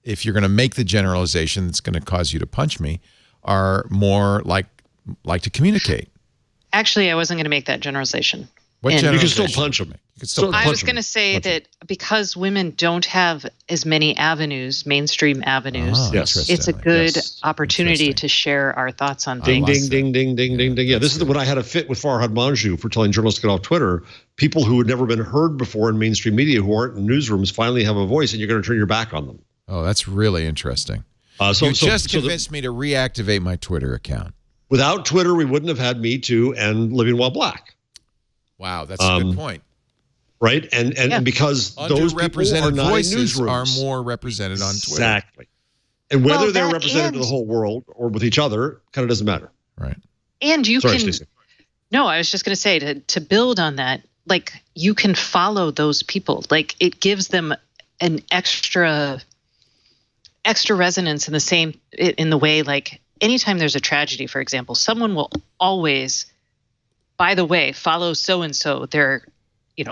if you're going to make the generalization that's going to cause you to punch me, are more like to communicate. Actually, I wasn't going to make that generalization. What You generalization? can still punch them. I was going to say that because women don't have as many avenues, mainstream avenues, it's a good opportunity to share our thoughts on Ding, things. ding, ding, ding, ding, ding. Yeah, this is when I had a fit with Farhad Manjoo for telling journalists to get off Twitter. People who had never been heard before in mainstream media who aren't in newsrooms finally have a voice, and you're going to turn your back on them. Oh, that's really interesting. You just convinced me to reactivate my Twitter account. Without Twitter, we wouldn't have had Me Too and Living While Black. Wow, that's a good point. Right, and because those people are not voices in newsrooms, are more represented on Twitter. Exactly, and whether they're represented to the whole world or with each other, kind of doesn't matter. Right. And you Sorry, can. Stacey. No, I was just going to say to build on that. Like you can follow those people. Like it gives them an extra resonance in the way like anytime there's a tragedy, for example, someone will always, by the way, follow so and so. They're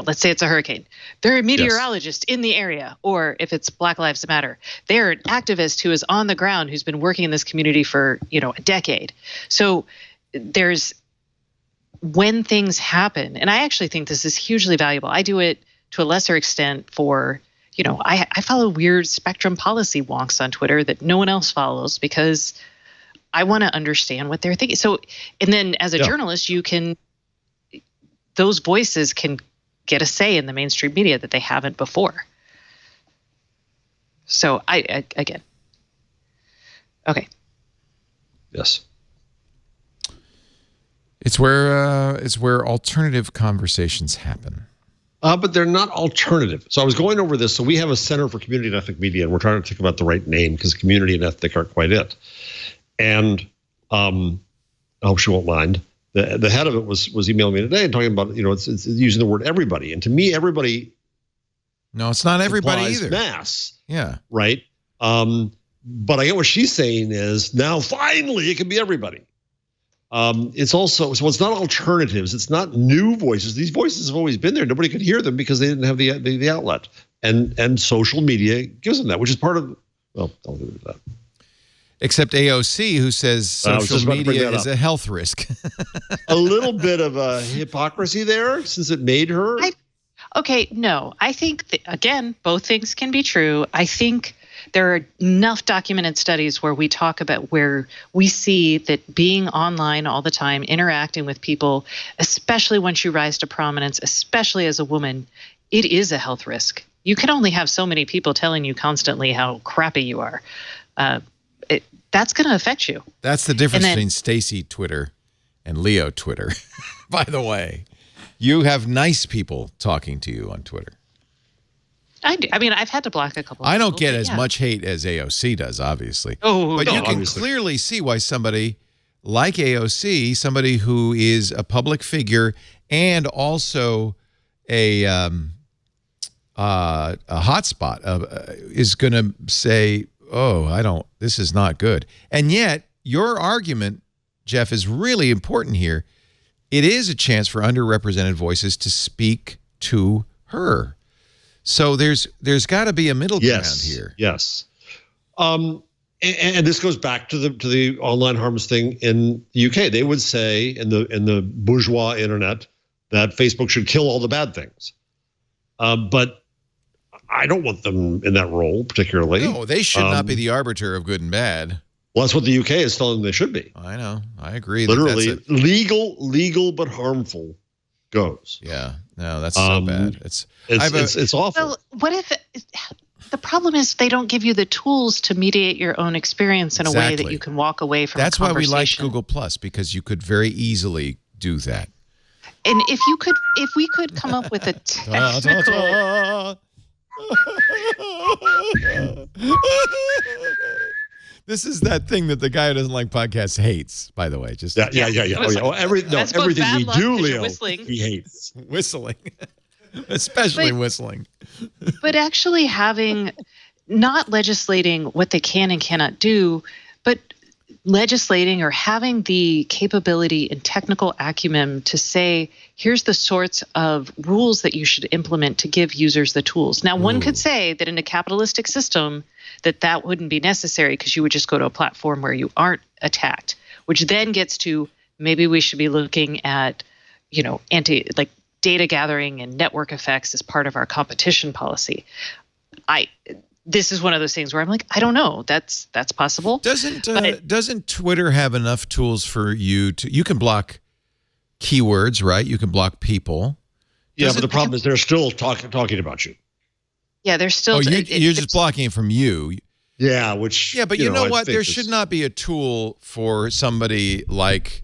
let's say it's a hurricane. They're a meteorologist in the area. Or if it's Black Lives Matter, they're an activist who is on the ground, who's been working in this community for, a decade. So when things happen, and I actually think this is hugely valuable. I do it to a lesser extent for, I follow weird spectrum policy wonks on Twitter that no one else follows because I want to understand what they're thinking. So, and then as a journalist, those voices can get a say in the mainstream media that they haven't before. So again. Okay. Yes. It's where alternative conversations happen. But they're not alternative. So I was going over this. So we have a Center for Community and Ethnic Media, and we're trying to think about the right name because community and ethnic aren't quite it. And I hope she won't mind. The head of it was emailing me today and talking about, it's using the word everybody. And to me, everybody. No, it's not everybody either. Mass. Yeah. Right. But I get what she's saying is now finally it can be everybody. It's also, so it's not alternatives. It's not new voices. These voices have always been there. Nobody could hear them because they didn't have the outlet. And social media gives them that, which is part of, well, I'll leave it at that. Except AOC, who says social media is a health risk. A little bit of a hypocrisy there, since it made her. Okay, no. I think, again, both things can be true. I think there are enough documented studies where we talk about where we see that being online all the time, interacting with people, especially once you rise to prominence, especially as a woman, it is a health risk. You can only have so many people telling you constantly how crappy you are. That's going to affect you. That's the difference between Stacy Twitter and Leo Twitter. By the way, you have nice people talking to you on Twitter. I do. I mean, I've had to block a couple. I don't get as much hate as AOC does, obviously. Oh, but no, you can clearly see why somebody like AOC, somebody who is a public figure and also a hotspot, is going to say, "Oh, this is not good." And yet, your argument, Jeff, is really important here. It is a chance for underrepresented voices to speak to her. So there's got to be a middle ground here. Yes. And this goes back to the online harms thing in the UK. They would say in the bourgeois internet that Facebook should kill all the bad things. But I don't want them in that role particularly. No, they should not be the arbiter of good and bad. Well, that's what the UK is telling them they should be. I know. I agree. Literally, legal but harmful goes. Yeah. No, that's so bad. It's awful. Well, what if the problem is they don't give you the tools to mediate your own experience in a way that you can walk away from? That's why we like Google Plus, because you could very easily do that. And if we could come up with a technical. This is that thing that the guy who doesn't like podcasts hates, by the way. Just yeah. Oh, yeah. Everything we do, Leo, he hates. Whistling. Especially whistling. But actually not legislating what they can and cannot do, but legislating or having the capability and technical acumen to say, here's the sorts of rules that you should implement to give users the tools. Now, one could say that in a capitalistic system, that wouldn't be necessary because you would just go to a platform where you aren't attacked, which then gets to maybe we should be looking at, data gathering and network effects as part of our competition policy. This is one of those things where I'm like, I don't know. That's possible. Doesn't Twitter have enough tools for you you can block keywords, right? You can block people. Yeah, but the problem is they're still talking about you. Yeah, they're still. You're just blocking it from you. Yeah, which. Yeah, but you know what? There should not be a tool for somebody like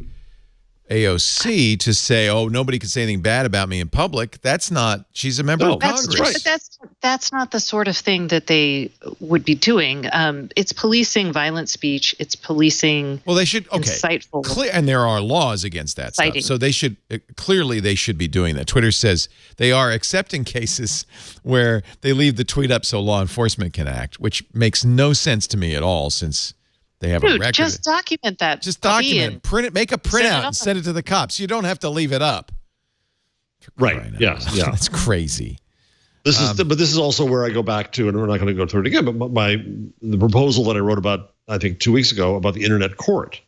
AOC to say, "Oh, nobody can say anything bad about me in public." That's not. She's a member of Congress. Right. But that's not the sort of thing that they would be doing. It's policing violent speech. It's policing. Well, they should. Okay. Insightful. And there are laws against that stuff. So they should they should be doing that. Twitter says they are, except in cases where they leave the tweet up so law enforcement can act, which makes no sense to me at all, since they have a record. Just document that. Just document, print it, make a printout and send it to the cops. You don't have to leave it up. Right. Yeah. That's crazy. This is also where I go back to, and we're not going to go through it again, but the proposal that I wrote about, I think 2 weeks ago, about the internet court.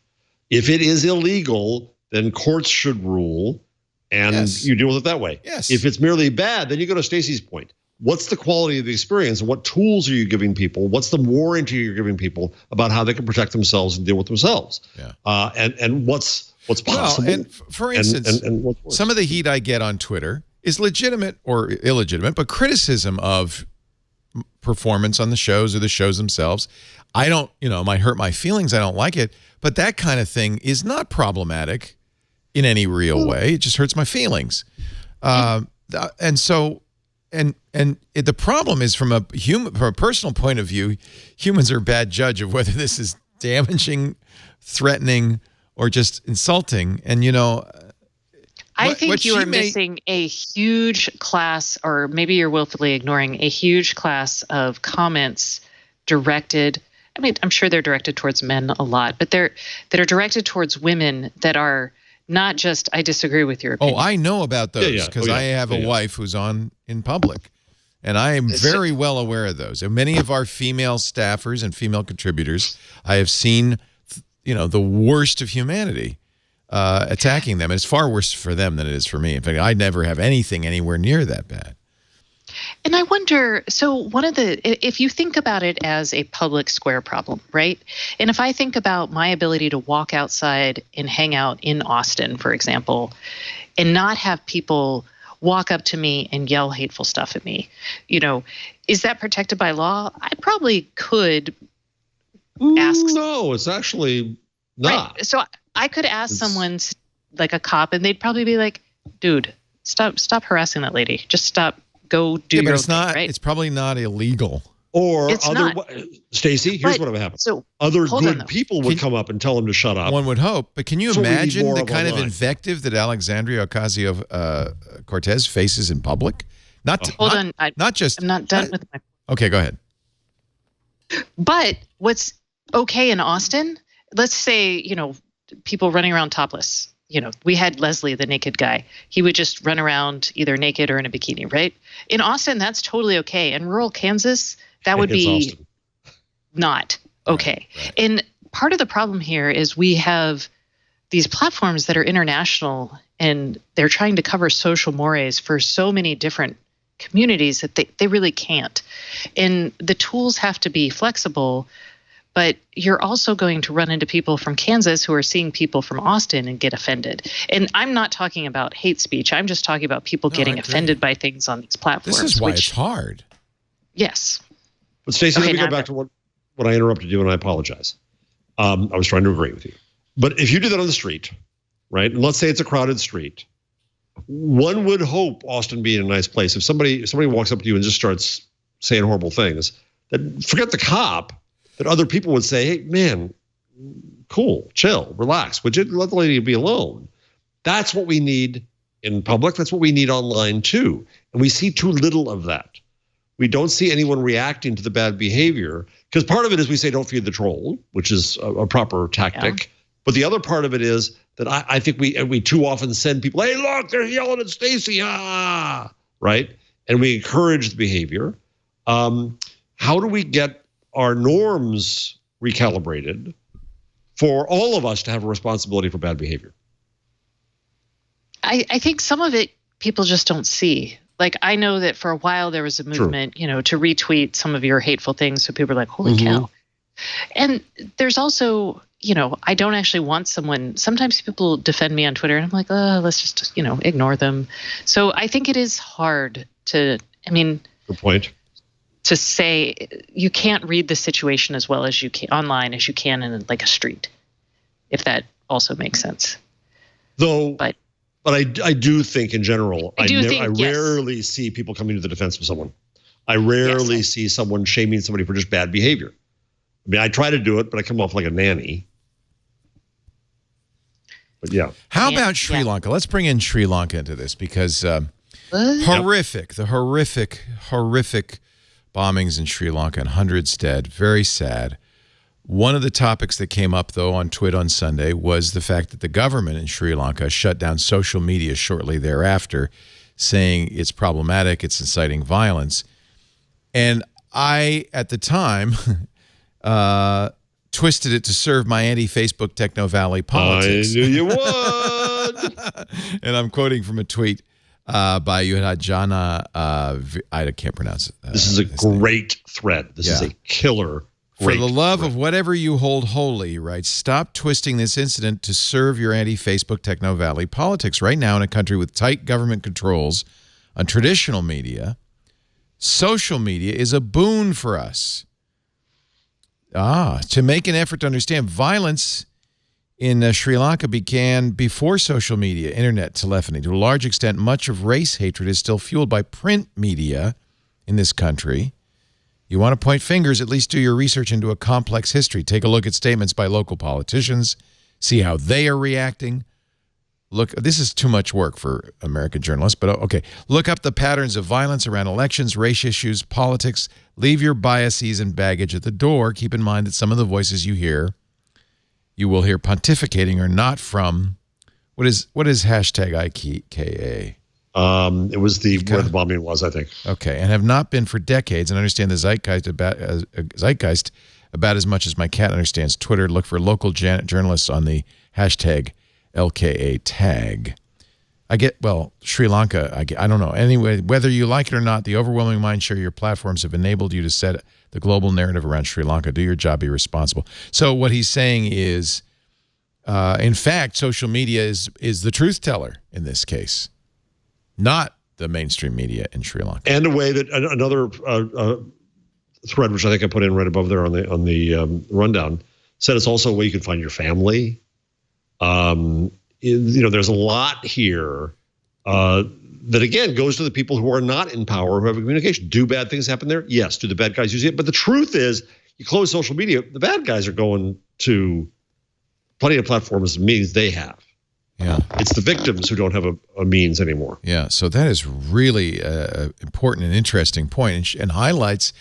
If it is illegal, then courts should rule, and you deal with it that way. Yes. If it's merely bad, then you go to Stacey's point. What's the quality of the experience, and what tools are you giving people? What's the warranty you're giving people about how they can protect themselves and deal with themselves? Yeah. And what's possible? Well, and for instance, and some of the heat I get on Twitter is legitimate or illegitimate, but criticism of performance on the shows or the shows themselves. I don't, it might hurt my feelings. I don't like it, but that kind of thing is not problematic in any real way. It just hurts my feelings. And the problem is from a personal point of view, humans are a bad judge of whether this is damaging, threatening, or just insulting. And I think you are missing a huge class, or maybe you're willfully ignoring a huge class of comments directed I mean, I'm sure they're directed towards men a lot, but that are directed towards women that are not just, I disagree with your opinion. Oh, I know about those because I have a wife who's on in public, and I am very well aware of those. And many of our female staffers and female contributors, I have seen, the worst of humanity attacking them. And it's far worse for them than it is for me. In fact, I never have anything anywhere near that bad. And I wonder, so if you think about it as a public square problem, right? And if I think about my ability to walk outside and hang out in Austin, for example, and not have people walk up to me and yell hateful stuff at me, is that protected by law? I probably could ask. No, it's actually not. Right. So I could ask someone, like a cop, and they'd probably be like, dude, stop harassing that lady. Just stop. Go do your it's thing, not. right? It's probably not illegal. Or Stacey, here's what would happen. So other good people would come up and tell him to shut up. One would hope. But can you imagine the kind of invective that Alexandria Ocasio-Cortez faces in public? I'm not done with my. Okay, go ahead. But what's okay in Austin? Let's say people running around topless. We had Leslie, the naked guy. He would just run around either naked or in a bikini, right? In Austin, that's totally okay. In rural Kansas, that would be not okay. Right. And part of the problem here is we have these platforms that are international, and they're trying to cover social mores for so many different communities that they really can't. And the tools have to be flexible, but you're also going to run into people from Kansas who are seeing people from Austin and get offended. And I'm not talking about hate speech. I'm just talking about people getting offended by things on these platforms. This is why it's hard. Yes. But Stacey, let me go back to what I interrupted you, and I apologize. I was trying to agree with you. But if you do that on the street, right, and let's say it's a crowded street, one would hope Austin being a nice place. If somebody walks up to you and just starts saying horrible things, then forget the cop. That other people would say, hey, man, cool, chill, relax. Would you let the lady be alone? That's what we need in public. That's what we need online, too. And we see too little of that. We don't see anyone reacting to the bad behavior. Because part of it is we say, don't feed the troll, which is a proper tactic. Yeah. But the other part of it is that I think we too often send people, hey, look, they're yelling at Stacey, right? And we encourage the behavior. How do we get our norms recalibrated for all of us to have a responsibility for bad behavior? I think some of it people just don't see. Like, I know that for a while there was a movement, to retweet some of your hateful things. So people are like, holy cow. And there's also, I don't actually want someone. Sometimes people defend me on Twitter and I'm like, let's just, ignore them. So I think it is hard good point. To say you can't read the situation as well as you can online as you can in like a street, if that also makes sense. But I do think in general, I rarely see people coming to the defense of someone. I rarely see someone shaming somebody for just bad behavior. I mean, I try to do it, but I come off like a nanny. But yeah. How about Sri Lanka? Let's bring in Sri Lanka into this because horrific bombings in Sri Lanka and hundreds dead. Very sad. One of the topics that came up, though, on Twitter on Sunday was the fact that the government in Sri Lanka shut down social media shortly thereafter, saying it's problematic, it's inciting violence. And I, at the time, twisted it to serve my anti-Facebook Techno Valley politics. I knew you would. And I'm quoting from a tweet by Yuhajana, I can't pronounce it. This is a great thread. This is a killer. For the love of whatever you hold holy, right? Stop twisting this incident to serve your anti-Facebook Techno Valley politics. Right now, in a country with tight government controls on traditional media, social media is a boon for us. To make an effort to understand violence in Sri Lanka began before social media, internet, telephony. To a large extent, much of race hatred is still fueled by print media in this country. You want to point fingers, at least do your research into a complex history. Take a look at statements by local politicians, see how they are reacting. Look, this is too much work for American journalists, but okay. Look up the patterns of violence around elections, race issues, politics. Leave your biases and baggage at the door. Keep in mind that some of the voices you will hear pontificating are not from, what is hashtag IKA? It was where the bombing was, I think. Okay, and have not been for decades, and understand the zeitgeist about as much as my cat understands Twitter. Look for local journalists on the hashtag LKA tag. Sri Lanka, I don't know. Anyway, whether you like it or not, the overwhelming mindshare your platforms have enabled you to set the global narrative around Sri Lanka. Do your job, be responsible. So what he's saying is, in fact, social media is the truth teller in this case, not the mainstream media in Sri Lanka. And a way that another thread, which I think I put in right above there on the rundown, said it's also a way you can find your family. There's a lot here that, again, goes to the people who are not in power, who have communication. Do bad things happen there? Yes. Do the bad guys use it? But the truth is, you close social media, the bad guys are going to plenty of platforms and means they have. Yeah, it's the victims who don't have a means anymore. Yeah, so that is really important and interesting point, and highlights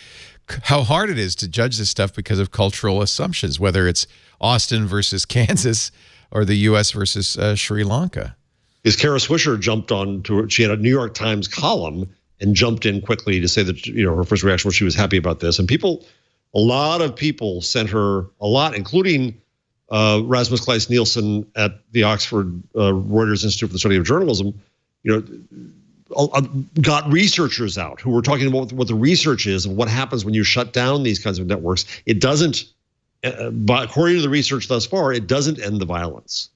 how hard it is to judge this stuff because of cultural assumptions, whether it's Austin versus Kansas or the U.S. versus Sri Lanka. Is Kara Swisher jumped on to? She had a New York Times column and jumped in quickly to say that her first reaction was she was happy about this, and a lot of people sent her a lot, including Rasmus Kleist-Nielsen at the Oxford Reuters Institute for the Study of Journalism, got researchers out who were talking about what the research is and what happens when you shut down these kinds of networks. It doesn't, but according to the research thus far, it doesn't end the violence.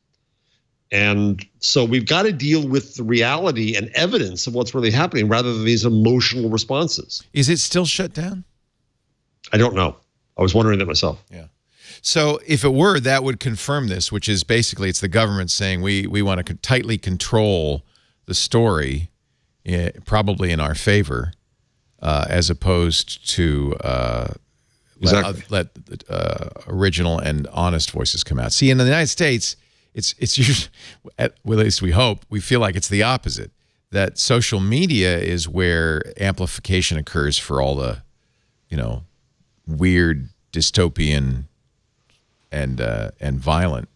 And so we've got to deal with the reality and evidence of what's really happening rather than these emotional responses. Is it still shut down? I don't know. I was wondering that myself. Yeah. So if it were, that would confirm this, which is basically it's the government saying we want to tightly control the story, probably in our favor, as opposed to let original and honest voices come out. See, in the United States, it's usually, well, at least we hope, we feel like it's the opposite, that social media is where amplification occurs for all the, weird dystopian and violent.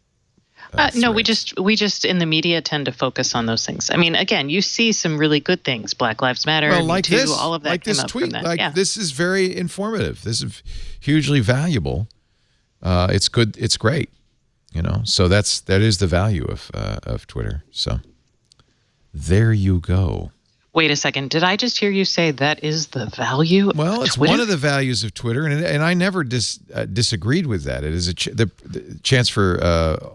No, we just in the media tend to focus on those things. I mean, again, you see some really good things, Black Lives Matter, well, like Me Too, this, all of that like came this up tweet, from that. This is very informative. This is hugely valuable. It's good. It's great. So that is the value of Twitter. So there you go. Wait a second. Did I just hear you say that is the value? Well, it's Twitter? one of the values of Twitter, and I never disagreed with that. It is the chance for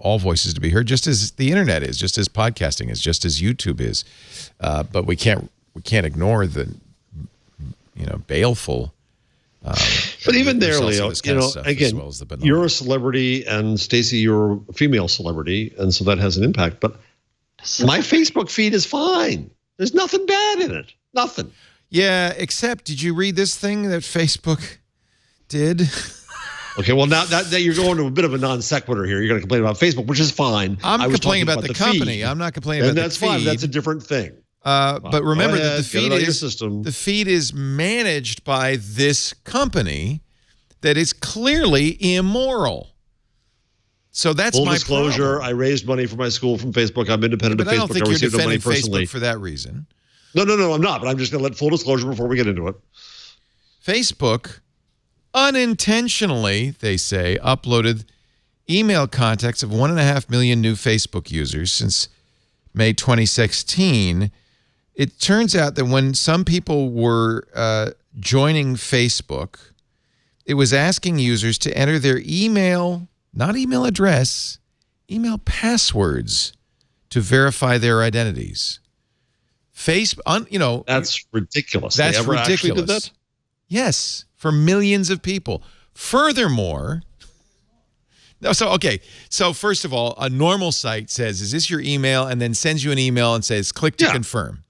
all voices to be heard, just as the internet is, just as podcasting is, just as YouTube is. But we can't ignore the baleful. But even there, Leo, again, you're a celebrity, and Stacey, you're a female celebrity, and so that has an impact. But my Facebook feed is fine. There's nothing bad in it. Nothing. Yeah, except, did you read this thing that Facebook did? Okay, well, now that you're going to a bit of a non sequitur here. You're going to complain about Facebook, which is fine. I'm complaining about the company. I'm not complaining about the feed. And that's fine. That's a different thing. But remember that the feed is managed by this company that is clearly immoral. So that's full my disclosure. problem. I raised money for my school from Facebook. I'm independent of Facebook. I don't think you're defending personally. Facebook for that reason. No, I'm not. But I'm just going to let full disclosure before we get into it. Facebook unintentionally, they say, uploaded email contacts of 1.5 million new Facebook users since May 2016. It turns out that when some people were joining Facebook, it was asking users to enter their email, not email address, email passwords to verify their identities. That's ridiculous. That's they ever ridiculous. Actually did that? Yes, for millions of people. Furthermore, so first of all, a normal site says, "Is this your email?" and then sends you an email and says, "Click to confirm."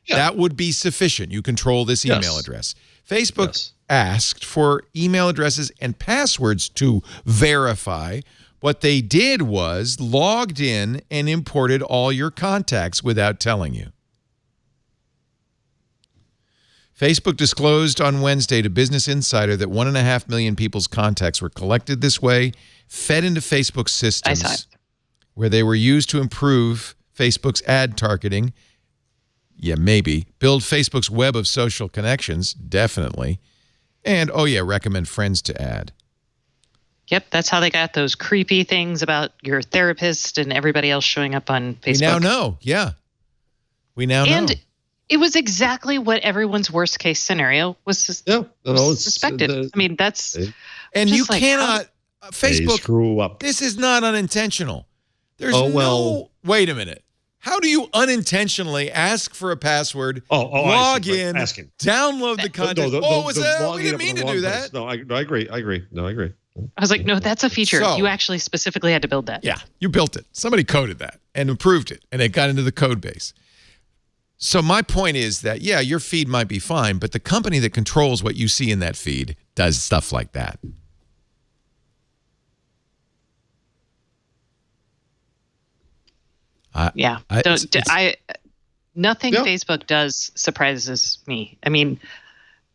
Yeah. That would be sufficient. You control this email address. Facebook asked for email addresses and passwords to verify. What they did was logged in and imported all your contacts without telling you. Facebook disclosed on Wednesday to Business Insider that 1.5 million people's contacts were collected this way, fed into Facebook's systems, where they were used to improve Facebook's ad targeting. Yeah, maybe. Build Facebook's web of social connections, definitely. And, oh yeah, recommend friends to add. Yep, that's how they got those creepy things about your therapist and everybody else showing up on Facebook. We now know, yeah. We now know. And it was exactly what everyone's worst case scenario was suspected. I mean, that's... And you cannot... Facebook, screw up. This is not unintentional. There's no... Wait a minute. How do you unintentionally ask for a password, log in, download the content? We didn't mean to do that. No, I agree. No, I agree. I was like, no, that's a feature. You actually specifically had to build that. Yeah, you built it. Somebody coded that and improved it, and it got into the code base. So my point is that, yeah, your feed might be fine, but the company that controls what you see in that feed does stuff like that. Nothing Facebook does surprises me. I mean,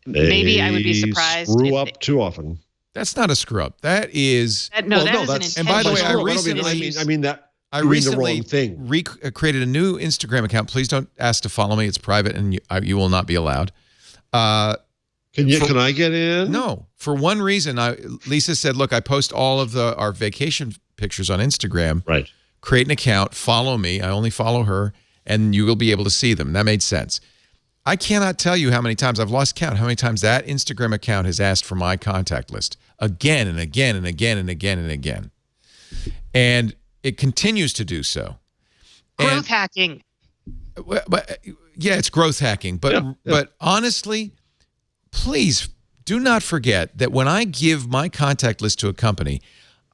maybe I would be surprised. Screw up too often. That's not a screw up. That is that is an intentional. And by the way, I recently created a new Instagram account. Please don't ask to follow me. It's private, and you will not be allowed. Can I get in? No. For one reason, Lisa said, "Look, I post all of our vacation pictures on Instagram. Right. Create an account. Follow me. I only follow her, and you will be able to see them." That made sense. I cannot tell you how many times, I've lost count, how many times that Instagram account has asked for my contact list again and again and again and again and again. And it continues to do so. Growth hacking. But yeah, it's growth hacking. But honestly, please do not forget that when I give my contact list to a company,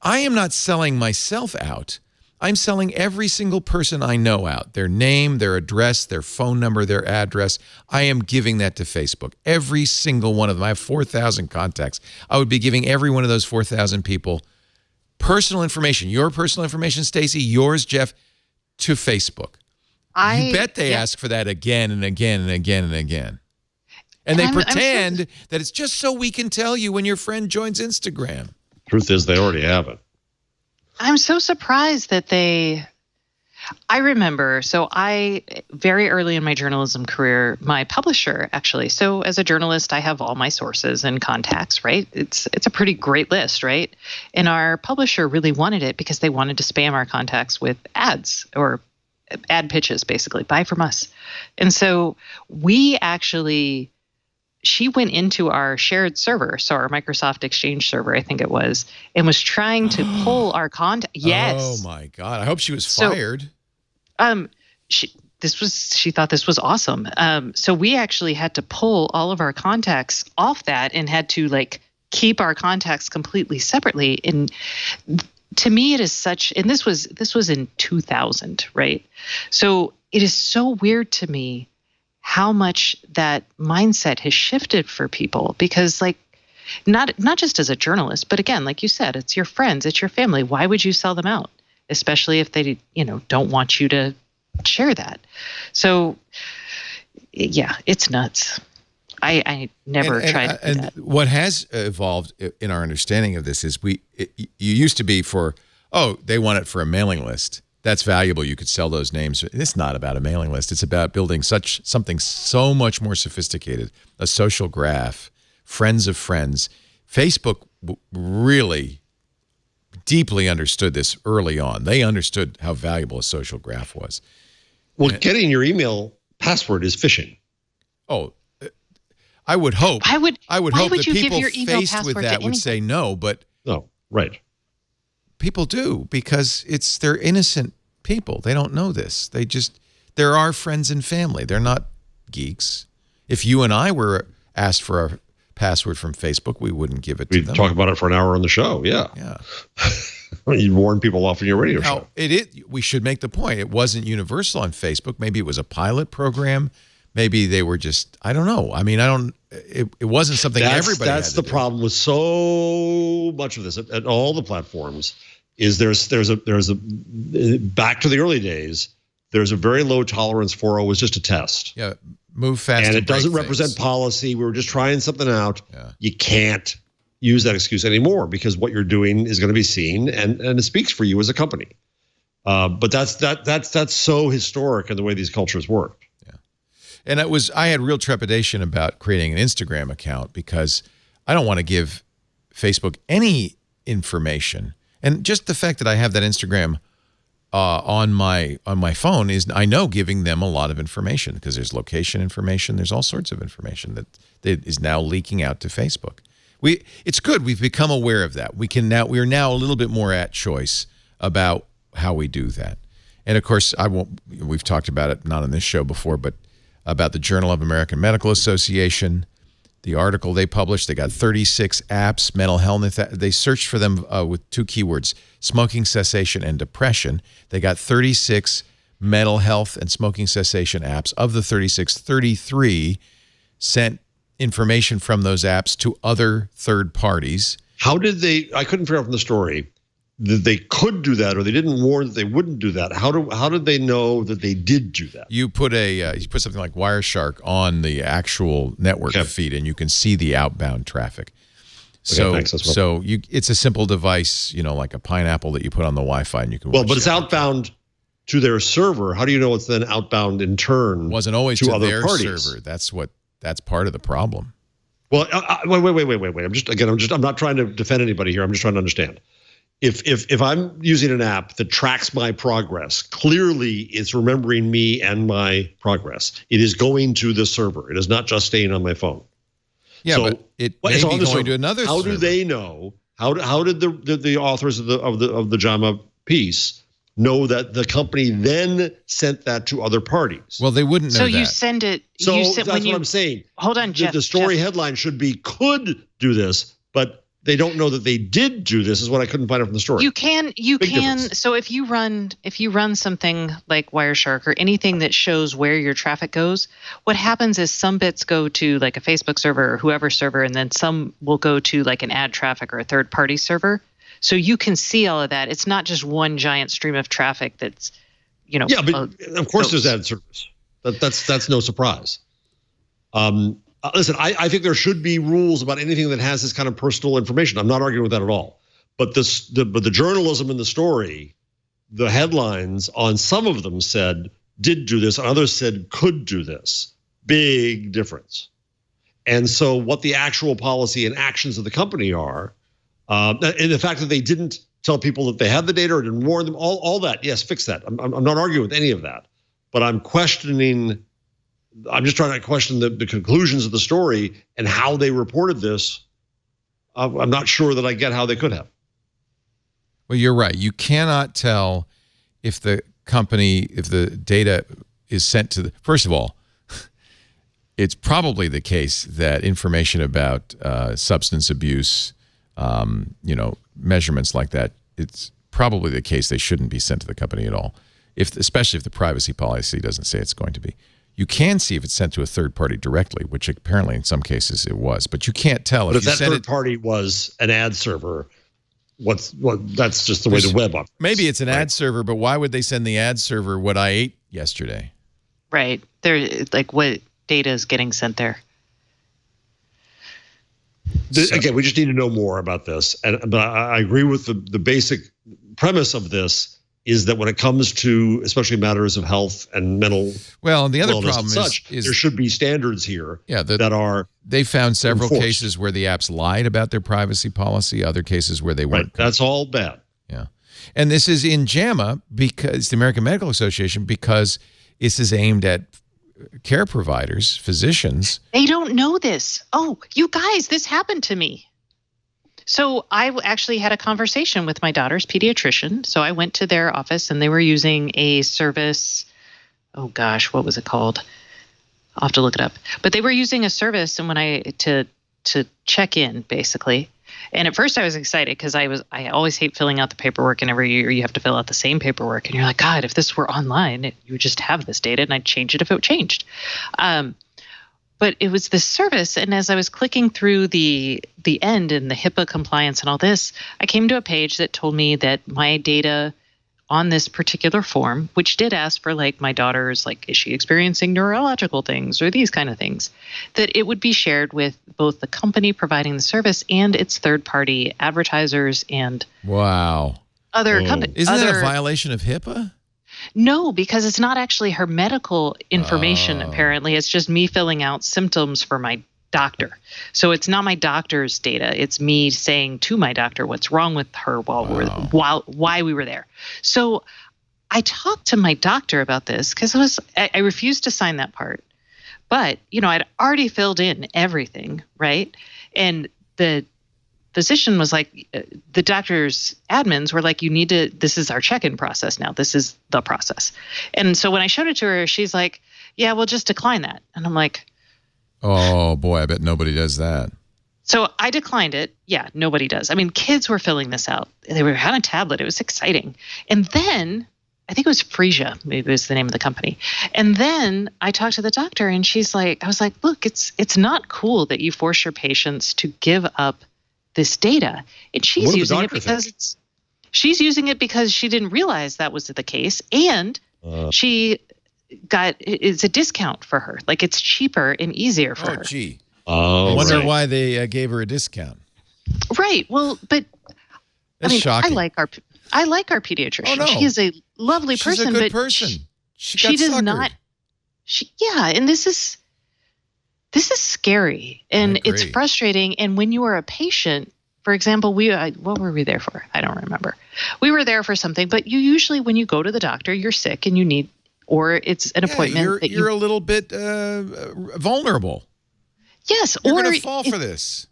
I am not selling myself out. I'm selling every single person I know out. Their name, their address, their phone number, their address. I am giving that to Facebook. Every single one of them. I have 4,000 contacts. I would be giving every one of those 4,000 people personal information. Your personal information, Stacy, yours, Jeff, to Facebook. You bet they ask for that again and again and again and again. And they pretend that it's just so we can tell you when your friend joins Instagram. Truth is, they already have it. I'm so surprised that I remember, so very early in my journalism career, my publisher actually, so as a journalist, I have all my sources and contacts, right? It's a pretty great list, right? And our publisher really wanted it because they wanted to spam our contacts with ads or ad pitches, basically, buy from us. And so she went into our shared server, so our Microsoft Exchange server, I think it was, and was trying to pull our contact. Yes. Oh my God! I hope she was fired. She thought this was awesome. So we actually had to pull all of our contacts off that and had to keep our contacts completely separately. And to me, it is such. And this was in 2000, right? So it is so weird to me how much that mindset has shifted for people, because not just as a journalist, but again, like you said, it's your friends, it's your family. Why would you sell them out? Especially if they, don't want you to share that. So yeah, it's nuts. I never tried to do that. What has evolved in our understanding of this is you used to be they want it for a mailing list. That's valuable. You could sell those names. It's not about a mailing list. It's about building something so much more sophisticated, a social graph, friends of friends. Facebook really deeply understood this early on. They understood how valuable a social graph was. Well, getting your email password is phishing. Oh, I would hope. I would hope that people faced with that would say no, but no, right. People do, because they're innocent people. They don't know this. They're our friends and family. They're not geeks. If you and I were asked for a password from Facebook, we wouldn't give it to them. We'd talk about it for an hour on the show. Yeah. Yeah. You'd warn people off in your radio show. We should make the point. It wasn't universal on Facebook. Maybe it was a pilot program. Maybe they were just, I don't know. I mean, it wasn't something everybody had to do. That's the problem with so much of this at all the platforms, is there's a back to the early days, There's a very low tolerance for, it was just a test. Yeah, move fast. And it doesn't break represent things. policy. We were just trying something out. Yeah. You can't use that excuse anymore because what you're doing is going to be seen, and it speaks for you as a company. But that's so historic in the way these cultures work. Yeah, and I had real trepidation about creating an Instagram account because I don't want to give Facebook any information, and just the fact that I have that Instagram on my phone is, I know, giving them a lot of information because there's location information, there's all sorts of information that is now leaking out to Facebook. It's good. We've become aware of that. We are now a little bit more at choice about how we do that. And of course, we've talked about it, not on this show before, but about the Journal of American Medical Association, the article they published. They got 36 apps, mental health. They searched for them with 2 keywords, smoking cessation and depression. They got 36 mental health and smoking cessation apps. Of the 36, 33 sent information from those apps to other third parties. How did they, I couldn't figure out from the story, that they could do that, or they didn't warn that they wouldn't do that. How did they know that they did do that? You put something like Wireshark on the actual network feed, and you can see the outbound traffic. So it's a simple device, like a pineapple that you put on the Wi-Fi, and you can. Well, but it's outbound to their server. How do you know it's then outbound in turn? It wasn't always to other their parties? server. That's part of the problem. Well, wait. I'm not trying to defend anybody here. I'm just trying to understand. If I'm using an app that tracks my progress, clearly it's remembering me and my progress. It is going to the server. It is not just staying on my phone. Yeah, but it may be going to another server. How do they know? How did the authors of the JAMA piece know that the company then sent that to other parties? Well, they wouldn't know that. So you send it. So that's what I'm saying. Hold on, Jeff. The story headline should be "could do this," but they don't know that they did do this. Is what I couldn't find out from the story. You can. Difference. So if you run something like Wireshark or anything that shows where your traffic goes, what happens is some bits go to like a Facebook server or whoever server, and then some will go to like an ad traffic or a third party server. So you can see all of that. It's not just one giant stream of traffic that's, Yeah, but of course there's ad service. That's no surprise. Listen, I think there should be rules about anything that has this kind of personal information. I'm not arguing with that at all. But the journalism in the story, the headlines on some of them said did do this, and others said could do this. Big difference. And so what the actual policy and actions of the company are, and the fact that they didn't tell people that they had the data or didn't warn them, all that, yes, fix that. I'm not arguing with any of that. But I'm just trying to question the conclusions of the story and how they reported this. I'm not sure that I get how they could have. Well, you're right. You cannot tell if the data is sent to first of all, it's probably the case that information about substance abuse, measurements like that, it's probably the case they shouldn't be sent to the company at all, especially if the privacy policy doesn't say it's going to be. You can see if it's sent to a third party directly, which apparently in some cases it was, but you can't tell if that third party was an ad server. That's just the way the web operates. Maybe it's an ad server, but why would they send the ad server what I ate yesterday? Right. They're like, what data is getting sent there? Again, we just need to know more about this. But I agree with the basic premise of this is that when it comes to especially matters of health and mental and the other wellness problem and such, is there should be standards here that are they found several enforced. Cases where the apps lied about their privacy policy, other cases where they weren't. Right. That's all bad. Yeah. And this is in JAMA because the American Medical Association, because this is aimed at care providers, physicians. They don't know this. Oh, you guys, this happened to me. So I actually had a conversation with my daughter's pediatrician. So I went to their office and they were using a service. Oh gosh, what was it called? I'll have to look it up. But they were using a service, and when to check in basically. And at first I was excited because I always hate filling out the paperwork, and every year you have to fill out the same paperwork, and you're like, God, if this were online, you would just have this data, and I'd change it if it changed. But it was this service, and as I was clicking through the end and the HIPAA compliance and all this, I came to a page that told me that my data on this particular form, which did ask for like my daughter's, like, is she experiencing neurological things or these kind of things, that it would be shared with both the company providing the service and its third-party advertisers and other companies. Isn't that a violation of HIPAA? No, because it's not actually her medical information, apparently. It's just me filling out symptoms for my doctor. So it's not my doctor's data. It's me saying to my doctor what's wrong with her why we were there. So I talked to my doctor about this because I refused to sign that part. But, I'd already filled in everything, right? And the physician was like, the doctor's admins were like, this is our check-in process now. This is the process. And so when I showed it to her, she's like, yeah, we'll just decline that. And I'm like, oh boy, I bet nobody does that. So I declined it. Yeah, nobody does. I mean, kids were filling this out. They were on a tablet. It was exciting. And then I think it was Frisia, maybe was the name of the company. And then I talked to the doctor and I was like, look, it's not cool that you force your patients to give up this data. And she's using it because she didn't realize that was the case. And it's a discount for her. Like, it's cheaper and easier for her. Gee. I wonder why they gave her a discount. Right. Well, but That's shocking. I like our pediatrician. Oh, no. She is a lovely person. She's a good but person. She does suckered. not. And this is scary and it's frustrating. And when you are a patient, for example, what were we there for? I don't remember. We were there for something, but you usually, when you go to the doctor, you're sick and you need, or it's an appointment that you're a little bit vulnerable. Yes. You're going to fall for this.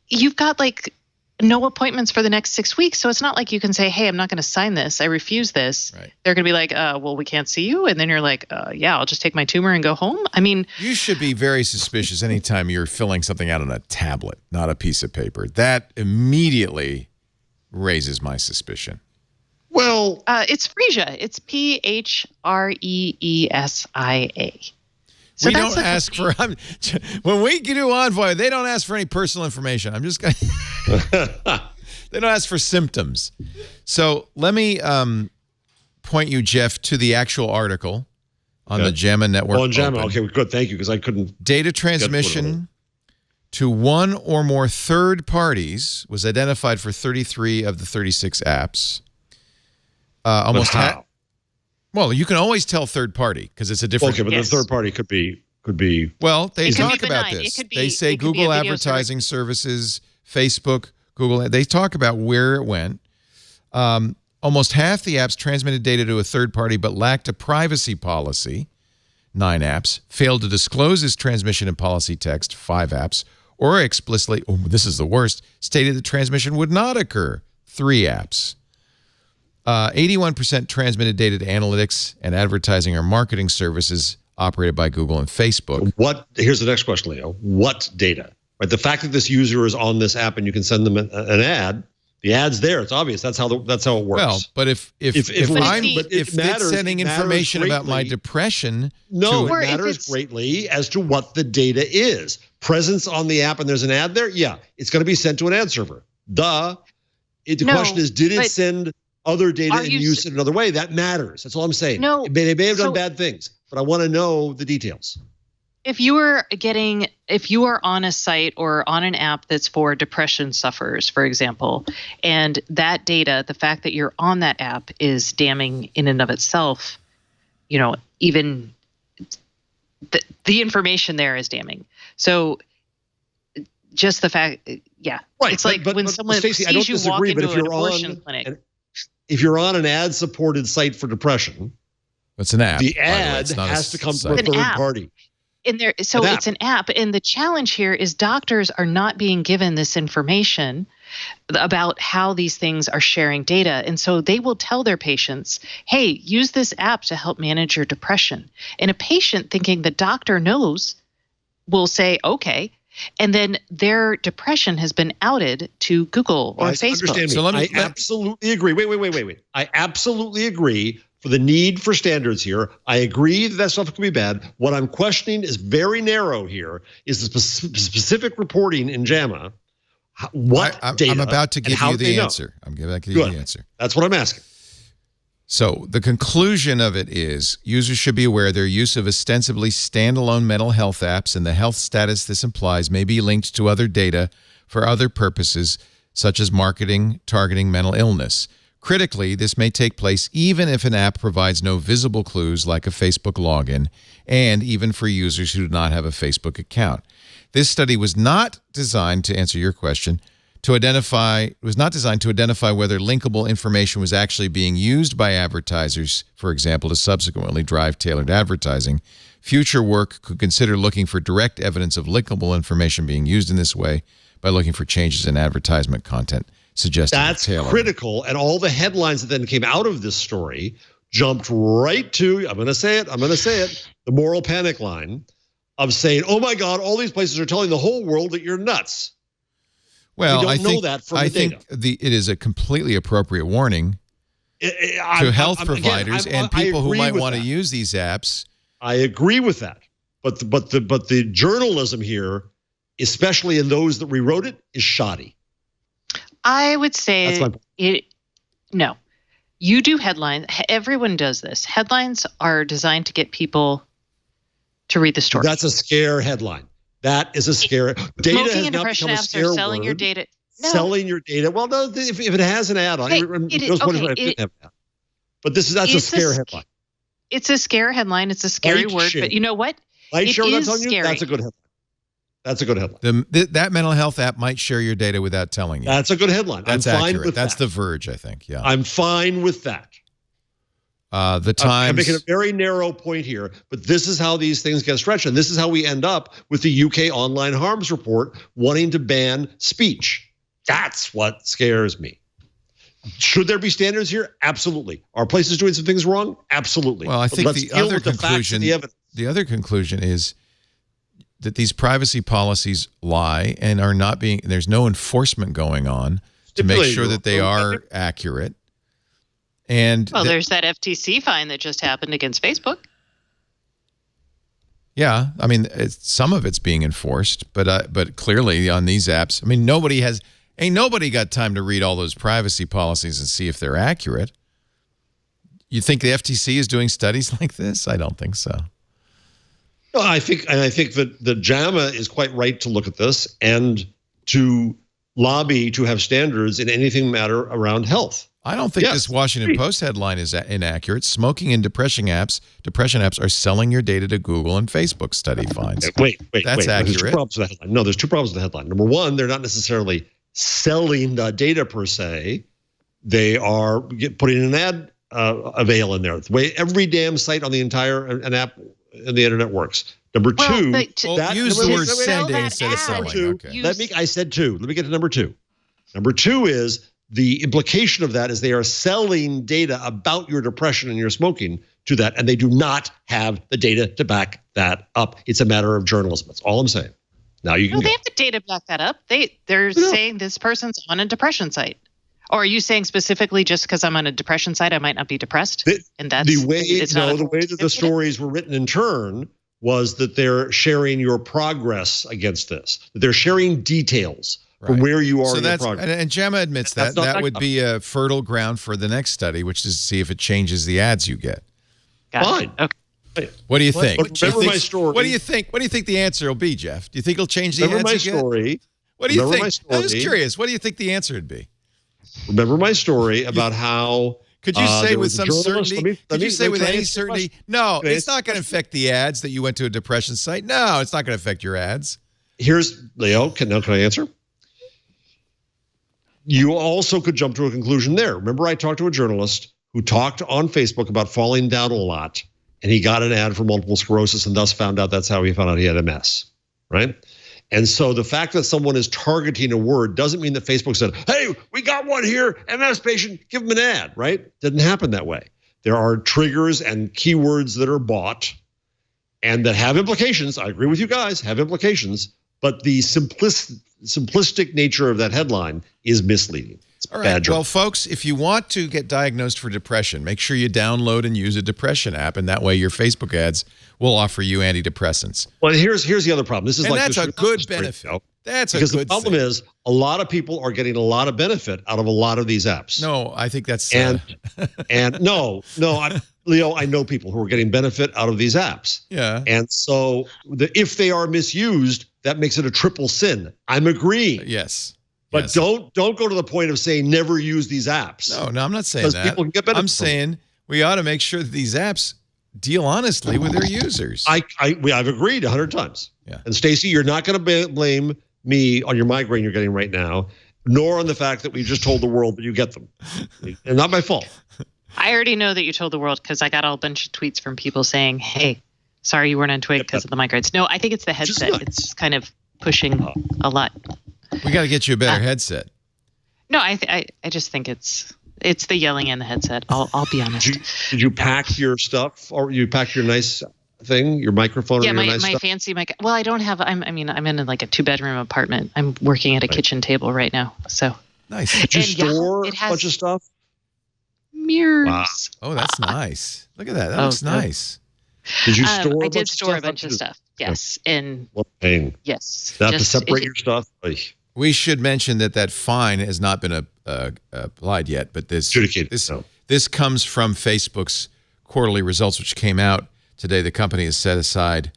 You've got like no appointments for the next 6 weeks. So it's not like you can say, hey, I'm not going to sign this. I refuse this. Right. They're going to be like, well, we can't see you. And then you're like, yeah, I'll just take my tumor and go home. I mean, you should be very suspicious anytime you're filling something out on a tablet, not a piece of paper. That immediately raises my suspicion. Well, it's Frisia. It's PHREESIA. So we don't ask for, when we do Envoy, they don't ask for any personal information. I'm just going to, they don't ask for symptoms. So let me point you, Jeff, to the actual article on the JAMA network. Oh, on JAMA. Okay, good. Thank you, because I couldn't. Data transmission to one or more third parties was identified for 33 of the 36 apps. Almost half. Well, you can always tell third party because it's a different. Okay, but the third party could be. Well, they talk about this. They say Google advertising services, Facebook, Google. They talk about where it went. Almost half the apps transmitted data to a third party but lacked a privacy policy. 9 apps failed to disclose this transmission in policy text. 5 apps, or explicitly, this is the worst, stated the transmission would not occur. 3 apps. 81% transmitted data to analytics and advertising or marketing services operated by Google and Facebook. Here's the next question, Leo. What data? Right, the fact that this user is on this app and you can send them an ad, the ad's there. It's obvious. That's how it works. Well, but if it's sending information about my depression, it matters greatly as to what the data is. Presence on the app and there's an ad there. Yeah, it's going to be sent to an ad server. The question is, did it send other data and use it another way? That matters. That's all I'm saying. No, they may have done bad things, but I want to know the details. If you are on a site or on an app that's for depression sufferers, for example, and that data, the fact that you're on that app is damning in and of itself, even the information there is damning. So just the fact, right. It's like when someone Stacey, sees you walk into an abortion clinic. If you're on an ad-supported site for depression, it's an app. The ad has to come from a third party. It's an app, and the challenge here is doctors are not being given this information about how these things are sharing data, and so they will tell their patients, "Hey, use this app to help manage your depression." And a patient thinking the doctor knows will say, "Okay." And then their depression has been outed to Google or Facebook. Understand me. I absolutely agree. Wait. I absolutely agree for the need for standards here. I agree that stuff can be bad. What I'm questioning is very narrow here, is the specific reporting in JAMA. What data? I'm about to give you the answer. I'm about to give you the answer. That's what I'm asking. So the conclusion of it is users should be aware their use of ostensibly standalone mental health apps and the health status this implies may be linked to other data for other purposes, such as marketing, targeting mental illness. Critically, this may take place even if an app provides no visible clues like a Facebook login, and even for users who do not have a Facebook account. This study was not designed to answer your question, was not designed to identify whether linkable information was actually being used by advertisers, for example, to subsequently drive tailored advertising. Future work could consider looking for direct evidence of linkable information being used in this way by looking for changes in advertisement content suggested. That's critical, and all the headlines that then came out of this story jumped right to, I'm going to say it, the moral panic line of saying, oh my God, all these places are telling the whole world that you're nuts. Well, I think it is a completely appropriate warning to health providers and people who might want to use these apps. I agree with that, but the journalism here, especially in those that rewrote it, is shoddy. I would say no. You do headlines. Everyone does this. Headlines are designed to get people to read the story. That's a scare headline. That is a scare. Data Smoking has now become a scare word. Selling your data. No. Selling your data. Well, no, if it has an ad on it, but that's a scare headline. It's a scare headline. It's a scary word. But you know what? It is scary. That's a good headline. That's a good headline. That mental health app might share your data without telling you. That's a good headline. That's I'm fine accurate. with That's that. The Verge, I think. Yeah. I'm fine with that. The Times. I'm making a very narrow point here, but this is how these things get stretched, and this is how we end up with the UK Online Harms Report wanting to ban speech. That's what scares me. Should there be standards here? Absolutely. Are places doing some things wrong? Absolutely. Well, I think the other conclusion is that these privacy policies lie and are not being. There's no enforcement going on to make sure that they are accurate. And there's that FTC fine that just happened against Facebook. Yeah, I mean, some of it's being enforced, but clearly on these apps, I mean, ain't nobody got time to read all those privacy policies and see if they're accurate. You think the FTC is doing studies like this? I don't think so. No, I think that the JAMA is quite right to look at this and to lobby to have standards in anything matter around health. I don't think this Washington Post headline is inaccurate. Smoking and depression apps are selling your data to Google and Facebook, study finds. Wait. That's accurate. There's two problems with the headline. No, there's two problems with the headline. Number one, they're not necessarily selling the data per se. They are putting an ad avail in there. The way every damn site on the entire an app in the internet works. Number two, use the word sending instead of selling. Okay. I said two. Let me get to number two. Number two is the implication of that is they are selling data about your depression and your smoking to that, and they do not have the data to back that up. It's a matter of journalism. That's all I'm saying. Now you can. They have the data to back that up. They're saying this person's on a depression site. Or are you saying specifically just because I'm on a depression site, I might not be depressed? The way that the stories were written in turn was that they're sharing your progress against this. That they're sharing details from where you are in your progress. And JAMA admits that would be a fertile ground for the next study, which is to see if it changes the ads you get. Fine. Okay. What do you think? Remember my story. What do you think? What do you think the answer will be, Jeff? Do you think it'll change the ads you get? Remember my story. What do you think? I'm just curious. What do you think the answer would be? Remember my story about how. Could you say with some certainty? Could you say with any certainty? No, it's not going to affect the ads that you went to a depression site. No, it's not going to affect your ads. Here's Leo. Can I answer? You also could jump to a conclusion there. Remember, I talked to a journalist who talked on Facebook about falling down a lot, and he got an ad for multiple sclerosis, and thus found out that's how he found out he had MS, right? And so the fact that someone is targeting a word doesn't mean that Facebook said, hey, we got one here, MS patient, give them an ad, right? Didn't happen that way. There are triggers and keywords that are bought and that have implications. I agree with you guys, have implications, but the simplistic nature of that headline is misleading. It's all right. Bad job. Well, folks, if you want to get diagnosed for depression, make sure you download and use a depression app, and that way your Facebook ads will offer you antidepressants. Well, here's the other problem. This is that's a good benefit. That's because a good the problem thing. is a lot of people are getting a lot of benefit out of a lot of these apps. No, I think that's and no, Leo, I know people who are getting benefit out of these apps. Yeah. And so if they are misused, that makes it a triple sin. I'm agreeing. Yes. But yes. don't go to the point of saying never use these apps. No, I'm not saying that. People can get benefit I'm saying we ought to make sure that these apps deal honestly with their users. I've agreed 100 times. Yeah. And Stacey, you're not going to blame me on your migraine you're getting right now, nor on the fact that we just told the world that you get them. And not my fault. I already know that you told the world because I got a bunch of tweets from people saying, hey, sorry you weren't on Twig because of the migraines. No, I think it's the headset. Nice. It's kind of pushing a lot. We got to get you a better headset. No, I just think it's the yelling in the headset. I'll be honest. Did you pack your stuff, or you packed your nice thing, your microphone? Yeah, or your my nice stuff? fancy mic. Well, I don't have. I'm in like a 2-bedroom apartment. I'm working at a kitchen table right now. So Nice. Did you And, store it a has- bunch of stuff? mirrors. Wow. Oh, that's nice. Look at that. That looks no. nice. Did you store? I a did bunch store a of bunch of stuff. Yes, and What pain? yes. That to just- separate it- your stuff. Oy. We should mention that fine has not been applied yet, but Adjudicated, this no. this comes from Facebook's quarterly results, which came out today. The company has set aside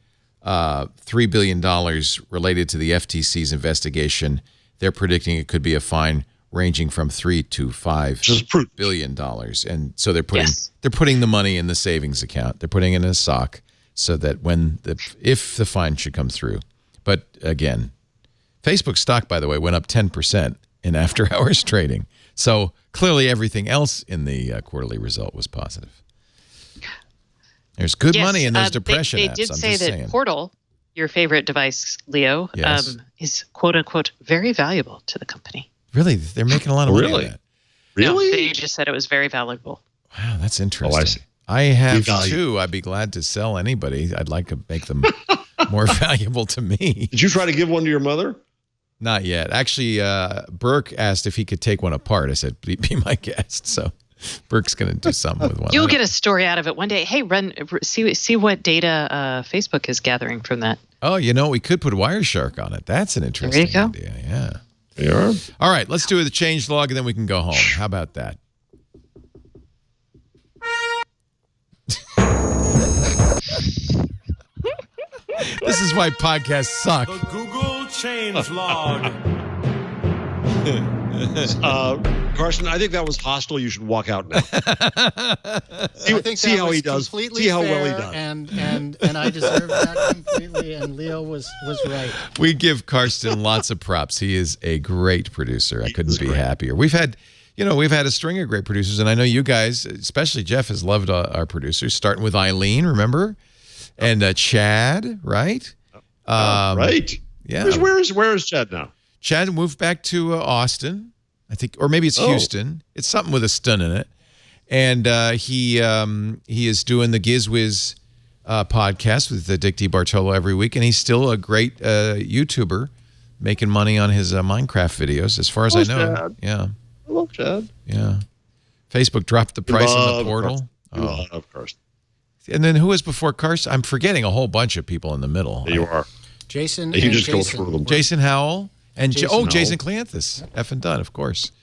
$3 billion related to the FTC's investigation. They're predicting it could be a fine ranging from $3 to $5 billion, and so they're putting the money in the savings account. They're putting it in a sock so that if the fine should come through. But again, Facebook stock, by the way, went up 10% in after-hours trading. So clearly everything else in the quarterly result was positive. There's good money in those depression they apps. did I'm say just that saying. Portal, your favorite device, Leo, Yes. is quote-unquote very valuable to the company. Really? They're making a lot of money on that. Really? No, they just said it was very valuable. Wow, that's interesting. Oh, I see. I have value. two. I'd be glad to sell anybody. I'd like to make them more valuable to me. Did you try to give one to your mother? Not yet. Actually, Burke asked if he could take one apart. I said, be my guest. So Burke's going to do something with one. You'll get a story out of it one day. Hey, see what data Facebook is gathering from that. Oh, we could put Wireshark on it. That's an interesting There you go. idea. Yeah. Yeah. All right, let's do the change log and then we can go home. How about that? This is why podcasts suck. The Google change log. Carson, I think that was hostile. You should walk out now. I think see that how was he does. completely See how fair, well he does. and I deserve that completely. And Leo was right. We give Karsten lots of props. He is a great producer. I couldn't be happier. We've had a string of great producers, and I know you guys, especially Jeff, has loved our producers, starting with Eileen, remember? And Chad, right? Right. Yeah. Where is Chad now? Chad moved back to Austin, I think, or maybe it's Houston. It's something with a stun in it. And he is doing the GizWiz podcast with Dick DiBartolo every week, and he's still a great YouTuber making money on his Minecraft videos, as far as I know. Chad. Yeah. I love Chad. Yeah. Facebook dropped the price on the portal. Of course. And then who was before Carson? I'm forgetting a whole bunch of people in the middle. There you are. Jason. You and just go Jason. through them. Jason Howell and Jason Jason Cleanthus, F and Dunn, of course.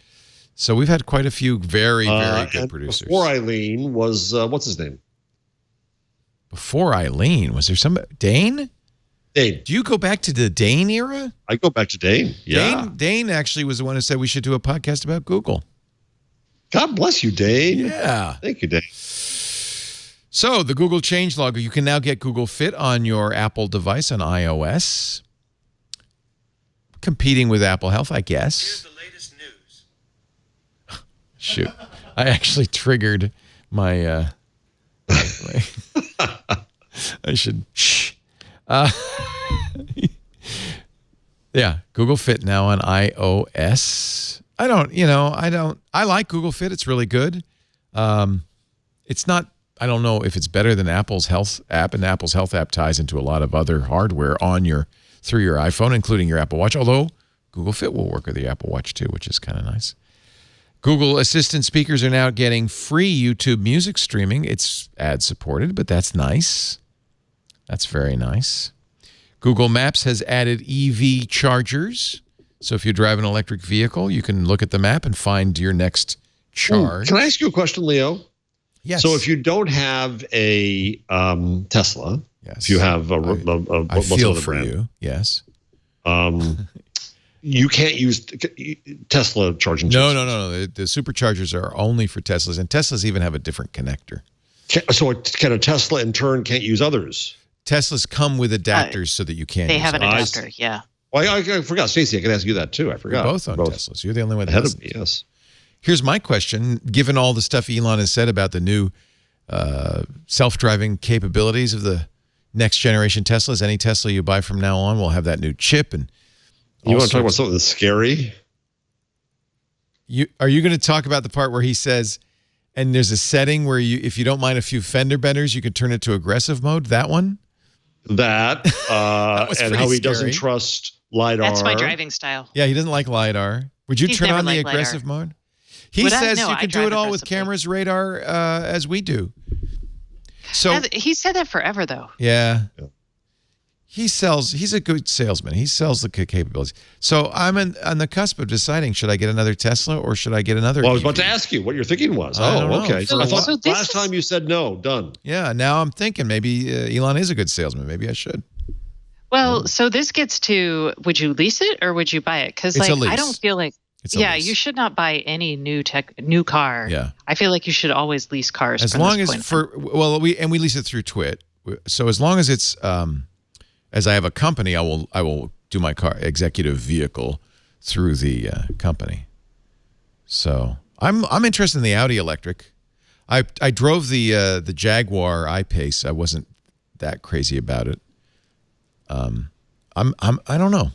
So we've had quite a few very good and producers. Before Eileen was what's his name? Before Eileen, was there some Dane? Dane. Do you go back to the Dane era? I go back to Dane. Yeah. Dane actually was the one who said we should do a podcast about Google. God bless you, Dane. Yeah. Thank you, Dane. So the Google changelog, you can now get Google Fit on your Apple device on iOS. Competing with Apple Health, I guess. Here's the latest news. Shoot. I actually triggered my I should shh. Yeah, Google Fit now on iOS. I like Google Fit. It's really good. It's not, I don't know if it's better than Apple's Health app, and Apple's Health app ties into a lot of other hardware through your iPhone, including your Apple Watch, although Google Fit will work with the Apple Watch too, which is kind of nice. Google Assistant speakers are now getting free YouTube music streaming. It's ad-supported, but that's nice. That's very nice. Google Maps has added EV chargers. So if you drive an electric vehicle, you can look at the map and find your next charge. Can I ask you a question, Leo? Yes. So if you don't have a Tesla, yes. if you have I feel for brand, you. Yes. You can't use Tesla charging. No. The superchargers are only for Teslas, and Teslas even have a different connector. So can a Tesla in turn can't use others? Teslas come with adapters so that you can. They use have an them. adapter, yeah. Well, I forgot, Stacey. I could ask you that too. I forgot. We both own Teslas. You're the only one that ahead doesn't. of me. Yes. Here's my question: given all the stuff Elon has said about the new self-driving capabilities of the next generation Teslas, any Tesla you buy from now on will have that new chip. And you want to talk about something that's scary? Are you going to talk about the part where he says, and there's a setting where if you don't mind a few fender benders, you can turn it to aggressive mode? That one? That, and how he doesn't trust LiDAR. That's my driving style. Yeah, he doesn't like LiDAR. Would you turn on the aggressive mode? He says you can do it all with cameras, radar, as we do. So he said that forever, though. Yeah. He's a good salesman. He sells the capabilities. So I'm on the cusp of deciding, should I get another Tesla or should I get another Well, I was about to ask you what your thinking was. Okay. So I thought last time you said no, done. Yeah, now I'm thinking maybe Elon is a good salesman. Maybe I should. Well, so this gets to, would you lease it or would you buy it? Because I don't feel like, you should not buy any new car. Yeah. I feel like you should always lease cars. As long as we lease it through Twit. So as long as it's as I have a company, I will do my car executive vehicle through the company. So I'm interested in the Audi electric. I drove the Jaguar I-Pace. I wasn't that crazy about it. I don't know.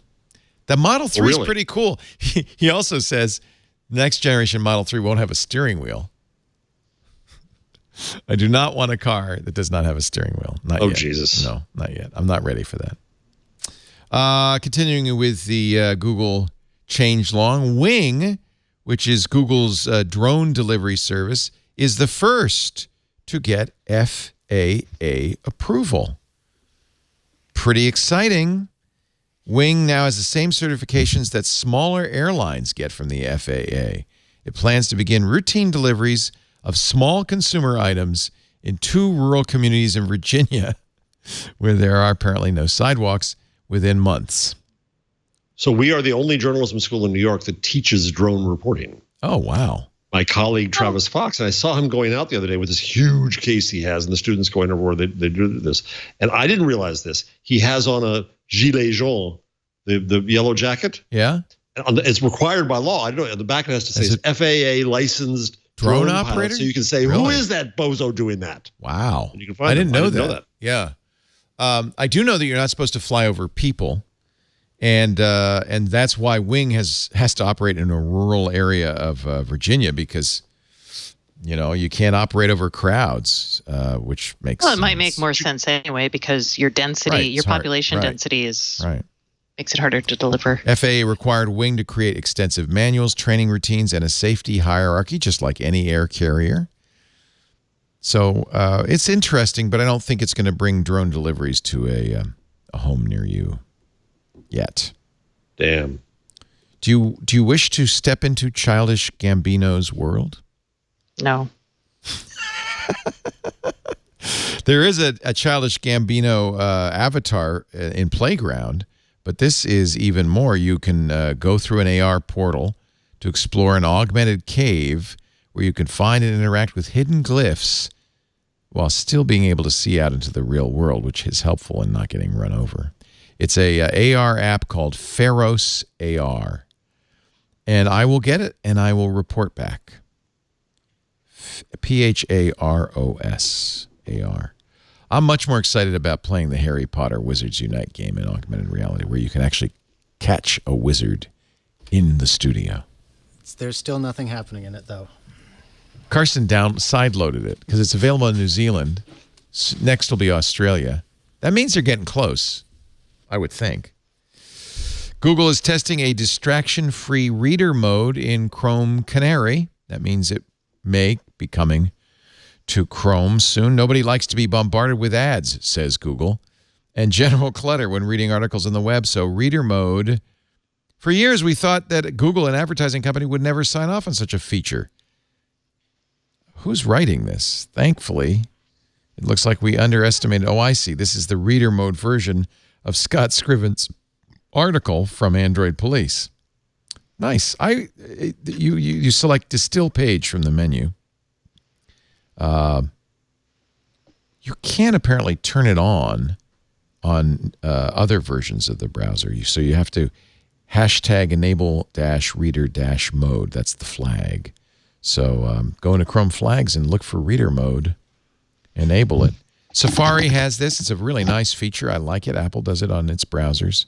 The Model 3 is pretty cool. He also says next generation Model 3 won't have a steering wheel. I do not want a car that does not have a steering wheel. Not yet. Jesus. No, not yet. I'm not ready for that. Continuing with the Google changelog, Wing, which is Google's drone delivery service, is the first to get FAA approval. Pretty exciting. Wing now has the same certifications that smaller airlines get from the FAA. It plans to begin routine deliveries of small consumer items in 2 rural communities in Virginia where there are apparently no sidewalks within months. So we are the only journalism school in New York that teaches drone reporting. Oh, wow. My colleague, Travis Fox, and I saw him going out the other day with this huge case he has, and the students going over where they do this. And I didn't realize this. He has on a gilet jaune, the yellow jacket. Yeah. And it's required by law. I don't know. On the back it has to say FAA licensed drone operator. So you can say, who is that bozo doing that? Wow. And you can find I didn't know know that. Yeah. I do know that you're not supposed to fly over people. And that's why Wing has to operate in a rural area of Virginia because, you can't operate over crowds, which makes sense. It might make more sense anyway because your density, your population density is makes it harder to deliver. FAA required Wing to create extensive manuals, training routines, and a safety hierarchy, just like any air carrier. So it's interesting, but I don't think it's going to bring drone deliveries to a home near you. Yet. Damn. Do you wish to step into Childish Gambino's world? No. There is a Childish Gambino avatar in Playground, but this is even more. You can go through an AR portal to explore an augmented cave where you can find and interact with hidden glyphs while still being able to see out into the real world, which is helpful in not getting run over. It's a AR app called Pharos AR. And I will get it, and I will report back. Pharos AR. I'm much more excited about playing the Harry Potter Wizards Unite game in augmented reality, where you can actually catch a wizard in the studio. There's still nothing happening in it, though. Carson sideloaded it, because it's available in New Zealand. Next will be Australia. That means they're getting close. I would think. Google is testing a distraction-free reader mode in Chrome Canary. That means it may be coming to Chrome soon. Nobody likes to be bombarded with ads, says Google. and general clutter when reading articles on the web. So reader mode. For years, we thought that Google, an advertising company, would never sign off on such a feature. Who's writing this? Thankfully, it looks like we underestimated. Oh, I see. This is the reader mode version of Scott Scriven's article from Android Police. Nice. You select distill page from the menu. You can apparently turn it on other versions of the browser. So you have to hashtag enable-reader-mode. That's the flag. So go into Chrome Flags and look for reader mode. Enable it. Safari has this. It's a really nice feature. I like it. Apple does it on its browsers.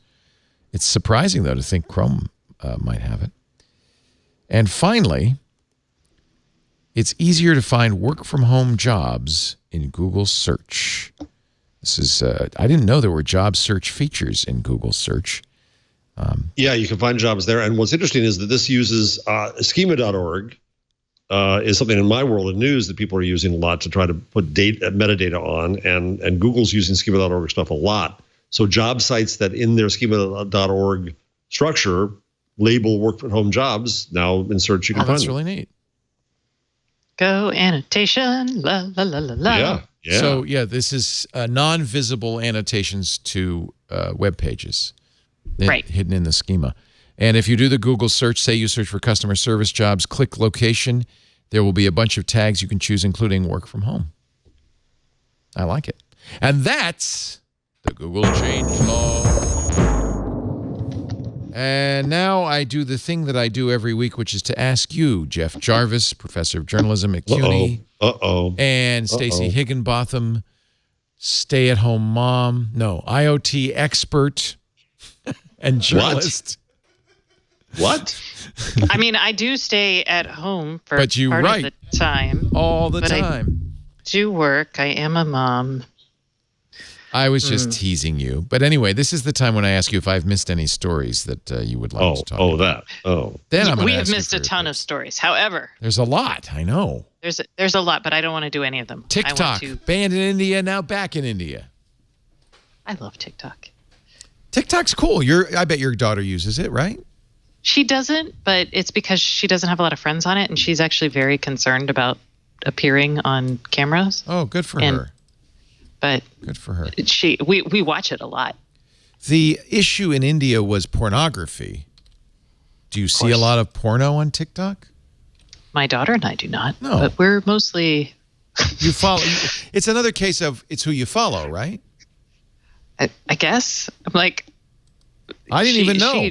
It's surprising, though, to think Chrome might have it. And finally, it's easier to find work-from-home jobs in Google Search. This is I didn't know there were job search features in Google Search. Yeah, you can find jobs there. And what's interesting is that this uses schema.org. Is something in my world of news that people are using a lot to try to put metadata on, and Google's using schema.org stuff a lot. So job sites that in their schema.org structure label work from home jobs, now in search you can find that's them. really neat. Go annotation, la la la la la. Yeah. So yeah, this is non-visible annotations to web pages, Right. hidden in the schema. And if you do the Google search, say you search for customer service jobs, click location, there will be a bunch of tags you can choose, including work from home. I like it. And that's the Google changelog. And now I do the thing that I do every week, which is to ask you, Jeff Jarvis, professor of journalism at CUNY, and Stacey Higginbotham, stay-at-home mom, IoT expert and journalist. What? I mean, I do stay at home for But you part write of the time. all the But time. I do work. I am a mom. I was just teasing you. But anyway, this is the time when I ask you if I've missed any stories that you would like to talk about. Then I'm We gonna have ask you missed for a ton of stories. However, There's a lot, I know. there's a lot, but I don't want to do any of them. I want TikTok, to. banned in India, now back in India. I love TikTok. TikTok's cool. I bet your daughter uses it, right? She doesn't, but it's because she doesn't have a lot of friends on it, and she's actually very concerned about appearing on cameras. Oh, good for her. But good for her. We watch it a lot. The issue in India was pornography. Do you see a lot of porno on TikTok? My daughter and I do not. No. But we're mostly... You follow. It's another case of it's who you follow, right? I guess. I'm like... I didn't even know.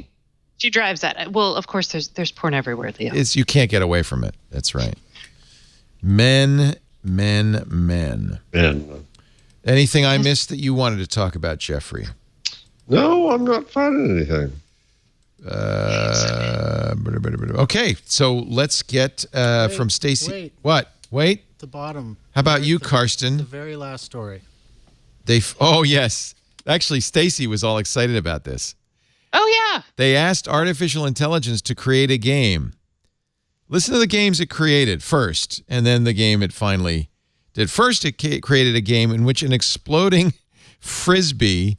She drives that. Well, of course, there's porn everywhere, Leo. You can't get away from it. That's right. Men. Anything I missed that you wanted to talk about, Jeffrey? No, I'm not finding anything. Okay, so let's get from Stacey. Wait. What? Wait. The bottom. How about you, Karsten? The very last story. Oh, yes. Actually, Stacey was all excited about this. Oh, yeah. They asked artificial intelligence to create a game. Listen to the games it created first, and then the game it finally did. First, it created a game in which an exploding Frisbee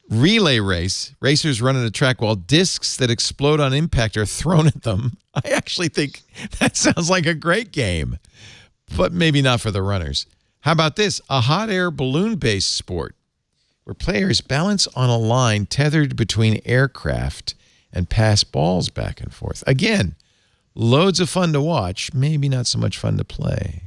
relay race, racers run at a track while discs that explode on impact are thrown at them. I actually think that sounds like a great game, but maybe not for the runners. How about this? A hot air balloon-based sport where players balance on a line tethered between aircraft and pass balls back and forth. Again, loads of fun to watch, maybe not so much fun to play.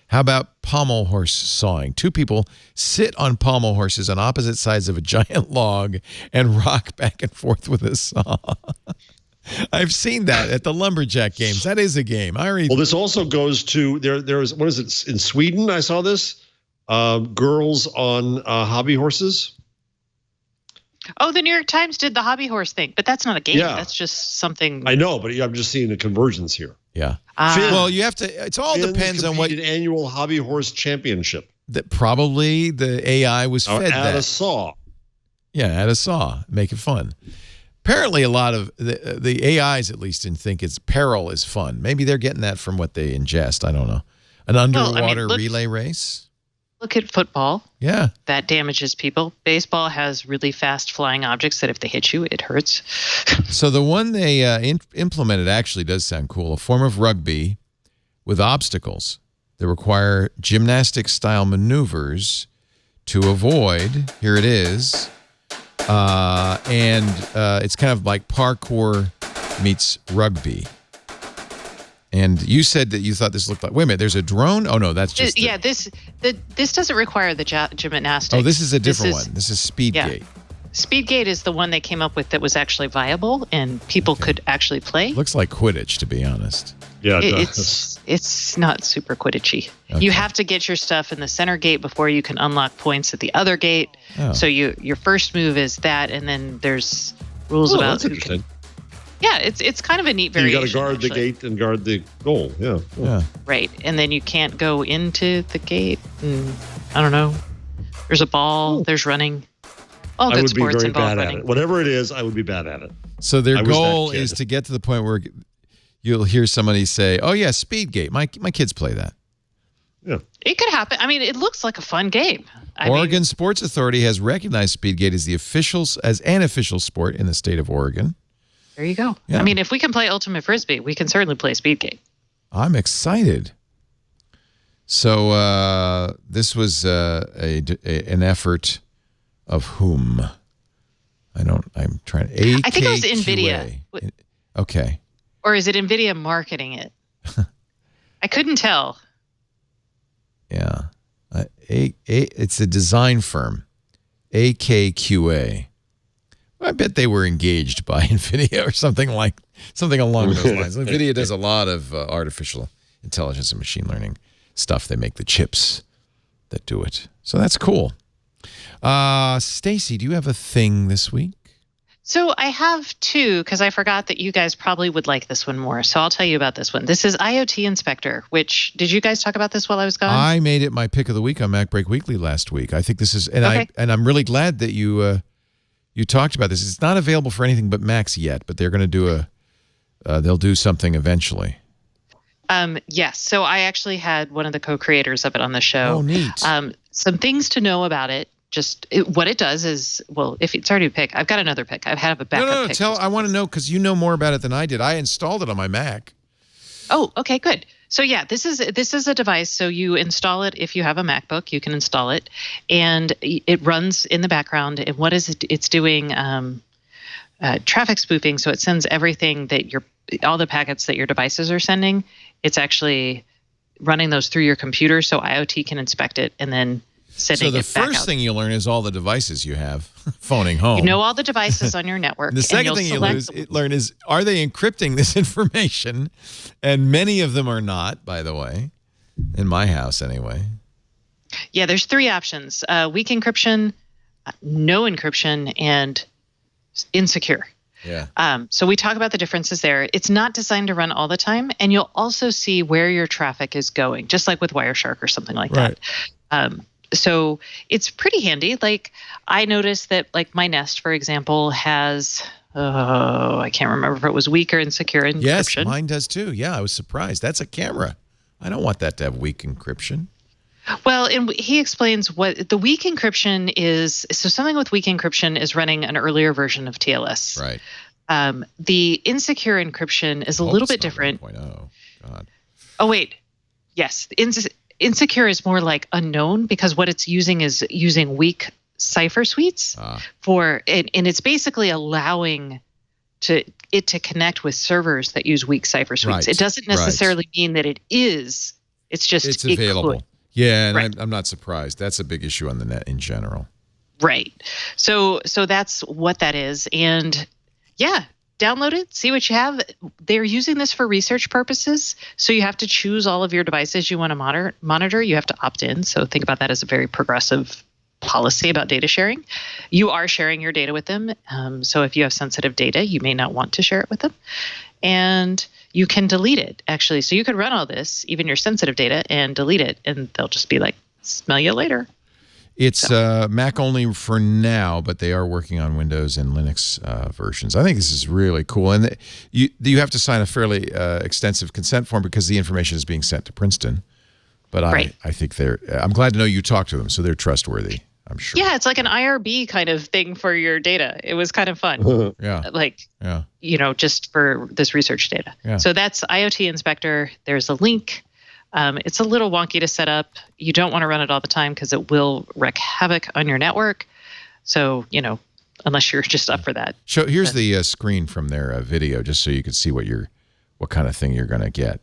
How about pommel horse sawing? Two people sit on pommel horses on opposite sides of a giant log and rock back and forth with a saw. I've seen that at the lumberjack games. That is a game. Well, this also goes to there's what is it in Sweden? I saw this. Girls on hobby horses. Oh, the New York Times did the hobby horse thing, but that's not a game. Yeah. That's just something. I know, but I'm just seeing a convergence here. Yeah. Well, you have to. It all depends on what annual hobby horse championship. That probably the AI was fed at a saw. Yeah, at a saw. Make it fun. Apparently, a lot of the AIs, at least, think it's peril is fun. Maybe they're getting that from what they ingest. I don't know. An underwater relay race. Look at football. Yeah. That damages people. Baseball has really fast flying objects that if they hit you, it hurts. So the one they implemented actually does sound cool. A form of rugby with obstacles that require gymnastic-style maneuvers to avoid. Here it is. And it's kind of like parkour meets rugby. And you said that you thought this looked like. Wait a minute, there's a drone? Oh no, that's just. This doesn't require the gymnastics. Oh, this is a different one. This is Speedgate. Yeah. Speedgate is the one they came up with that was actually viable and people could actually play. Looks like Quidditch, to be honest. Yeah, it does. It's not super Quidditchy. Okay. You have to get your stuff in the center gate before you can unlock points at the other gate. Oh. So your first move is that, and then there's rules about. That's interesting. Yeah, it's kind of a neat variation. You got to guard the gate and guard the goal. Yeah. Yeah. Right, and then you can't go into the gate. I don't know. There's a ball. There's running. All I good would be sports very involve bad running. at it. Whatever it is, I would be bad at it. So their I was that goal kid. is to get to the point where you'll hear somebody say, "Oh yeah, Speedgate. My kids play that." Yeah. It could happen. I mean, it looks like a fun game. Oregon Sports Authority has recognized Speedgate as an official sport in the state of Oregon. There you go. Yeah. I mean, if we can play Ultimate Frisbee, we can certainly play Speedgate. I'm excited. So this was an effort of whom? I'm trying. AKQA. I think it was NVIDIA. Okay. Or is it NVIDIA marketing it? I couldn't tell. Yeah. It's a design firm. AKQA. I bet they were engaged by NVIDIA or something along those lines. NVIDIA does a lot of artificial intelligence and machine learning stuff. They make the chips that do it. So that's cool. Stacy, do you have a thing this week? So I have two because I forgot that you guys probably would like this one more. So I'll tell you about this one. This is IoT Inspector, which did you guys talk about this while I was gone? I made it my pick of the week on MacBreak Weekly last week. I think this is, and Okay. I'm really glad that you talked about this. It's not available for anything but Macs yet, but they're going to do they'll do something eventually. Yes. So I actually had one of the co-creators of it on the show. Oh, neat. Some things to know about it. What it does is, well, if it's already a pick, I've got another pick. I've had a backup pick. I want to know because you know more about it than I did. I installed it on my Mac. Oh, okay, good. So yeah, this is a device. So you install it if you have a MacBook, you can install it, and it runs in the background. And what is it? It's doing traffic spoofing. So it sends everything that all the packets that your devices are sending. It's actually running those through your computer, so IoT can inspect it and then sending it back out. So the first thing you learn is all the devices you have phoning home. You know all the devices on your network. The second thing you learn is, are they encrypting this information? And many of them are not, by the way, in my house anyway. Yeah, there's three options: weak encryption, no encryption, and insecure. Yeah. So we talk about the differences there. It's not designed to run all the time, and you'll also see where your traffic is going, just like with Wireshark or something like Right. that. So it's pretty handy. Like I noticed that like my Nest, for example, has, I can't remember if it was weak or insecure encryption. Yes, mine does too. Yeah, I was surprised. That's a camera. I don't want that to have weak encryption. Well, and he explains what the weak encryption is. So something with weak encryption is running an earlier version of TLS. Right. The insecure encryption is a little bit different. 1.0. God. Oh, wait. Yes. Insecure is more like unknown because what it's using is using weak cipher suites and it's basically allowing it to connect with servers that use weak cipher suites. Right. It doesn't necessarily mean that it is. It's just it's available. It could. Yeah, and Right. I'm not surprised. That's a big issue on the net in general. Right. So that's what that is. And yeah, download it, see what you have. They're using this for research purposes. So you have to choose all of your devices you want to monitor. You have to opt in. So think about that as a very progressive policy about data sharing. You are sharing your data with them. So if you have sensitive data, you may not want to share it with them. And you can delete it, actually. So you could run all this, even your sensitive data, and delete it. And they'll just be like, smell you later. It's Mac only for now, but they are working on Windows and Linux versions. I think this is really cool. And you have to sign a fairly extensive consent form because the information is being sent to Princeton. But Right. I think I'm glad to know you talked to them, so they're trustworthy, I'm sure. Yeah, it's like an IRB kind of thing for your data. It was kind of fun. Yeah. Just for this research data. Yeah. So that's IoT Inspector. There's a link. It's a little wonky to set up. You don't want to run it all the time because it will wreak havoc on your network. So, unless you're just up for that. Here's the screen from their video, just so you can see what kind of thing you're going to get.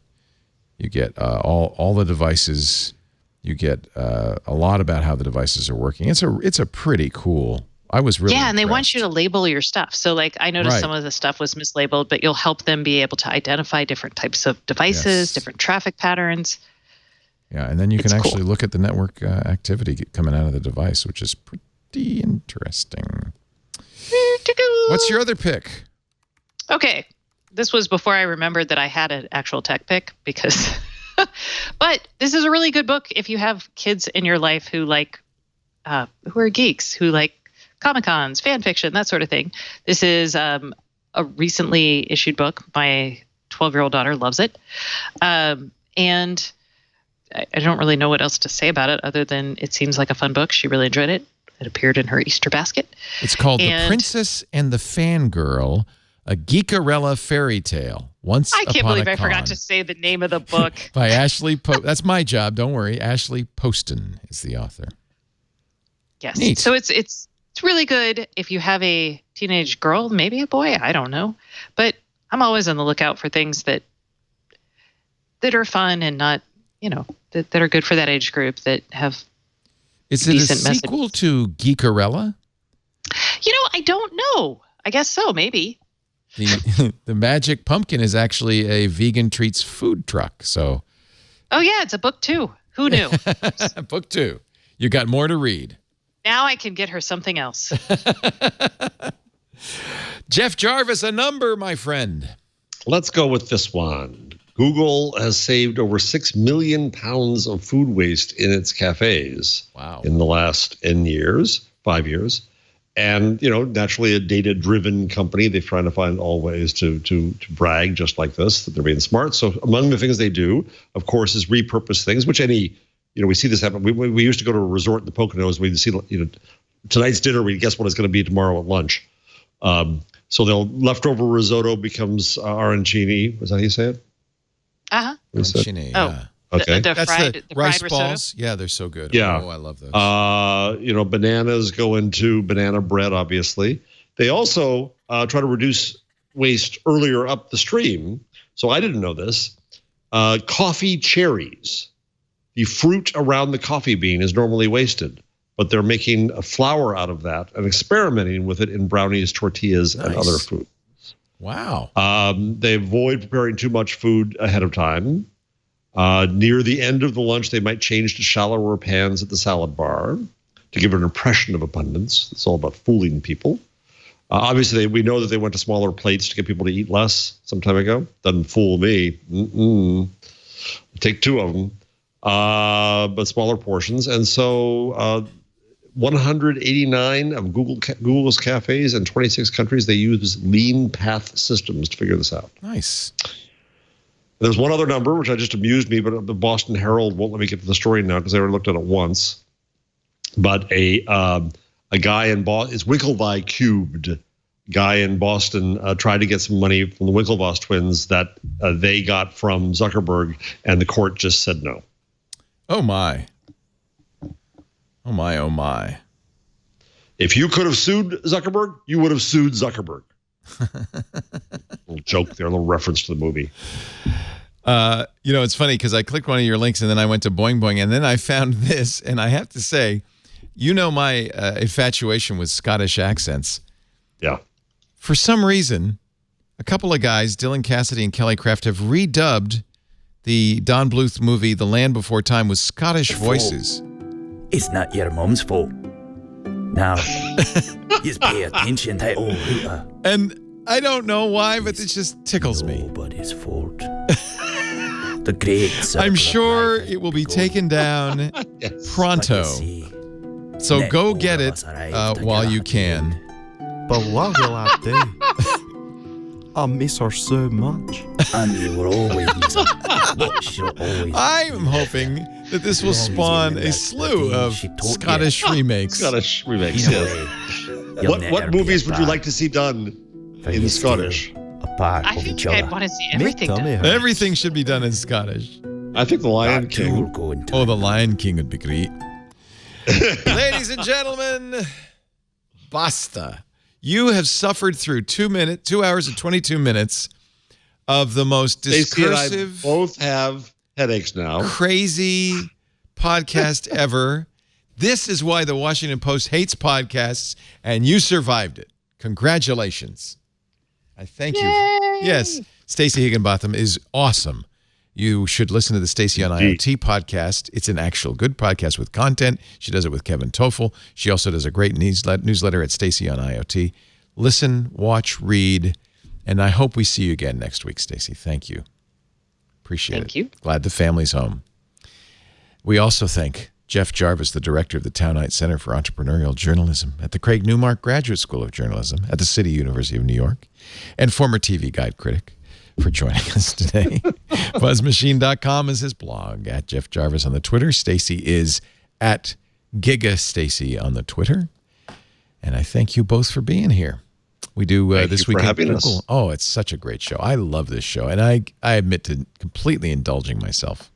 You get all the devices. You get a lot about how the devices are working. It's a pretty cool. I was really and they want impressed. you to label your stuff. So like I noticed some of the stuff was mislabeled, but you'll help them be able to identify different types of devices, different traffic patterns. Yeah, and then you can actually look at the network activity coming out of the device, which is pretty interesting. What's your other pick? Okay. This was before I remembered that I had an actual tech pick because but this is a really good book if you have kids in your life who who are geeks, who like Comic-Cons, fan fiction, that sort of thing. This is a recently issued book. My 12-year-old daughter loves it. And I don't really know what else to say about it other than it seems like a fun book. She really enjoyed it. It appeared in her Easter basket. It's called The Princess and the Fangirl, a Geekarella fairy tale. I can't believe I forgot to say the name of the book. By Ashley That's my job, don't worry. Ashley Poston is the author. Yes. Neat. So it's really good if you have a teenage girl, maybe a boy, I don't know. But I'm always on the lookout for things that are fun and not, that are good for that age group, that have Is it decent a sequel to Geekarella? I don't know. I guess so, maybe. The Magic Pumpkin is actually a vegan treats food truck. So, oh yeah, it's a book too. Who knew? Book 2. You got more to read. Now I can get her something else. Jeff Jarvis, a number, my friend. Let's go with this one. Google has saved over 6 million pounds of food waste in its cafes. Wow. In the last 5 years. And, naturally a data-driven company, they're trying to find all ways to brag just like this, that they're being smart. So among the things they do, of course, is repurpose things, which we see this happen. We used to go to a resort in the Poconos. We'd see, tonight's dinner, we guess what it's going to be tomorrow at lunch. So leftover risotto becomes arancini. Was that how you say it? Uh-huh. Arancini, yeah. Okay. That's the rice fried balls. Yeah, they're so good. Yeah. Oh, I love those. Bananas go into banana bread, obviously. They also try to reduce waste earlier up the stream. So I didn't know this. Coffee cherries. The fruit around the coffee bean is normally wasted, but they're making a flour out of that and experimenting with it in brownies, tortillas, and other foods. Wow. They avoid preparing too much food ahead of time. Near the end of the lunch, they might change to shallower pans at the salad bar to give an impression of abundance. It's all about fooling people. Obviously, we know that they went to smaller plates to get people to eat less some time ago. Doesn't fool me. Take 2 of them, but smaller portions. And so 189 of Google's cafes in 26 countries, they use lean path systems to figure this out. Nice. There's one other number, which just amused me, but the Boston Herald won't let me get to the story now because I already looked at it once. But a guy in Boston, it's Winklevi cubed, guy in Boston tried to get some money from the Winklevoss twins that they got from Zuckerberg, and the court just said no. Oh, my. Oh, my, oh, my. If you could have sued Zuckerberg, you would have sued Zuckerberg. Little joke there, a little reference to the movie. It's funny because I clicked one of your links and then I went to Boing Boing and then I found this, and I have to say, my infatuation with Scottish accents. Yeah. For some reason, a couple of guys, Dylan Cassidy and Kelly Craft, have redubbed the Don Bluth movie The Land Before Time with Scottish voices. It's not your mum's fault. Now, just pay attention to all Hooter. And I don't know why, but it just tickles me. Nobody's fault. The great I'm sure it will be taken down pronto. So go get it while you can. But what will I do? I miss her so much. And you will always miss her. But she'll always. I'm hoping that this will spawn a slew of Scottish remakes. Scottish remakes, yes. What movies would you like to see done in Scottish? I think I'd want to see everything done. Everything should be done in Scottish. I think The Lion King. Oh, The Lion King would be great. Ladies and gentlemen, basta. You have suffered through 2 hours and 22 minutes of the most discursive, Stacey and I both have headaches now. Crazy podcast ever. This is why the Washington Post hates podcasts, and you survived it. Congratulations. I thank you. Yes, Stacey Higginbotham is awesome. You should listen to the Stacey on IoT podcast. It's an actual good podcast with content. She does it with Kevin Toffel. She also does a great newsletter at Stacey on IoT. Listen, watch, read, and I hope we see you again next week, Stacey. Thank you. Appreciate it. Thank you. Glad the family's home. We also thank Jeff Jarvis, the director of the Townite Center for Entrepreneurial Journalism at the Craig Newmark Graduate School of Journalism at the City University of New York, and former TV Guide critic, for joining us today. BuzzMachine.com is his blog. At Jeff Jarvis on the Twitter. Stacey is at GigaStacey on the Twitter. And I thank you both for being here. We do this week. Oh, it's such a great show. I love this show. And I admit to completely indulging myself.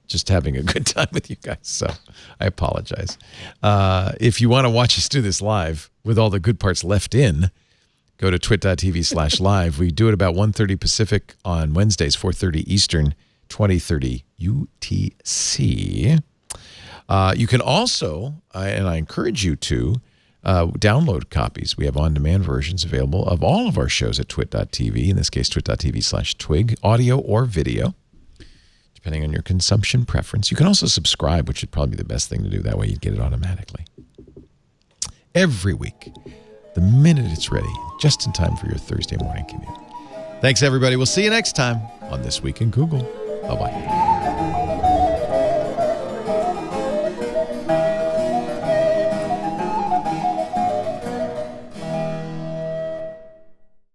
Just having a good time with you guys. So I apologize. If you want to watch us do this live with all the good parts left in, go to twit.tv/live. We do it about 1:30 Pacific on Wednesdays, 4:30 Eastern, 20:30 UTC. You can also, and I encourage you to, download copies. We have on-demand versions available of all of our shows at twit.tv, in this case, twit.tv/twig, audio or video, depending on your consumption preference. You can also subscribe, which would probably be the best thing to do. That way you'd get it automatically. Every week, the minute it's ready, just in time for your Thursday morning commute. Thanks, everybody. We'll see you next time on This Week in Google. Bye-bye.